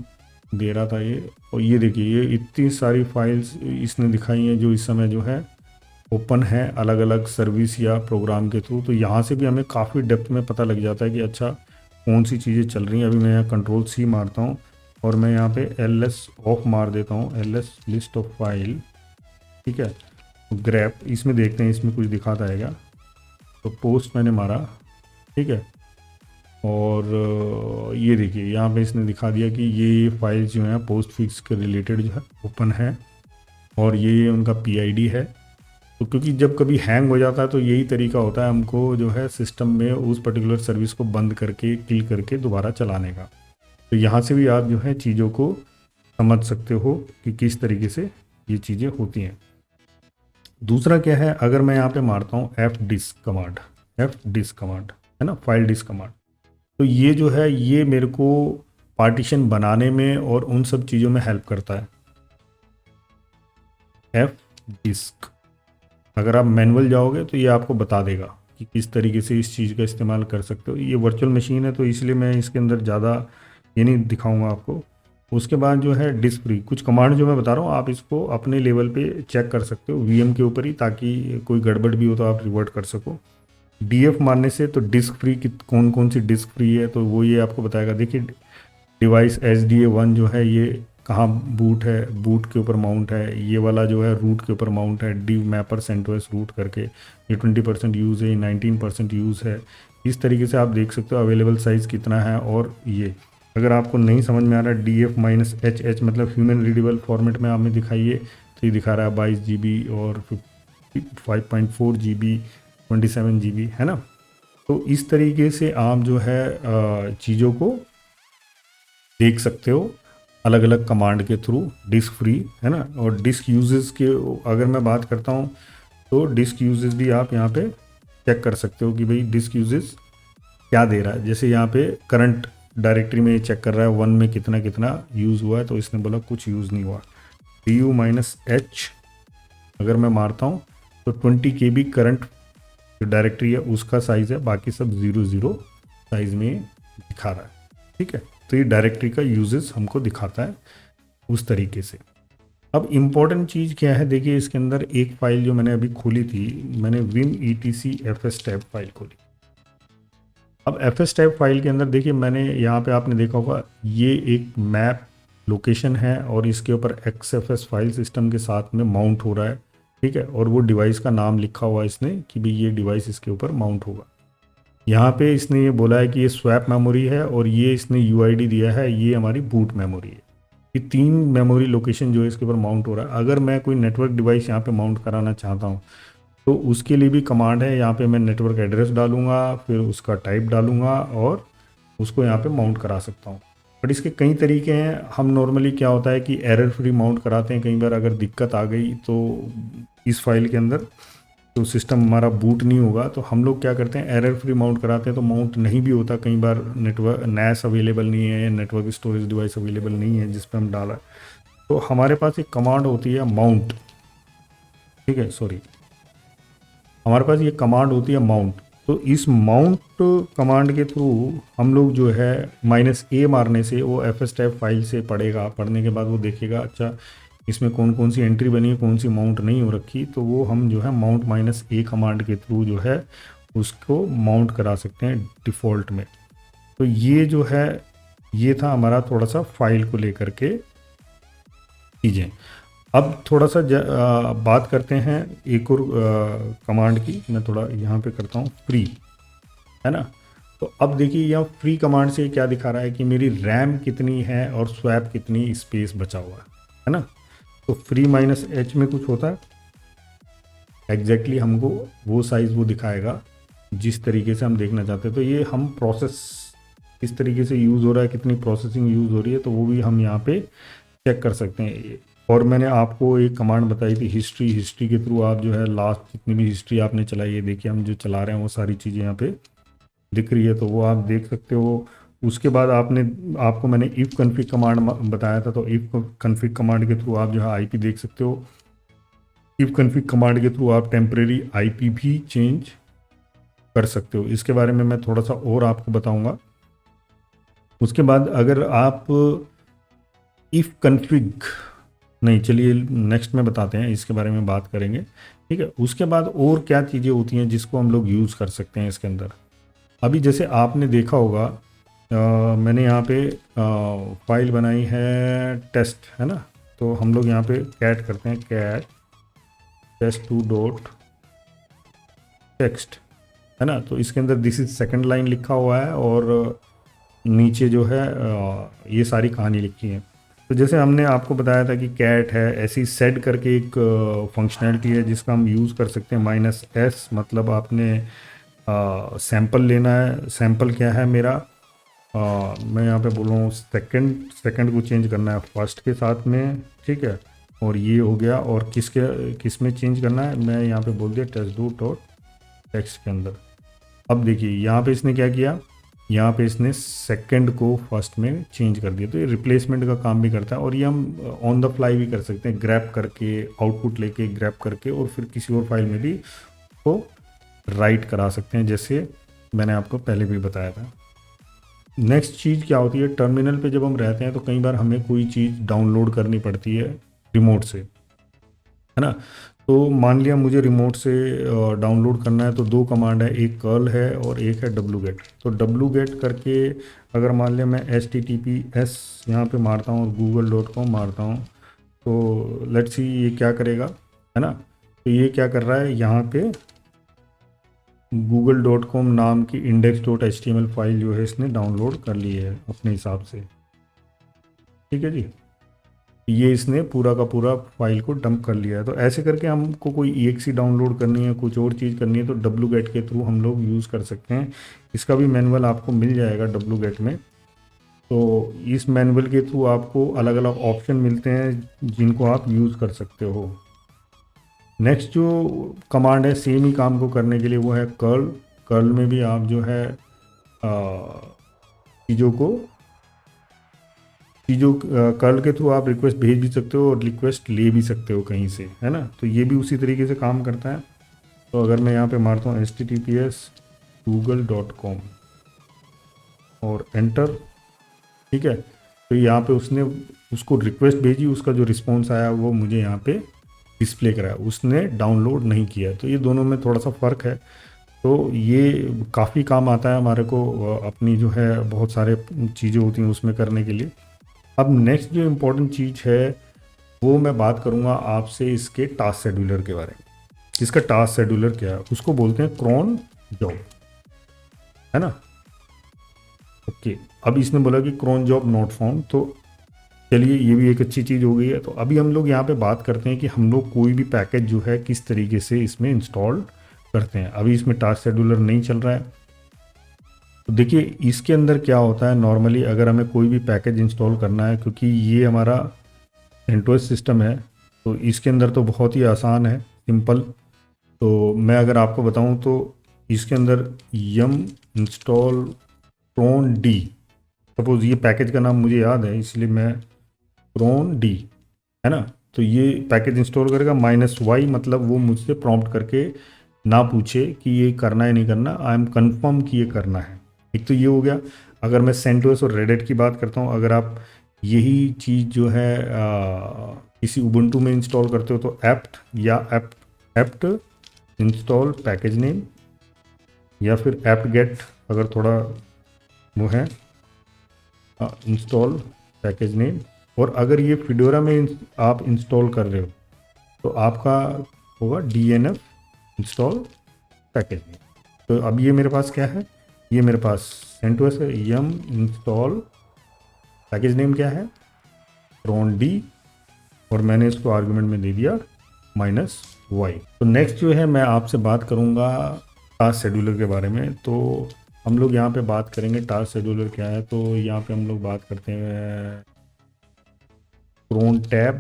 दे रहा था ये, और ये देखिए ये इतनी सारी फाइल्स इसने दिखाई हैं जो इस समय जो है ओपन है अलग अलग सर्विस या प्रोग्राम के थ्रू। तो यहाँ से भी हमें काफ़ी डेप्थ में पता लग जाता है कि अच्छा कौन सी चीज़ें चल रही हैं। अभी मैं यहाँ Ctrl+C मारता हूँ और मैं यहाँ पे LS ऑफ मार देता हूँ, LS लिस्ट ऑफ फाइल। ठीक है, ग्रैप, इसमें देखते हैं इसमें कुछ दिखाता है क्या। तो पोस्ट मैंने मारा, ठीक है, और ये देखिए यहाँ पे इसने दिखा दिया कि ये फाइल जो है पोस्ट फिक्स के रिलेटेड जो है ओपन है, और ये उनका PID है। तो क्योंकि जब कभी हैंग हो जाता है तो यही तरीका होता है हमको जो है सिस्टम में उस पर्टिकुलर सर्विस को बंद करके किल करके दोबारा चलाने का। तो यहाँ से भी आप जो है चीज़ों को समझ सकते हो कि किस तरीके से ये चीज़ें होती हैं। दूसरा क्या है, अगर मैं यहाँ पे मारता हूँ fdisk कमांड, fdisk कमांड है ना, फाइल डिस्क कमांड, तो ये जो है ये मेरे को पार्टीशन बनाने में और उन सब चीज़ों में हेल्प करता है। fdisk, अगर आप मैनुअल जाओगे तो ये आपको बता देगा कि किस तरीके से इस चीज़ का इस्तेमाल कर सकते हो। ये वर्चुअल मशीन है तो इसलिए मैं इसके अंदर ज़्यादा ये नहीं दिखाऊंगा आपको। उसके बाद जो है डिस्क फ्री, कुछ कमांड जो मैं बता रहा हूँ आप इसको अपने लेवल पे चेक कर सकते हो VM के ऊपर ही, ताकि कोई गड़बड़ भी हो तो आप रिवर्ट कर सको। DF मारने से तो डिस्क फ्री की कौन कौन सी डिस्क फ्री है तो वो ये आपको बताएगा। देखिए डिवाइस SDA1 जो है ये कहाँ बूट है, बूट के ऊपर माउंट है, ये वाला जो है रूट के ऊपर माउंट है, डी मैपर CentOS रूट करके, ये 20% यूज़ है, 19% यूज़ है। इस तरीके से आप देख सकते हो अवेलेबल साइज़ कितना है। और ये अगर आपको नहीं समझ में आ रहा DF-HH मतलब ह्यूमन रीडेबल फॉर्मेट में हमें दिखाइए, तो ये दिखा रहा है 22 GB और 5.4 GB, 27 GB, है ना। तो इस तरीके से आप जो है चीज़ों को देख सकते हो अलग अलग कमांड के थ्रू, डिस्क फ्री, है ना। और डिस्क यूजेस के अगर मैं बात करता हूँ तो डिस्क यूजेस भी आप यहाँ पे चेक कर सकते हो कि भाई डिस्क यूजेस क्या दे रहा है। जैसे यहाँ पे करंट डायरेक्टरी में चेक कर रहा है 1 में कितना कितना यूज़ हुआ है, तो इसने बोला कुछ यूज़ नहीं हुआ। du-h अगर मैं मारता हूँ तो 20 KB करंट जो डायरेक्टरी है उसका साइज़ है, बाकी सब 00 साइज़ में दिखा रहा है। ठीक है, तो ये डायरेक्टरी का यूजेस हमको दिखाता है उस तरीके से। अब इम्पॉर्टेंट चीज़ क्या है, देखिए इसके अंदर एक फ़ाइल जो मैंने अभी खोली थी, मैंने win etc fs tab file खोली। अब fs टाइप फाइल के अंदर देखिए, मैंने यहाँ पे आपने देखा होगा ये एक मैप लोकेशन है और इसके ऊपर XFS फाइल सिस्टम के साथ में माउंट हो रहा है, ठीक है। और वो डिवाइस का नाम लिखा हुआ है इसने कि भाई ये डिवाइस इसके ऊपर माउंट होगा। यहाँ पे इसने ये बोला है कि ये स्वैप मेमोरी है और ये इसने यूआईडी दिया है, ये हमारी बूट मेमोरी है। ये 3 मेमोरी लोकेशन जो है इसके ऊपर माउंट हो रहा है। अगर मैं कोई नेटवर्क डिवाइस यहाँ पे माउंट कराना चाहता हूँ तो उसके लिए भी कमांड है। यहाँ पे मैं नेटवर्क एड्रेस डालूंगा, फिर उसका टाइप डालूंगा और उसको यहाँ पे माउंट करा सकता हूँ। बट इसके कई तरीके हैं। हम नॉर्मली क्या होता है कि एरर फ्री माउंट कराते हैं। कई बार अगर दिक्कत आ गई तो इस फाइल के अंदर तो सिस्टम हमारा बूट नहीं होगा, तो हम लोग क्या करते हैं एरर फ्री माउंट कराते हैं, तो माउंट नहीं भी होता। कई बार नेटवर्क नैस अवेलेबल नहीं है, नेटवर्क स्टोरेज डिवाइस अवेलेबल नहीं है जिस पर हम डाला, तो हमारे पास एक कमांड होती है माउंट, ठीक है, सॉरी, हमारे पास ये कमांड होती है माउंट। तो इस माउंट कमांड के थ्रू हम लोग जो है -a मारने से वो fs टाइप फाइल से पढ़ेगा। पढ़ने के बाद वो देखेगा अच्छा इसमें कौन कौन सी एंट्री बनी है, कौन सी माउंट नहीं हो रखी, तो वो हम जो है माउंट -a कमांड के थ्रू जो है उसको माउंट करा सकते हैं डिफ़ॉल्ट में। तो ये जो है ये था हमारा थोड़ा सा फाइल को लेकर के चीज़ें। अब थोड़ा सा बात करते हैं एक और कमांड की। मैं थोड़ा यहाँ पे करता हूँ फ्री, है ना। तो अब देखिए यहाँ फ्री कमांड से क्या दिखा रहा है कि मेरी रैम कितनी है और स्वैप कितनी स्पेस बचा हुआ है ना। तो फ्री -h में कुछ होता है एग्जैक्टली हमको वो साइज़ वो दिखाएगा जिस तरीके से हम देखना चाहते हैं। तो ये हम प्रोसेस किस तरीके से यूज़ हो रहा है, कितनी प्रोसेसिंग यूज़ हो रही है, तो वो भी हम यहाँ पे चेक कर सकते हैं। और मैंने आपको एक कमांड बताई थी हिस्ट्री के थ्रू आप जो है लास्ट जितनी भी हिस्ट्री आपने चलाई है, देखिए हम जो चला रहे हैं वो सारी चीज़ें यहाँ पे दिख रही है, तो वो आप देख सकते हो। उसके बाद आपको मैंने इफ़ कन्फिग कमांड बताया था, तो इफ़ कन्फिग कमांड के थ्रू आप जो है आईपी देख सकते हो। इफ़ कन्फिग कमांड के थ्रू आप टेम्परेरी आईपी भी चेंज कर सकते हो। इसके बारे में मैं थोड़ा सा और आपको बताऊँगा। उसके बाद अगर आप इफ़ कन्फिग नहीं, चलिए नेक्स्ट में बताते हैं, इसके बारे में बात करेंगे, ठीक है। उसके बाद और क्या चीज़ें होती हैं जिसको हम लोग यूज़ कर सकते हैं इसके अंदर। अभी जैसे आपने देखा होगा मैंने यहाँ पे फाइल बनाई है टेस्ट, है ना। तो हम लोग यहाँ पे कैट करते हैं, कैट test2.txt, है ना। तो इसके अंदर दिस इज सेकंड लाइन लिखा हुआ है और नीचे जो है ये सारी कहानी लिखी है। तो जैसे हमने आपको बताया था कि कैट है, ऐसी सेड करके एक फंक्शनैलिटी है जिसका हम यूज़ कर सकते हैं -s, मतलब आपने सैंपल लेना है। सैंपल क्या है मेरा, मैं यहाँ पे बोल रहा हूँ सेकंड को चेंज करना है फर्स्ट के साथ में, ठीक है। और ये हो गया, और किस में चेंज करना है, मैं यहाँ पे बोल दिया test2.txt के अंदर। अब देखिए यहाँ पे इसने क्या किया, यहाँ पे इसने सेकंड को फर्स्ट में चेंज कर दिया। तो ये रिप्लेसमेंट का काम भी करता है और ये हम ऑन द फ्लाई भी कर सकते हैं, ग्रैब करके आउटपुट लेके ग्रैब करके और फिर किसी और फाइल में भी को राइट करा सकते हैं, जैसे मैंने आपको पहले भी बताया था। नेक्स्ट चीज़ क्या होती है, टर्मिनल पे जब हम रहते हैं तो कई बार हमें कोई चीज़ डाउनलोड करनी पड़ती है रिमोट से, है ना। तो मान लिया मुझे रिमोट से डाउनलोड करना है, तो 2 कमांड है, एक कर्ल है और एक है wget। तो wget करके अगर मान लिया मैं https यहाँ पे मारता हूँ और google.com मारता हूँ, तो लेट्स सी ये क्या करेगा, है ना। तो ये क्या कर रहा है, यहाँ पे google.com नाम की index.html फाइल जो है इसने डाउनलोड कर ली है अपने हिसाब से, ठीक है जी। ये इसने पूरा का पूरा फाइल को डंप कर लिया है। तो ऐसे करके हमको कोई exe डाउनलोड करनी है, कुछ और चीज़ करनी है, तो wget के थ्रू हम लोग यूज़ कर सकते हैं। इसका भी मैनुअल आपको मिल जाएगा wget में। तो इस मैनुअल के थ्रू आपको अलग अलग ऑप्शन मिलते हैं जिनको आप यूज़ कर सकते हो। नेक्स्ट जो कमांड है सेम ही काम को करने के लिए, वो है कर्ल में भी आप जो है चीज़ों कर्ल के थ्रू आप रिक्वेस्ट भेज भी सकते हो और रिक्वेस्ट ले भी सकते हो कहीं से, है ना। तो ये भी उसी तरीके से काम करता है। तो अगर मैं यहाँ पे मारता हूँ https google.com और एंटर, ठीक है, तो यहाँ पे उसने उसको रिक्वेस्ट भेजी, उसका जो रिस्पॉन्स आया वो मुझे यहाँ पे डिस्प्ले कराया, उसने डाउनलोड नहीं किया। तो ये दोनों में थोड़ा सा फ़र्क है। तो ये काफ़ी काम आता है हमारे को, अपनी जो है बहुत सारे चीज़ें होती हैं उसमें करने के लिए। अब नेक्स्ट जो इम्पोर्टेंट चीज़ है वो मैं बात करूँगा आपसे इसके टास्क शेड्यूलर के बारे में। इसका टास्क शेड्यूलर क्या है, उसको बोलते हैं क्रॉन जॉब, है ना। ओके, अब इसने बोला कि क्रॉन जॉब नॉट फाउंड, तो चलिए ये भी एक अच्छी चीज़ हो गई है। तो अभी हम लोग यहाँ पे बात करते हैं कि हम लोग कोई भी पैकेज जो है किस तरीके से इसमें इंस्टॉल करते हैं। अभी इसमें टास्क शेड्यूलर नहीं चल रहा है, तो देखिए इसके अंदर क्या होता है। नॉर्मली अगर हमें कोई भी पैकेज इंस्टॉल करना है, क्योंकि ये हमारा CentOS सिस्टम है, तो इसके अंदर तो बहुत ही आसान है, सिंपल। तो मैं अगर आपको बताऊं तो इसके अंदर यम इंस्टॉल cron d, सपोज ये पैकेज का नाम मुझे याद है इसलिए मैं cron d, है ना। तो ये पैकेज इंस्टॉल करेगा -y, मतलब वो मुझसे प्रॉम्प्ट करके ना पूछे कि ये करना है नहीं करना, आई एम कन्फर्म कि ये करना है। एक तो ये हो गया। अगर मैं CentOS और Red Hat की बात करता हूँ, अगर आप यही चीज़ जो है किसी उबुंटू में इंस्टॉल करते हो तो एप्ट या एप्ट इंस्टॉल पैकेज नेम, या फिर एप्ट गेट अगर थोड़ा वो है इंस्टॉल पैकेज नेम। और अगर ये फिडोरा में आप इंस्टॉल कर रहे हो तो आपका होगा DNF इंस्टॉल पैकेज नेम। तो अब ये मेरे पास क्या है, ये मेरे पास CentOS है, यम इंस्टॉल पैकेज नेम क्या है, cron d, और मैंने इसको आर्गुमेंट में दे दिया -y। तो नेक्स्ट जो है मैं आपसे बात करूँगा टास्क शेड्यूलर के बारे में। तो हम लोग यहाँ पे बात करेंगे टास्क शेड्यूलर क्या है। तो यहाँ पे हम लोग बात करते हैं cron टैब,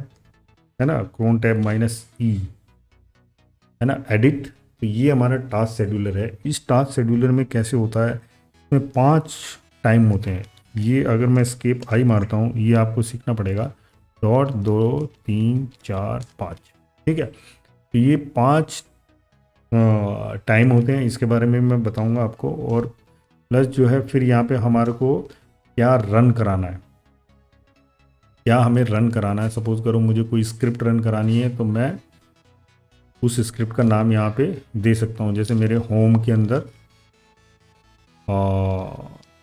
है ना, cron टैब -e, है ना, एडिट। तो ये हमारा टास्क शेड्यूलर है। इस टास्क शेड्यूलर में कैसे होता है, इसमें 5 टाइम होते हैं। ये अगर मैं escape I मारता हूँ, ये आपको सीखना पड़ेगा, डॉट 2 3 4 5, ठीक है। तो ये 5 टाइम होते हैं, इसके बारे में मैं बताऊंगा आपको। और प्लस जो है फिर यहाँ पे हमारे को क्या रन कराना है, क्या हमें रन कराना है। सपोज करो मुझे कोई स्क्रिप्ट रन करानी है, तो मैं उस स्क्रिप्ट का नाम यहाँ पे दे सकता हूँ। जैसे मेरे होम के अंदर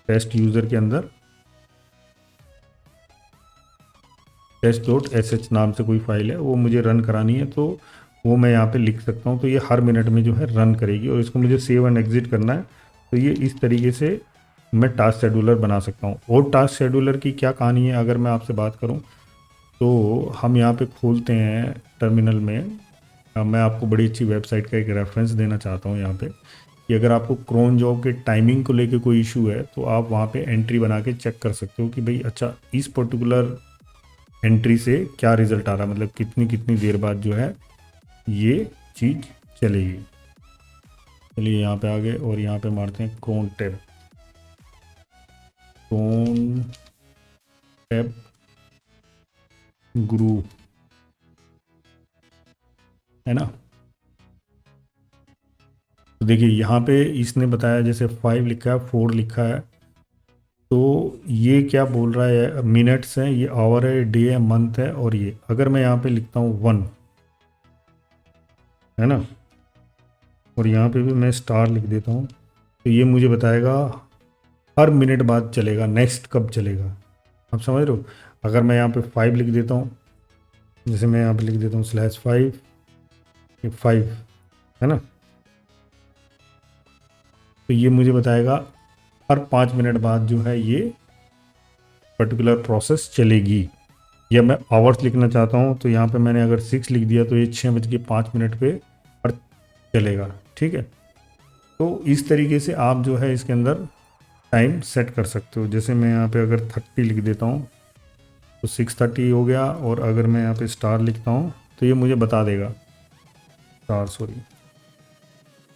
टेस्ट यूज़र के अंदर test.sh नाम से कोई फाइल है, वो मुझे रन करानी है, तो वो मैं यहाँ पे लिख सकता हूँ। तो ये हर मिनट में जो है रन करेगी, और इसको मुझे सेव एंड एग्जिट करना है। तो ये इस तरीके से मैं टास्क शेड्यूलर बना सकता हूँ। और टास्क शेड्यूलर की क्या कहानी है अगर मैं आपसे बात करूँ, तो हम यहाँ पे खोलते हैं टर्मिनल में। मैं आपको बड़ी अच्छी वेबसाइट का एक रेफरेंस देना चाहता हूँ यहाँ पे, कि अगर आपको क्रॉन जॉब के टाइमिंग को लेके कोई इशू है तो आप वहाँ पे एंट्री बना के चेक कर सकते हो कि भाई अच्छा इस पर्टिकुलर एंट्री से क्या रिज़ल्ट आ रहा है, मतलब कितनी कितनी देर बाद जो है ये चीज़ चलेगी। चलिए यहाँ पे आ गए और यहाँ पे मारते हैं cron टैब ग्रुप, है ना। तो देखिए यहाँ पे इसने बताया जैसे 5 लिखा है, 4 लिखा है, तो ये क्या बोल रहा है, मिनट्स हैं, ये आवर है, डे है, मंथ है। और ये अगर मैं यहाँ पे लिखता हूँ 1, है ना, और यहाँ पे भी मैं स्टार लिख देता हूँ, तो ये मुझे बताएगा हर मिनट बाद चलेगा, नेक्स्ट कब चलेगा। आप समझ रहे हो। अगर मैं यहाँ पे 5 लिख देता हूँ, जैसे मैं यहाँ पे लिख देता हूँ /5, है ना, तो ये मुझे बताएगा हर 5 मिनट बाद जो है ये पर्टिकुलर प्रोसेस चलेगी। या मैं आवर्स लिखना चाहता हूँ, तो यहाँ पे मैंने अगर 6 लिख दिया तो ये 6:05 पे पर चलेगा, ठीक है। तो इस तरीके से आप जो है इसके अंदर टाइम सेट कर सकते हो। जैसे मैं यहाँ पे अगर 30 लिख देता हूँ तो 6:30 हो गया, और अगर मैं यहाँ पे स्टार लिखता हूँ तो ये मुझे बता देगा,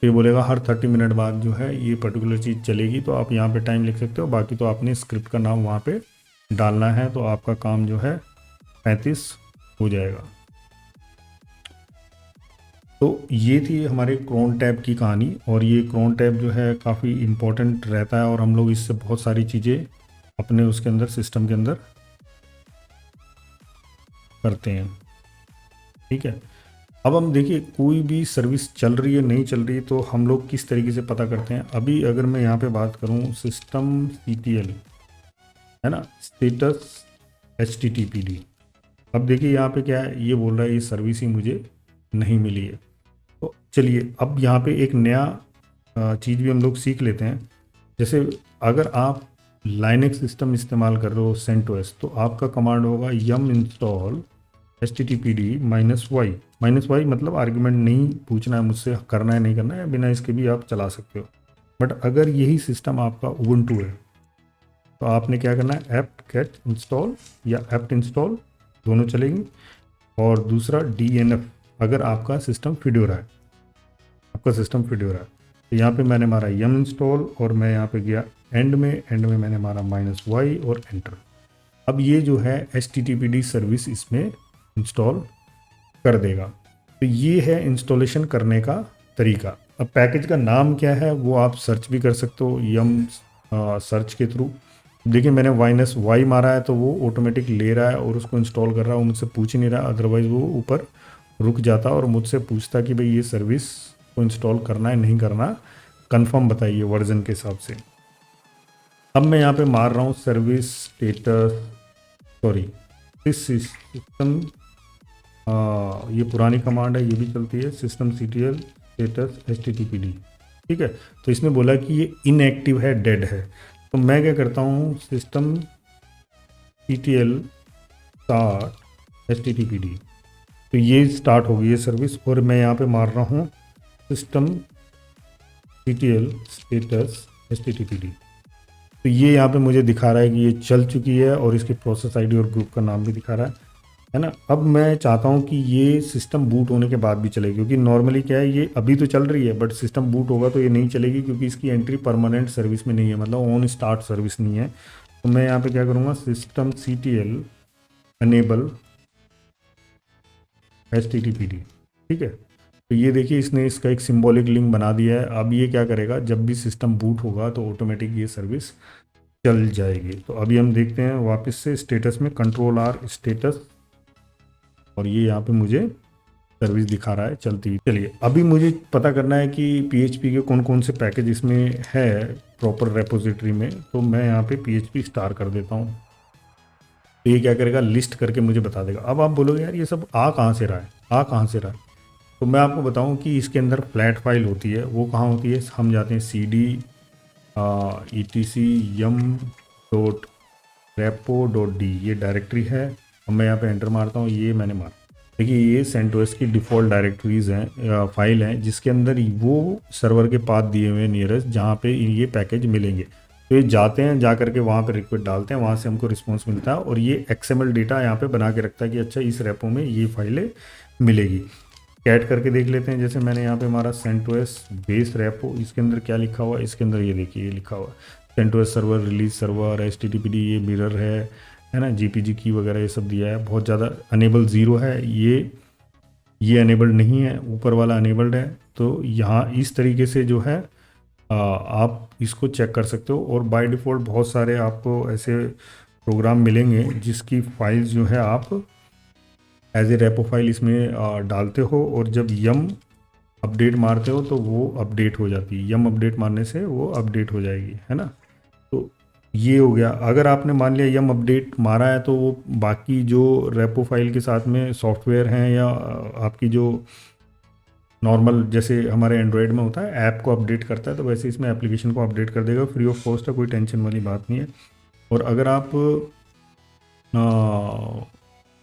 ये बोलेगा हर 30 मिनट बाद जो है ये पर्टिकुलर चीज़ चलेगी। तो आप यहाँ पे टाइम लिख सकते हो, बाकी तो आपने स्क्रिप्ट का नाम वहाँ पे डालना है, तो आपका काम जो है 35 हो जाएगा। तो ये थी हमारे क्रॉन टैब की कहानी, और ये क्रॉन टैब जो है काफ़ी इम्पोर्टेंट रहता है, और हम लोग इससे बहुत सारी चीज़ें अपने उसके अंदर सिस्टम के अंदर करते हैं, ठीक है। अब हम देखिए कोई भी सर्विस चल रही है नहीं चल रही है तो हम लोग किस तरीके से पता करते हैं। अभी अगर मैं यहाँ पे बात करूँ सिस्टम CTL है ना, स्टेटस HTTPD। अब देखिए यहाँ पे क्या है, ये बोल रहा है ये सर्विस ही मुझे नहीं मिली है। तो चलिए अब यहाँ पे एक नया चीज़ भी हम लोग सीख लेते हैं। जैसे अगर आप लाइनेक्स सिस्टम इस्तेमाल कर रहे हो CentOS, तो आपका कमांड होगा yum install HTTPD -y मतलब आर्ग्यूमेंट नहीं पूछना है मुझसे, करना है नहीं करना है, बिना इसके भी आप चला सकते हो। बट अगर यही सिस्टम आपका उबुंटू है तो आपने क्या करना है, apt-get install या apt install दोनों चलेंगी। और दूसरा DNF अगर आपका सिस्टम फिडोरा है, आपका सिस्टम फिडोरा है। तो यहाँ पे मैंने मारा yum install और मैं यहाँ पे गया एंड में मैंने मारा -y और एंटर। अब ये जो है HTTPD सर्विस इसमें इंस्टॉल कर देगा। तो ये है इंस्टॉलेशन करने का तरीका। अब पैकेज का नाम क्या है वो आप सर्च भी कर सकते हो यम सर्च के थ्रू। देखिए मैंने -y मारा है तो वो ऑटोमेटिक ले रहा है और उसको इंस्टॉल कर रहा है, वो मुझसे पूछ ही नहीं रहा, अदरवाइज़ वो ऊपर रुक जाता और मुझसे पूछता कि भाई ये सर्विस को इंस्टॉल करना है नहीं करना, कंफर्म बताइए वर्जन के हिसाब से। अब मैं यहाँ पे मार रहा हूँ service status, sorry this system, ये पुरानी कमांड है, ये भी चलती है, सिस्टम CTL स्टेटस HTTPD। ठीक है, तो इसमें बोला कि ये इनएक्टिव है, डेड है। तो मैं क्या करता हूँ, सिस्टम CTL स्टार्ट HTTPD, तो ये स्टार्ट हो गई है सर्विस। और मैं यहाँ पे मार रहा हूँ सिस्टम CTL स्टेटस HTTPD, तो ये यहाँ पे मुझे दिखा रहा है कि ये चल चुकी है और इसकी प्रोसेस ID और ग्रुप का नाम भी दिखा रहा है ना। अब मैं चाहता हूँ कि ये सिस्टम बूट होने के बाद भी चलेगी, क्योंकि नॉर्मली क्या है ये अभी तो चल रही है बट सिस्टम बूट होगा तो ये नहीं चलेगी, क्योंकि इसकी एंट्री परमानेंट सर्विस में नहीं है, मतलब ऑन स्टार्ट सर्विस नहीं है। तो मैं यहाँ पे क्या करूँगा, सिस्टम CTL अनेबल HTTPD। ठीक है, तो ये देखिए इसने इसका एक सिंबॉलिक लिंक बना दिया है। अब ये क्या करेगा, जब भी सिस्टम बूट होगा तो ऑटोमेटिक ये सर्विस चल जाएगी। तो अभी हम देखते हैं वापस से स्टेटस में Ctrl+R स्टेटस, और ये यहाँ पे मुझे सर्विस दिखा रहा है चलती। चलिए अभी मुझे पता करना है कि PHP के कौन कौन से पैकेज इसमें है प्रॉपर रेपोजिटरी में। तो मैं यहाँ पे PHP स्टार कर देता हूँ, तो ये क्या करेगा, लिस्ट करके मुझे बता देगा। अब आप बोलोगे यार ये सब आ कहाँ से रहा है, आ कहाँ से रहा है, तो मैं आपको बताऊँ कि इसके अंदर फ्लैट फाइल होती है। वो कहाँ होती है, हम जाते हैं CD etc yum.repo.d, ये डायरेक्टरी है। अब मैं यहाँ पे एंटर मारता हूँ, ये मैंने मारा। देखिए ये CentOS की डिफ़ॉल्ट डायरेक्टरीज हैं, फाइल हैं, जिसके अंदर वो सर्वर के पाथ दिए हुए हैं नियरेस्ट, जहाँ पे ये पैकेज मिलेंगे। तो ये जाते हैं, जा करके वहाँ पे रिक्वेस्ट डालते हैं, वहाँ से हमको रिस्पॉन्स मिलता है और ये XML डेटा यहाँ पे बना के रखता है कि अच्छा इस रेपो में ये फाइलें मिलेगी। कैट करके देख लेते हैं, जैसे मैंने यहाँ पे हमारा CentOS बेस रेपो, इसके अंदर क्या लिखा हुआ है, इसके अंदर ये देखिए ये लिखा हुआ है CentOS server, release server, HTTPD, ये मिरर है ना, GPG की वगैरह ये सब दिया है। बहुत ज़्यादा अनेबल 0 है, ये अनेबल्ड नहीं है, ऊपर वाला अनेबल्ड है। तो यहाँ इस तरीके से जो है आप इसको चेक कर सकते हो। और बाय डिफ़ॉल्ट बहुत सारे आपको ऐसे प्रोग्राम मिलेंगे जिसकी फाइल्स जो है आप एज ए रेपो फाइल इसमें डालते हो, और जब यम अपडेट मारते हो तो वो अपडेट हो जाती है, यम अपडेट मारने से वो अपडेट हो जाएगी, है ना। तो ये हो गया। अगर आपने मान लिया यम अपडेट मारा है तो वो बाकी जो रेपो फाइल के साथ में सॉफ्टवेयर हैं या आपकी जो नॉर्मल जैसे हमारे एंड्रॉयड में होता है ऐप को अपडेट करता है, तो वैसे इसमें एप्लीकेशन को अपडेट कर देगा, फ्री ऑफ कॉस्ट है, कोई टेंशन वाली बात नहीं है। और अगर आप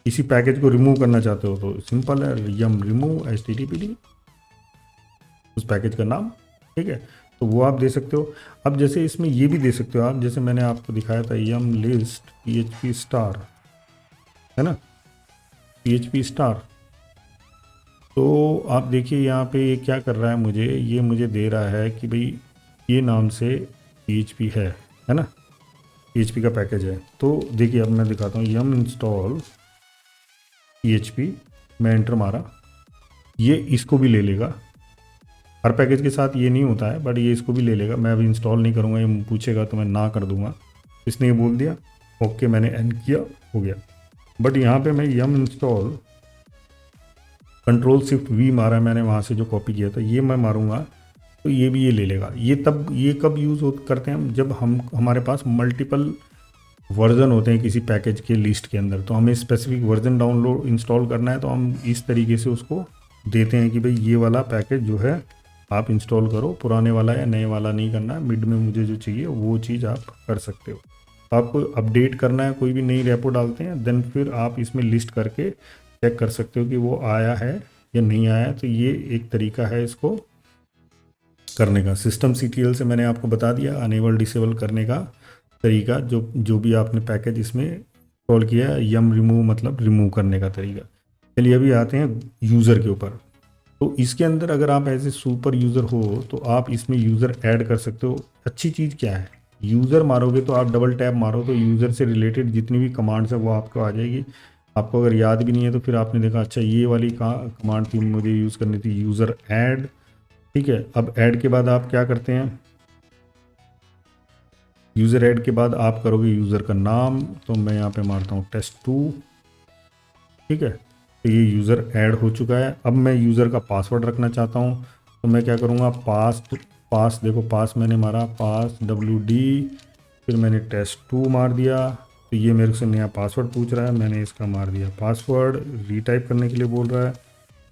किसी पैकेज को रिमूव करना चाहते हो तो सिंपल है, यम रिमूव HTTPD, उस पैकेज का नाम, ठीक है, तो वो आप दे सकते हो। अब जैसे इसमें ये भी दे सकते हो आप, जैसे मैंने आपको दिखाया था यम लिस्ट PHP स्टार, है ना, PHP स्टार। तो आप देखिए यहाँ पे ये क्या कर रहा है, मुझे दे रहा है कि भाई ये नाम से PHP है ना, PHP का पैकेज है। तो देखिए अब मैं दिखाता हूँ, यम इंस्टॉल PHP, मैं एंटर मारा, ये इसको भी ले लेगा। हर पैकेज के साथ ये नहीं होता है बट ये इसको भी ले लेगा। मैं अभी इंस्टॉल नहीं करूँगा, ये पूछेगा तो मैं ना कर दूंगा। इसने ये बोल दिया ओके, मैंने एंड किया, हो गया। बट यहाँ पे मैं यम इंस्टॉल कंट्रोल शिफ्ट वी मारा मैंने वहाँ से जो कॉपी किया था, ये मैं मारूंगा तो ये भी ये ले लेगा। ये कब यूज़ करते हैं हम, जब हमारे पास मल्टीपल वर्जन होते हैं किसी पैकेज के लिस्ट के अंदर, तो हमें स्पेसिफिक वर्जन डाउनलोड इंस्टॉल करना है, तो हम इस तरीके से उसको देते हैं कि भाई ये वाला पैकेज जो है आप इंस्टॉल करो, पुराने वाला या नए वाला नहीं करना है, मिड में मुझे जो चाहिए वो चीज़ आप कर सकते हो। आपको अपडेट करना है, कोई भी नई रेपो डालते हैं, देन फिर आप इसमें लिस्ट करके चेक कर सकते हो कि वो आया है या नहीं आया। तो ये एक तरीका है इसको करने का। सिस्टम CTL से मैंने आपको बता दिया अनेबल डिसेबल करने का तरीका, जो भी आपने पैकेज इसमें इंस्टॉल किया है। यम रिमूव मतलब रिमूव करने का तरीका। चलिए अभी आते हैं यूज़र के ऊपर। तो इसके अंदर अगर आप एज ए सुपर यूज़र हो तो आप इसमें यूज़र ऐड कर सकते हो। अच्छी चीज़ क्या है, यूज़र मारोगे तो आप डबल टैप मारो तो यूज़र से रिलेटेड जितनी भी कमांड्स है वो आपको आ जाएगी। आपको अगर याद भी नहीं है तो फिर आपने देखा अच्छा ये वाली कमांड थी मुझे यूज़ करनी थी, यूज़र ऐड। ठीक है, अब ऐड के बाद आप क्या करते हैं, यूज़र ऐड के बाद आप करोगे यूज़र का नाम, तो मैं यहाँ पे मारता हूँ test2। ठीक है, तो ये यूज़र ऐड हो चुका है। अब मैं यूज़र का पासवर्ड रखना चाहता हूँ, तो मैं क्या करूँगा, देखो पास मैंने मारा, पास WD, फिर मैंने test2 मार दिया, तो ये मेरे से नया पासवर्ड पूछ रहा है, मैंने इसका मार दिया पासवर्ड। रीटाइप करने के लिए बोल रहा है,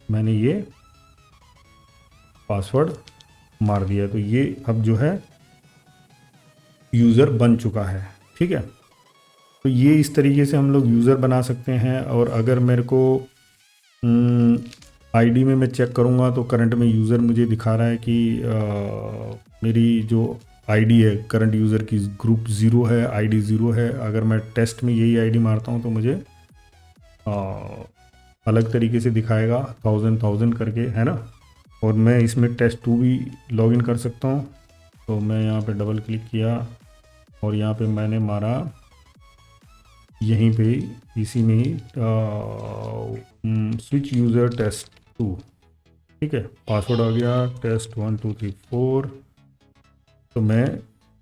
मैंने ये पासवर्ड मार दिया, तो ये अब जो है यूज़र बन चुका है। ठीक है, तो ये इस तरीके से हम लोग यूज़र बना सकते हैं। और अगर मेरे को आईडी में मैं चेक करूँगा तो करंट में यूज़र मुझे दिखा रहा है कि मेरी जो आईडी है करंट यूज़र की ग्रुप 0 है, आईडी 0 है। अगर मैं टेस्ट में यही आईडी मारता हूँ तो मुझे अलग तरीके से दिखाएगा 1000 करके, है ना। और मैं इसमें test2 भी लॉगिन कर सकता हूँ। तो मैं यहाँ पे डबल क्लिक किया और यहाँ पे मैंने मारा यहीं पे इसी में ही स्विच यूज़र test2। ठीक है, पासवर्ड आ गया test1 2 3 4। तो मैं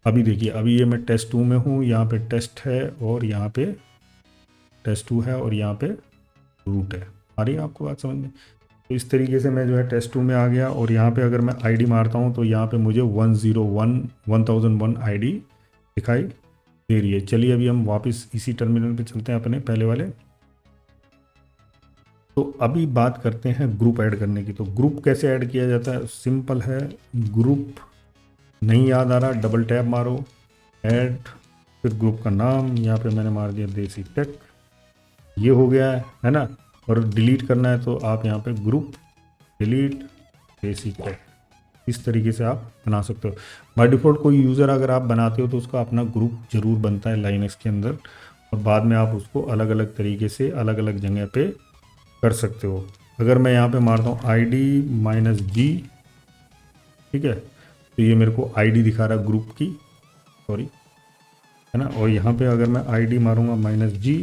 अभी देखिए, अभी ये मैं test2 में हूँ, यहाँ पे टेस्ट है और यहाँ पे test2 है और यहाँ पे रूट है। आ रही है आपको बात समझ में। तो इस तरीके से मैं जो है test2 में आ गया और यहाँ पे अगर मैं आईडी मारता हूँ तो यहाँ पे मुझे 1001 आईडी दिखाई दे रही है। चलिए अभी हम वापस इसी टर्मिनल पे चलते हैं अपने पहले वाले। तो अभी बात करते हैं ग्रुप ऐड करने की। तो ग्रुप कैसे ऐड किया जाता है, सिंपल है। ग्रुप नहीं याद आ रहा, डबल टैप मारो, ऐड, फिर ग्रुप का नाम यहाँ पे मैंने मार दिया देसी टेक, ये हो गया है ना। और डिलीट करना है तो आप यहाँ पे ग्रुप डिलीट देसी टेक, इस तरीके से आप बना सकते हो। बाय डिफ़ॉल्ट कोई यूज़र अगर आप बनाते हो तो उसका अपना ग्रुप जरूर बनता है लाइनक्स के अंदर, और बाद में आप उसको अलग अलग तरीके से अलग अलग जगह पे कर सकते हो। अगर मैं यहाँ पे मारता हूँ ID-G, ठीक है, तो ये मेरे को आईडी दिखा रहा है ग्रुप की, सॉरी, है ना। और यहाँ पे अगर मैं आईडी मारूंगा -G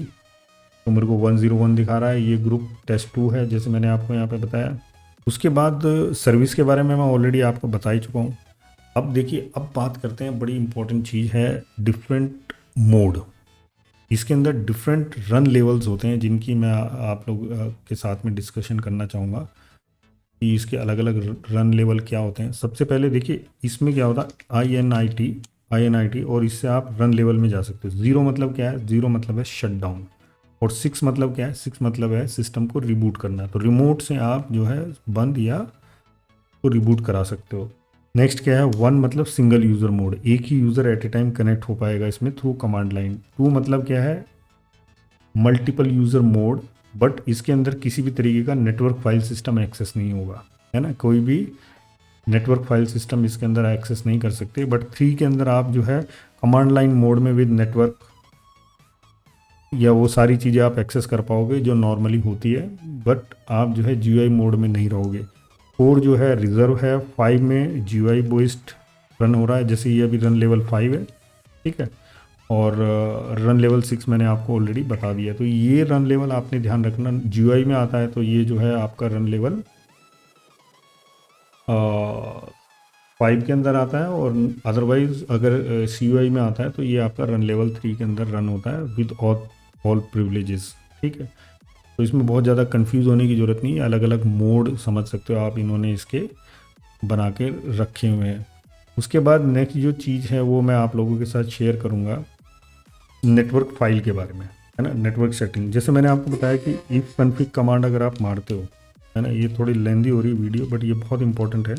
तो मेरे को 101 दिखा रहा है, ये ग्रुप test2 है जैसे मैंने आपको यहाँ पे बताया। उसके बाद सर्विस के बारे में मैं ऑलरेडी आपको बता ही चुका हूँ। अब देखिए, अब बात करते हैं, बड़ी इंपॉर्टेंट चीज़ है डिफरेंट मोड। इसके अंदर डिफरेंट रन लेवल्स होते हैं जिनकी मैं आप लोग के साथ में डिस्कशन करना चाहूँगा कि इसके अलग अलग रन लेवल क्या होते हैं। सबसे पहले देखिए इसमें क्या होता है, INIT, और इससे आप रन लेवल में जा सकते हो। 0 मतलब क्या है, 0 मतलब है शट डाउन, और 6 मतलब क्या है, 6 मतलब है सिस्टम को रिबूट करना। तो रिमोट से आप जो है बंद या तो रिबूट करा सकते हो। नेक्स्ट क्या है, 1 मतलब सिंगल यूज़र मोड, एक ही user at a time connect हो पाएगा इसमें थ्रू कमांड लाइन। 2 मतलब क्या है, मल्टीपल यूज़र मोड, बट इसके अंदर किसी भी तरीके का नेटवर्क फाइल सिस्टम एक्सेस नहीं होगा, है ना। कोई भी नेटवर्क फाइल सिस्टम इसके अंदर एक्सेस नहीं कर सकते। बट 3 के अंदर आप जो है कमांड लाइन मोड में विद नेटवर्क या वो सारी चीज़ें आप एक्सेस कर पाओगे जो नॉर्मली होती है, बट आप जो है GUI मोड में नहीं रहोगे। 4 जो है रिजर्व है, 5 में GUI बूस्ट रन हो रहा है, जैसे ये अभी रन लेवल 5 है, ठीक है। और रन लेवल 6 मैंने आपको ऑलरेडी बता दिया। तो ये रन लेवल आपने ध्यान रखना, GUI में आता है तो ये जो है आपका रन लेवल 5 के अंदर आता है, और अदरवाइज अगर CUI में आता है तो ये आपका रन लेवल 3 के अंदर रन होता है विद ऑल प्रिविलेजेस, ठीक है। तो इसमें बहुत ज़्यादा कंफ्यूज होने की ज़रूरत नहीं है, अलग अलग मोड समझ सकते हो आप, इन्होंने इसके बना के रखे हुए हैं। उसके बाद नेक्स्ट जो चीज़ है वो मैं आप लोगों के साथ शेयर करूँगा नेटवर्क फाइल के बारे में, है ना। नेटवर्क सेटिंग, जैसे मैंने आपको बताया कि इफ कन्फिग कमांड अगर आप मारते हो, है ना, ये थोड़ी लेंदी हो रही वीडियो बट ये बहुत इंपॉर्टेंट है।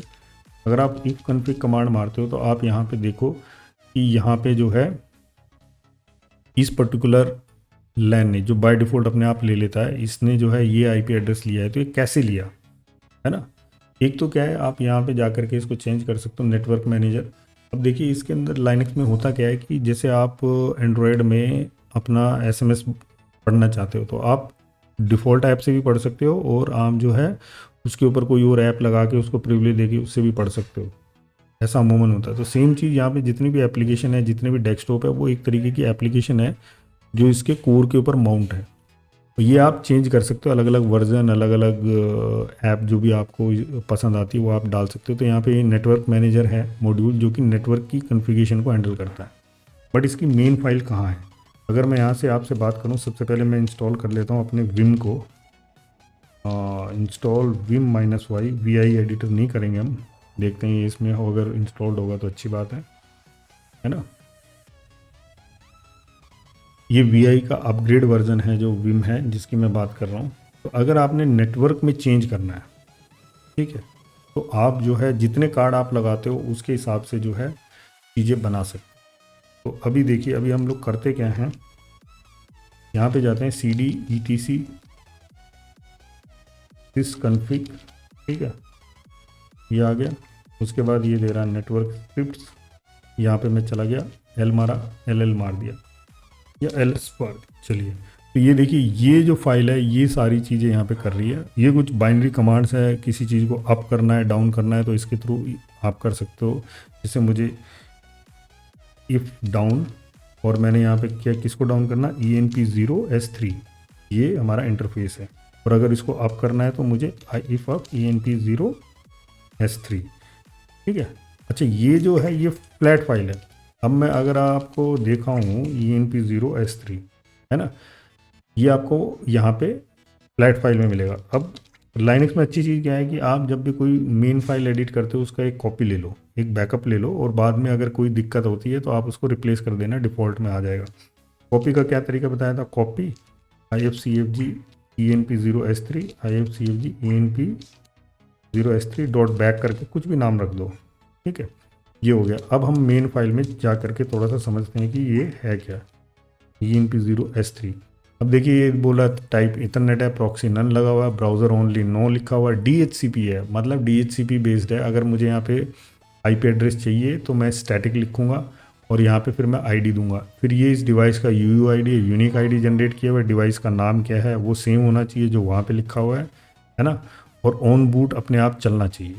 अगर आप इफ कन्फिग कमांड मारते हो तो आप यहाँ पे देखो कि यहाँ पे जो है इस पर्टिकुलर लैन ने जो बाय डिफ़ॉल्ट अपने आप ले लेता है, इसने जो है ये आईपी एड्रेस लिया है। तो ये कैसे लिया, है ना। एक तो क्या है, आप यहाँ पे जा करके इसको चेंज कर सकते हो नेटवर्क मैनेजर। अब देखिए इसके अंदर लाइनक्स में होता क्या है कि जैसे आप एंड्रॉयड में अपना एसएमएस पढ़ना चाहते हो तो आप डिफ़ॉल्ट ऐप से भी पढ़ सकते हो, और आप जो है उसके ऊपर कोई और ऐप लगा के उसको प्रिविलेज देके उससे भी पढ़ सकते हो। ऐसा अमूमन होता है। तो सेम चीज़ यहाँ पे जितनी भी एप्लीकेशन है, जितने भी डेस्कटॉप है, वो एक तरीके की एप्लीकेशन है जो इसके कोर के ऊपर माउंट है। तो ये आप चेंज कर सकते हो, अलग अलग वर्जन, अलग अलग ऐप जो भी आपको पसंद आती है वो आप डाल सकते हो। तो यहाँ पे नेटवर्क मैनेजर है मॉड्यूल जो कि नेटवर्क की कॉन्फ़िगरेशन को हैंडल करता है। बट इसकी मेन फाइल कहाँ है, अगर मैं यहाँ से आपसे बात करूँ, सबसे पहले मैं इंस्टॉल कर लेता हूँ अपने विम को। Install Vim -y VI editor नहीं करेंगे हम, देखते हैं इसमें हो, अगर इंस्टॉल्ड होगा तो अच्छी बात है ना। ये VI का अपग्रेड वर्जन है जो विम है जिसकी मैं बात कर रहा हूँ। तो अगर आपने नेटवर्क में चेंज करना है, ठीक है, तो आप जो है जितने कार्ड आप लगाते हो उसके हिसाब से जो है चीज़ें बना सकते हो। तो अभी देखिए, अभी हम लोग करते क्या हैं, यहाँ पे जाते हैं CD ETC दिस कन्फिग, ठीक है, ये आ गया। उसके बाद ये दे रहा है नेटवर्क स्क्रिप्ट्स, यहाँ पे मैं चला गया, L मारा, LL मार दिया या LS पर, चलिए। तो ये देखिए ये जो फाइल है ये सारी चीज़ें यहाँ पे कर रही है। ये कुछ बाइनरी कमांड्स है, किसी चीज़ को अप करना है, डाउन करना है तो इसके थ्रू आप कर सकते हो। जैसे मुझे इफ़ डाउन, और मैंने यहाँ पे क्या, किसको डाउन करना, ENP0S3, ये हमारा इंटरफेस है। और अगर इसको अप करना है तो मुझे इफ अप ENP0S3, ठीक है। अच्छा, ये जो है ये फ्लैट फाइल है। अब मैं अगर आपको देखा हूँ ENP0S3, है ना, ये आपको यहाँ पे फ्लैट फाइल में मिलेगा। अब लाइनक्स में अच्छी चीज़ क्या है कि आप जब भी कोई मेन फाइल एडिट करते हो उसका एक कॉपी ले लो, एक बैकअप ले लो, और बाद में अगर कोई दिक्कत होती है तो आप उसको रिप्लेस कर देना, डिफ़ॉल्ट में आ जाएगा। कॉपी का क्या तरीका बताया था, copy ifcfg ENP0S3 ifcfg ENP0S3 dot back करके कुछ भी नाम रख दो, ठीक है, ये हो गया। अब हम मेन फाइल में जा करके थोड़ा सा समझते हैं कि ये है क्या, ENP0S3। अब देखिए ये बोला टाइप इथरनेट है, प्रॉक्सी नन लगा हुआ है, ब्राउज़र ओनली नो लिखा हुआ है, DHCP है, मतलब DHCP बेस्ड है। अगर मुझे यहाँ पे IP एड्रेस चाहिए तो मैं स्टैटिक लिखूँगा और यहाँ पे फिर मैं ID दूंगा। फिर ये इस डिवाइस का UUID है, यूनिक ID जनरेट किया हुआ है, डिवाइस का नाम क्या है वो सेम होना चाहिए जो वहाँ पे लिखा हुआ है ना। और ऑन बूट अपने आप चलना चाहिए,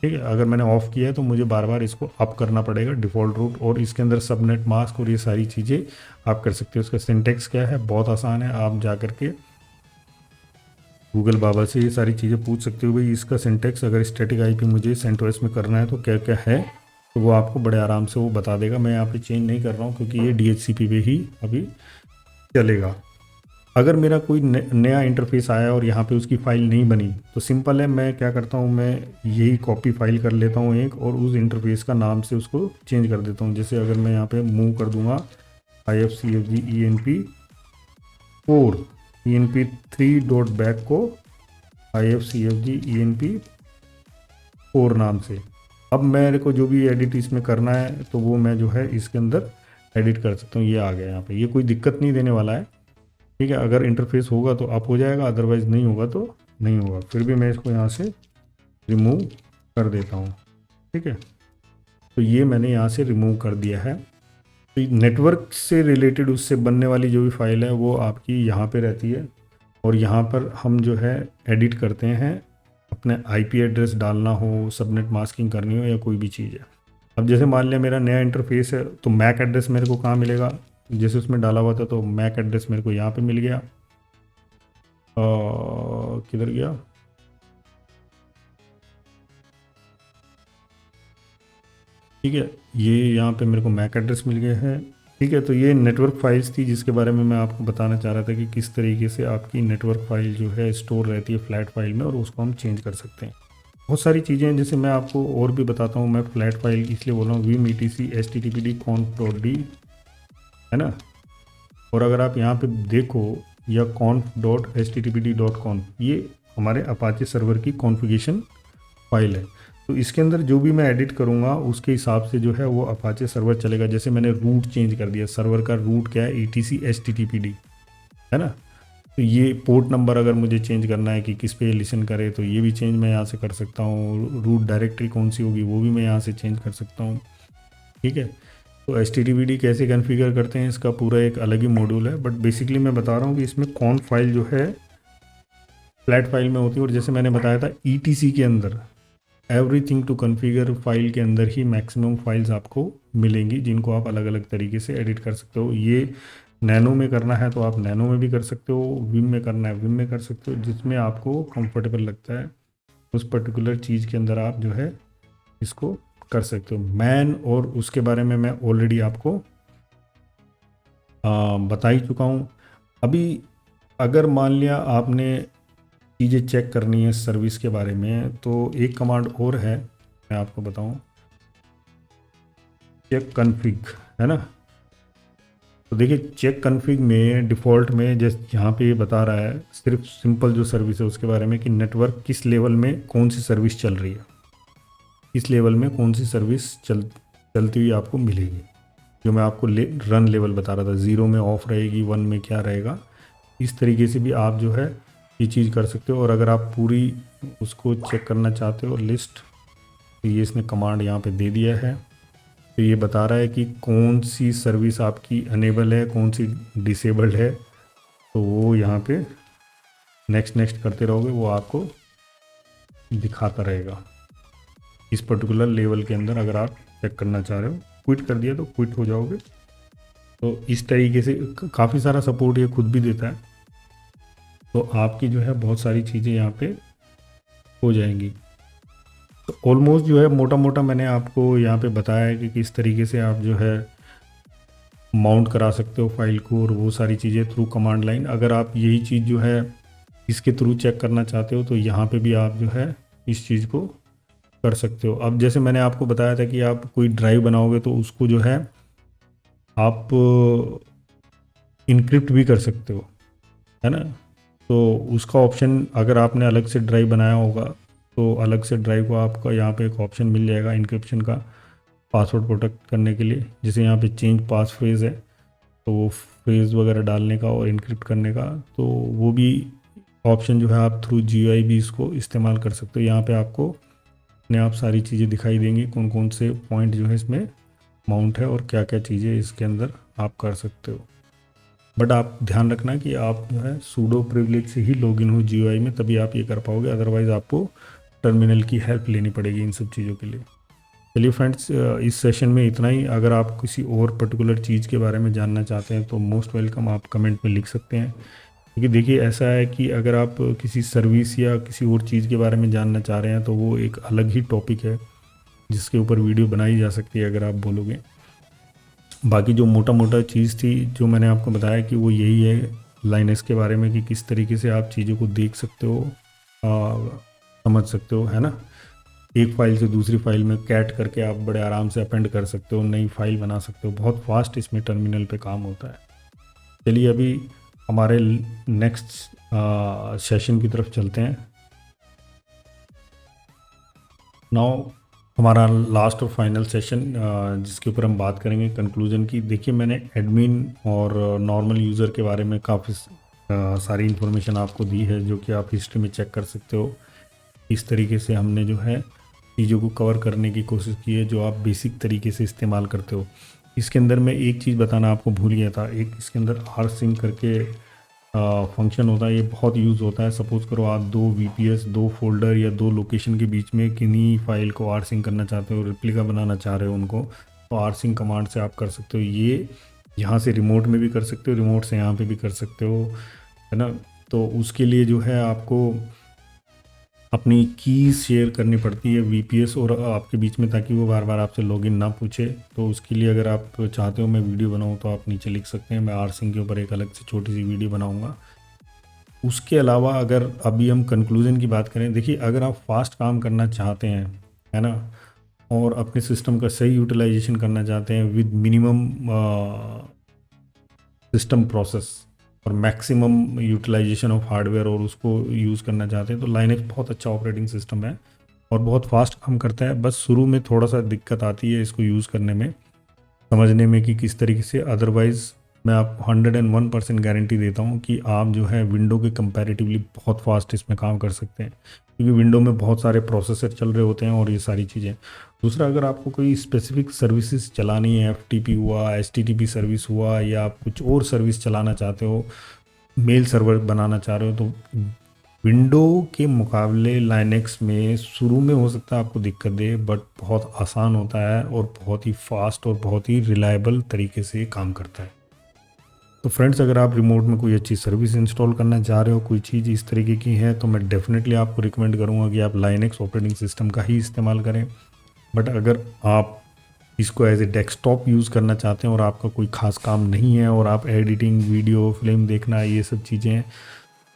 ठीक है। अगर मैंने ऑफ़ किया है तो मुझे बार बार इसको अप करना पड़ेगा डिफ़ॉल्ट रूट, और इसके अंदर सबनेट मास्क और ये सारी चीज़ें आप कर सकते हो। इसका सिंटेक्स क्या है, बहुत आसान है, आप जा कर के गूगल बाबा से ये सारी चीज़ें पूछ सकते हो, भाई इसका सिंटेक्स अगर स्टैटिक IP मुझे CentOS में करना है तो क्या क्या है, तो वो आपको बड़े आराम से वो बता देगा। मैं यहाँ पे चेंज नहीं कर रहा हूँ क्योंकि ये DHCP पे ही अभी चलेगा। अगर मेरा कोई नया इंटरफेस आया और यहाँ पे उसकी फ़ाइल नहीं बनी तो सिंपल है, मैं क्या करता हूँ, मैं यही कॉपी फाइल कर लेता हूँ एक, और उस इंटरफेस का नाम से उसको चेंज कर देता हूँ। जैसे अगर मैं यहाँ पे मूव कर दूँगा ifcfg ENP4 ENP3 dot back को ifcfg ENP4 नाम से। अब मेरे को जो भी एडिट इसमें करना है तो वो मैं जो है इसके अंदर एडिट कर सकता हूँ। ये आ गया यहाँ पे, ये कोई दिक्कत नहीं देने वाला है, ठीक है। अगर इंटरफेस होगा तो अप हो जाएगा, अदरवाइज़ नहीं होगा तो नहीं होगा। फिर भी मैं इसको यहाँ से रिमूव कर देता हूँ, ठीक है। तो ये मैंने यहाँ से रिमूव कर दिया है। तो नेटवर्क से रिलेटेड उससे बनने वाली जो भी फाइल है वो आपकी यहाँ पे रहती है, और यहाँ पर हम जो है एडिट करते हैं, अपने IP एड्रेस डालना हो, सबनेट मास्किंग करनी हो या कोई भी चीज़ है। अब जैसे मान लिया मेरा नया इंटरफेस है तो मैक एड्रेस मेरे को कहाँ मिलेगा, जैसे उसमें डाला हुआ था तो मैक एड्रेस मेरे को यहाँ पे मिल गया। किधर गया, ठीक है, ये यहाँ पे मेरे को मैक एड्रेस मिल गया है। ठीक है, तो ये नेटवर्क फाइल्स थी जिसके बारे में मैं आपको बताना चाह रहा था कि किस तरीके से आपकी नेटवर्क फाइल जो है स्टोर रहती है फ्लैट फाइल में और उसको हम चेंज कर सकते हैं। बहुत सारी चीज़ें हैं, जैसे मैं आपको और भी बताता हूँ। मैं फ्लैट फाइल इसलिए बोल रहा हूँ vim etc httpd conf.d, है ना। और अगर आप यहाँ पे देखो या conf.httpd.conf, ये हमारे अपाचे सर्वर की कॉन्फ़िगरेशन फाइल है। तो इसके अंदर जो भी मैं एडिट करूँगा उसके हिसाब से जो है वो अपाचे सर्वर चलेगा। जैसे मैंने रूट चेंज कर दिया, सर्वर का रूट क्या है etc httpd, है ना। तो ये पोर्ट नंबर अगर मुझे चेंज करना है कि किस पे लिसन करे तो ये भी चेंज मैं यहाँ से कर सकता हूँ। रूट डायरेक्टरी कौन सी होगी वो भी मैं यहाँ से चेंज कर सकता हूँ। ठीक है, तो httpd कैसे कॉन्फ़िगर करते हैं इसका पूरा एक अलग ही मॉड्यूल है, बट बेसिकली मैं बता रहा हूँ कि इसमें कौन फाइल जो है फ्लैट फाइल में होती है। और जैसे मैंने बताया था etc के अंदर एवरीथिंग टू कॉन्फ़िगर फाइल के अंदर ही मैक्सिमम फाइल्स आपको मिलेंगी जिनको आप अलग अलग तरीके से एडिट कर सकते हो। ये नैनो में करना है तो आप नैनो में भी कर सकते हो, विम में करना है विम में कर सकते हो, जिसमें आपको कंफर्टेबल लगता है उस पर्टिकुलर चीज़ के अंदर आप जो है इसको कर सकते हो। मैन और उसके बारे में मैं ऑलरेडी आपको बता ही चुका हूँ। अभी अगर मान लिया आपने चीज़ें चेक करनी है सर्विस के बारे में तो एक कमांड और है, मैं आपको बताऊँ, चेक कॉन्फ़िग, है ना। तो देखिए चेक कॉन्फ़िग में डिफ़ॉल्ट में जैसे यहाँ पे ये बता रहा है सिर्फ सिंपल जो सर्विस है उसके बारे में कि नेटवर्क किस लेवल में कौन सी सर्विस चल रही है, इस लेवल में कौन सी सर्विस चलती हुई आपको मिलेगी। जो मैं आपको रन लेवल बता रहा था, 0 में ऑफ रहेगी, 1 में क्या रहेगा, इस तरीके से भी आप जो है ये चीज़ कर सकते हो। और अगर आप पूरी उसको चेक करना चाहते हो लिस्ट, तो ये इसने कमांड यहाँ पे दे दिया है। तो ये बता रहा है कि कौन सी सर्विस आपकी अनेबल है, कौन सी डिसेबल्ड है। तो वो यहाँ पे नेक्स्ट नेक्स्ट करते रहोगे वो आपको दिखाता रहेगा इस पर्टिकुलर लेवल के अंदर। अगर आप चेक करना चाह रहे हो, क्विट कर दिया तो क्विट हो जाओगे। तो इस तरीके से काफ़ी सारा सपोर्ट ये खुद भी देता है, तो आपकी जो है बहुत सारी चीज़ें यहाँ पे हो जाएंगी। तो ऑलमोस्ट जो है मोटा मोटा मैंने आपको यहाँ पे बताया है कि किस तरीके से आप जो है माउंट करा सकते हो फाइल को और वो सारी चीज़ें थ्रू कमांड लाइन। अगर आप यही चीज़ जो है इसके थ्रू चेक करना चाहते हो तो यहाँ पे भी आप जो है इस चीज़ को कर सकते हो। अब जैसे मैंने आपको बताया था कि आप कोई ड्राइव बनाओगे तो उसको जो है आप इनक्रिप्ट भी कर सकते हो, है ना। तो उसका ऑप्शन अगर आपने अलग से ड्राइव बनाया होगा तो अलग से ड्राइव को आपका यहाँ पे एक ऑप्शन मिल जाएगा इनक्रिप्शन का, पासवर्ड प्रोटेक्ट करने के लिए। जैसे यहाँ पे चेंज पास फ्रेज है तो वो फ्रेज वगैरह डालने का और इनक्रिप्ट करने का, तो वो भी ऑप्शन जो है आप थ्रू GUI भी इसको इस्तेमाल कर सकते हो। यहाँ पे आपको अपने आप सारी चीज़ें दिखाई देंगी, कौन कौन से पॉइंट जो है इसमें माउंट है और क्या क्या चीज़ें इसके अंदर आप कर सकते हो। बट आप ध्यान रखना कि आप जो है सूडो प्रिविलेज से ही लॉगिन हो GUI में, तभी आप ये कर पाओगे, अदरवाइज़ आपको टर्मिनल की हेल्प लेनी पड़ेगी इन सब चीज़ों के लिए। चलिए फ्रेंड्स, इस सेशन में इतना ही। अगर आप किसी और पर्टिकुलर चीज़ के बारे में जानना चाहते हैं तो मोस्ट वेलकम, आप कमेंट में लिख सकते हैं। क्योंकि देखिए ऐसा है कि अगर आप किसी सर्विस या किसी और चीज़ के बारे में जानना चाह रहे हैं तो वो एक अलग ही टॉपिक है जिसके ऊपर वीडियो बनाई जा सकती है अगर आप बोलोगे। बाकी जो मोटा मोटा चीज़ थी जो मैंने आपको बताया कि वो यही है लाइनक्स के बारे में कि किस तरीके से आप चीज़ों को देख सकते हो, समझ सकते हो, है ना। एक फाइल से दूसरी फाइल में कैट करके आप बड़े आराम से अपेंड कर सकते हो, नई फाइल बना सकते हो। बहुत फास्ट इसमें टर्मिनल पे काम होता है। चलिए अभी हमारे नेक्स्ट सेशन की तरफ चलते हैं। नाउ हमारा लास्ट और फाइनल सेशन जिसके ऊपर हम बात करेंगे कंक्लूजन की। देखिए मैंने एडमिन और नॉर्मल यूज़र के बारे में काफ़ी सारी इन्फॉर्मेशन आपको दी है जो कि आप हिस्ट्री में चेक कर सकते हो। इस तरीके से हमने जो है चीज़ों को कवर करने की कोशिश की है जो आप बेसिक तरीके से इस्तेमाल करते हो। इसके अंदर मैं एक चीज़ बताना आपको भूल गया था, एक इसके अंदर rsync करके फंक्शन होता है, ये बहुत यूज़ होता है। सपोज़ करो आप 2 VPS 2 फोल्डर या 2 लोकेशन के बीच में किन्हीं फाइल को rsync करना चाहते हो, रेप्लिका बनाना चाह रहे हो उनको, तो rsync कमांड से आप कर सकते हो। ये यहाँ से रिमोट में भी कर सकते हो, रिमोट से यहाँ पे भी कर सकते हो, है ना। तो उसके लिए जो है आपको अपनी कीज़ शेयर करनी पड़ती है VPS और आपके बीच में, ताकि वो बार बार आपसे लॉगिन ना पूछे। तो उसके लिए अगर आप चाहते हो मैं वीडियो बनाऊँ तो आप नीचे लिख सकते हैं, मैं rsync के ऊपर एक अलग से छोटी सी वीडियो बनाऊँगा। उसके अलावा अगर अभी हम कंक्लूजन की बात करें, देखिए अगर आप फास्ट काम करना चाहते हैं, है ना, और अपने सिस्टम का सही यूटिलाइजेशन करना चाहते हैं विद मिनिमम सिस्टम प्रोसेस और मैक्सिमम यूटिलाइजेशन ऑफ हार्डवेयर, और उसको यूज़ करना चाहते हैं, तो लाइनक्स बहुत अच्छा ऑपरेटिंग सिस्टम है और बहुत फास्ट काम करता है। बस शुरू में थोड़ा सा दिक्कत आती है इसको यूज़ करने में, समझने में कि किस तरीके से। अदरवाइज़ मैं आपको 101% गारंटी देता हूँ कि आप जो है विंडो के कंपैरेटिवली बहुत फास्ट इसमें काम कर सकते हैं, क्योंकि विंडो में बहुत सारे प्रोसेसर चल रहे होते हैं और ये सारी चीज़ें। दूसरा, अगर आपको कोई स्पेसिफिक सर्विसेज चलानी है, FTP हुआ, HTTP सर्विस हुआ, या आप कुछ और सर्विस चलाना चाहते हो, मेल सर्वर बनाना चाह रहे हो, तो विंडो के मुकाबले लाइनक्स में शुरू में हो सकता है आपको दिक्कत दे, बट बहुत आसान होता है और बहुत ही फास्ट और बहुत ही रिलायबल तरीके से काम करता है। तो फ्रेंड्स, अगर आप रिमोट में कोई अच्छी सर्विस इंस्टॉल करना चाह रहे हो, कोई चीज़ इस तरीके की है, तो मैं डेफिनेटली आपको रिकमेंड करूँगा कि आप लाइनक्स ऑपरेटिंग सिस्टम का ही इस्तेमाल करें। बट अगर आप इसको एज ए डेस्कटॉप यूज़ करना चाहते हैं और आपका कोई ख़ास काम नहीं है और आप एडिटिंग, वीडियो, फिल्म देखना, ये सब चीज़ें हैं,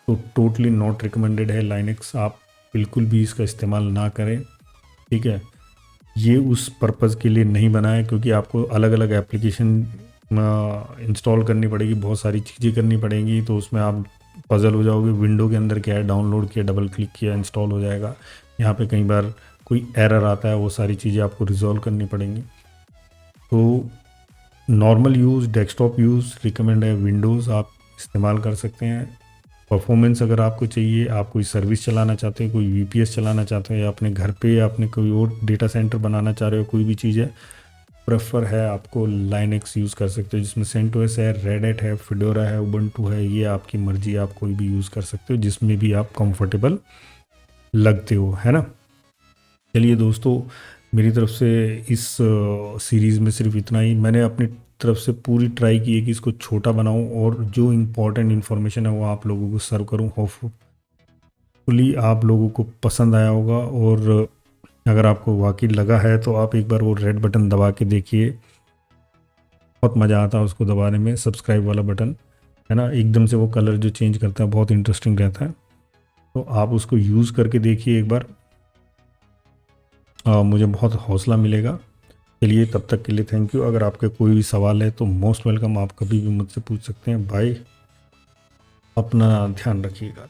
तो टोटली नॉट रिकमेंडेड है लाइनक्स। आप बिल्कुल भी इसका इस्तेमाल ना करें, ठीक है। ये उस पर्पज़ के लिए नहीं बना है, क्योंकि आपको अलग अलग एप्लीकेशन इंस्टॉल करनी पड़ेगी, बहुत सारी चीज़ें करनी पड़ेंगी, तो उसमें आप पजल हो जाओगे। विंडो के अंदर क्या है, डाउनलोड किया, डबल क्लिक किया, इंस्टॉल हो जाएगा। यहाँ पे कई बार कोई एरर आता है, वो सारी चीज़ें आपको रिजॉल्व करनी पड़ेंगी। तो normal use, desktop use recommend है, विंडोज़ आप इस्तेमाल कर सकते हैं। परफॉर्मेंस अगर आपको चाहिए, आप कोई सर्विस चलाना चाहते हो, कोई VPS चलाना चाहते हो, या अपने घर पे या अपने कोई और डेटा सेंटर बनाना चाह रहे हो, कोई भी चीज़ है, प्रेफर है आपको लाइनक्स यूज़ कर सकते हो, जिसमें CentOS है, रेड हैट है, फिडोरा है, उबंटू है। ये आपकी मर्जी, आप कोई भी यूज़ कर सकते हो, जिसमें भी आप कंफर्टेबल लगते हो, है ना। चलिए दोस्तों, मेरी तरफ से इस सीरीज़ में सिर्फ इतना ही। मैंने अपनी तरफ से पूरी ट्राई की है कि इसको छोटा बनाऊं और जो इम्पोर्टेंट इन्फॉर्मेशन है वो आप लोगों को सर्व करूं। होपफुली आप लोगों को पसंद आया होगा, और अगर आपको वाकई लगा है तो आप एक बार वो रेड बटन दबा के देखिए, बहुत मज़ा आता है उसको दबाने में, सब्सक्राइब वाला बटन, है ना। एकदम से वो कलर जो चेंज करता है, बहुत इंटरेस्टिंग रहता है, तो आप उसको यूज़ करके देखिए एक बार। मुझे बहुत हौसला मिलेगा। चलिए, तब तक के लिए थैंक यू। अगर आपके कोई भी सवाल है तो मोस्ट वेलकम, आप कभी भी मुझसे पूछ सकते हैं। बाय, अपना ध्यान रखिएगा।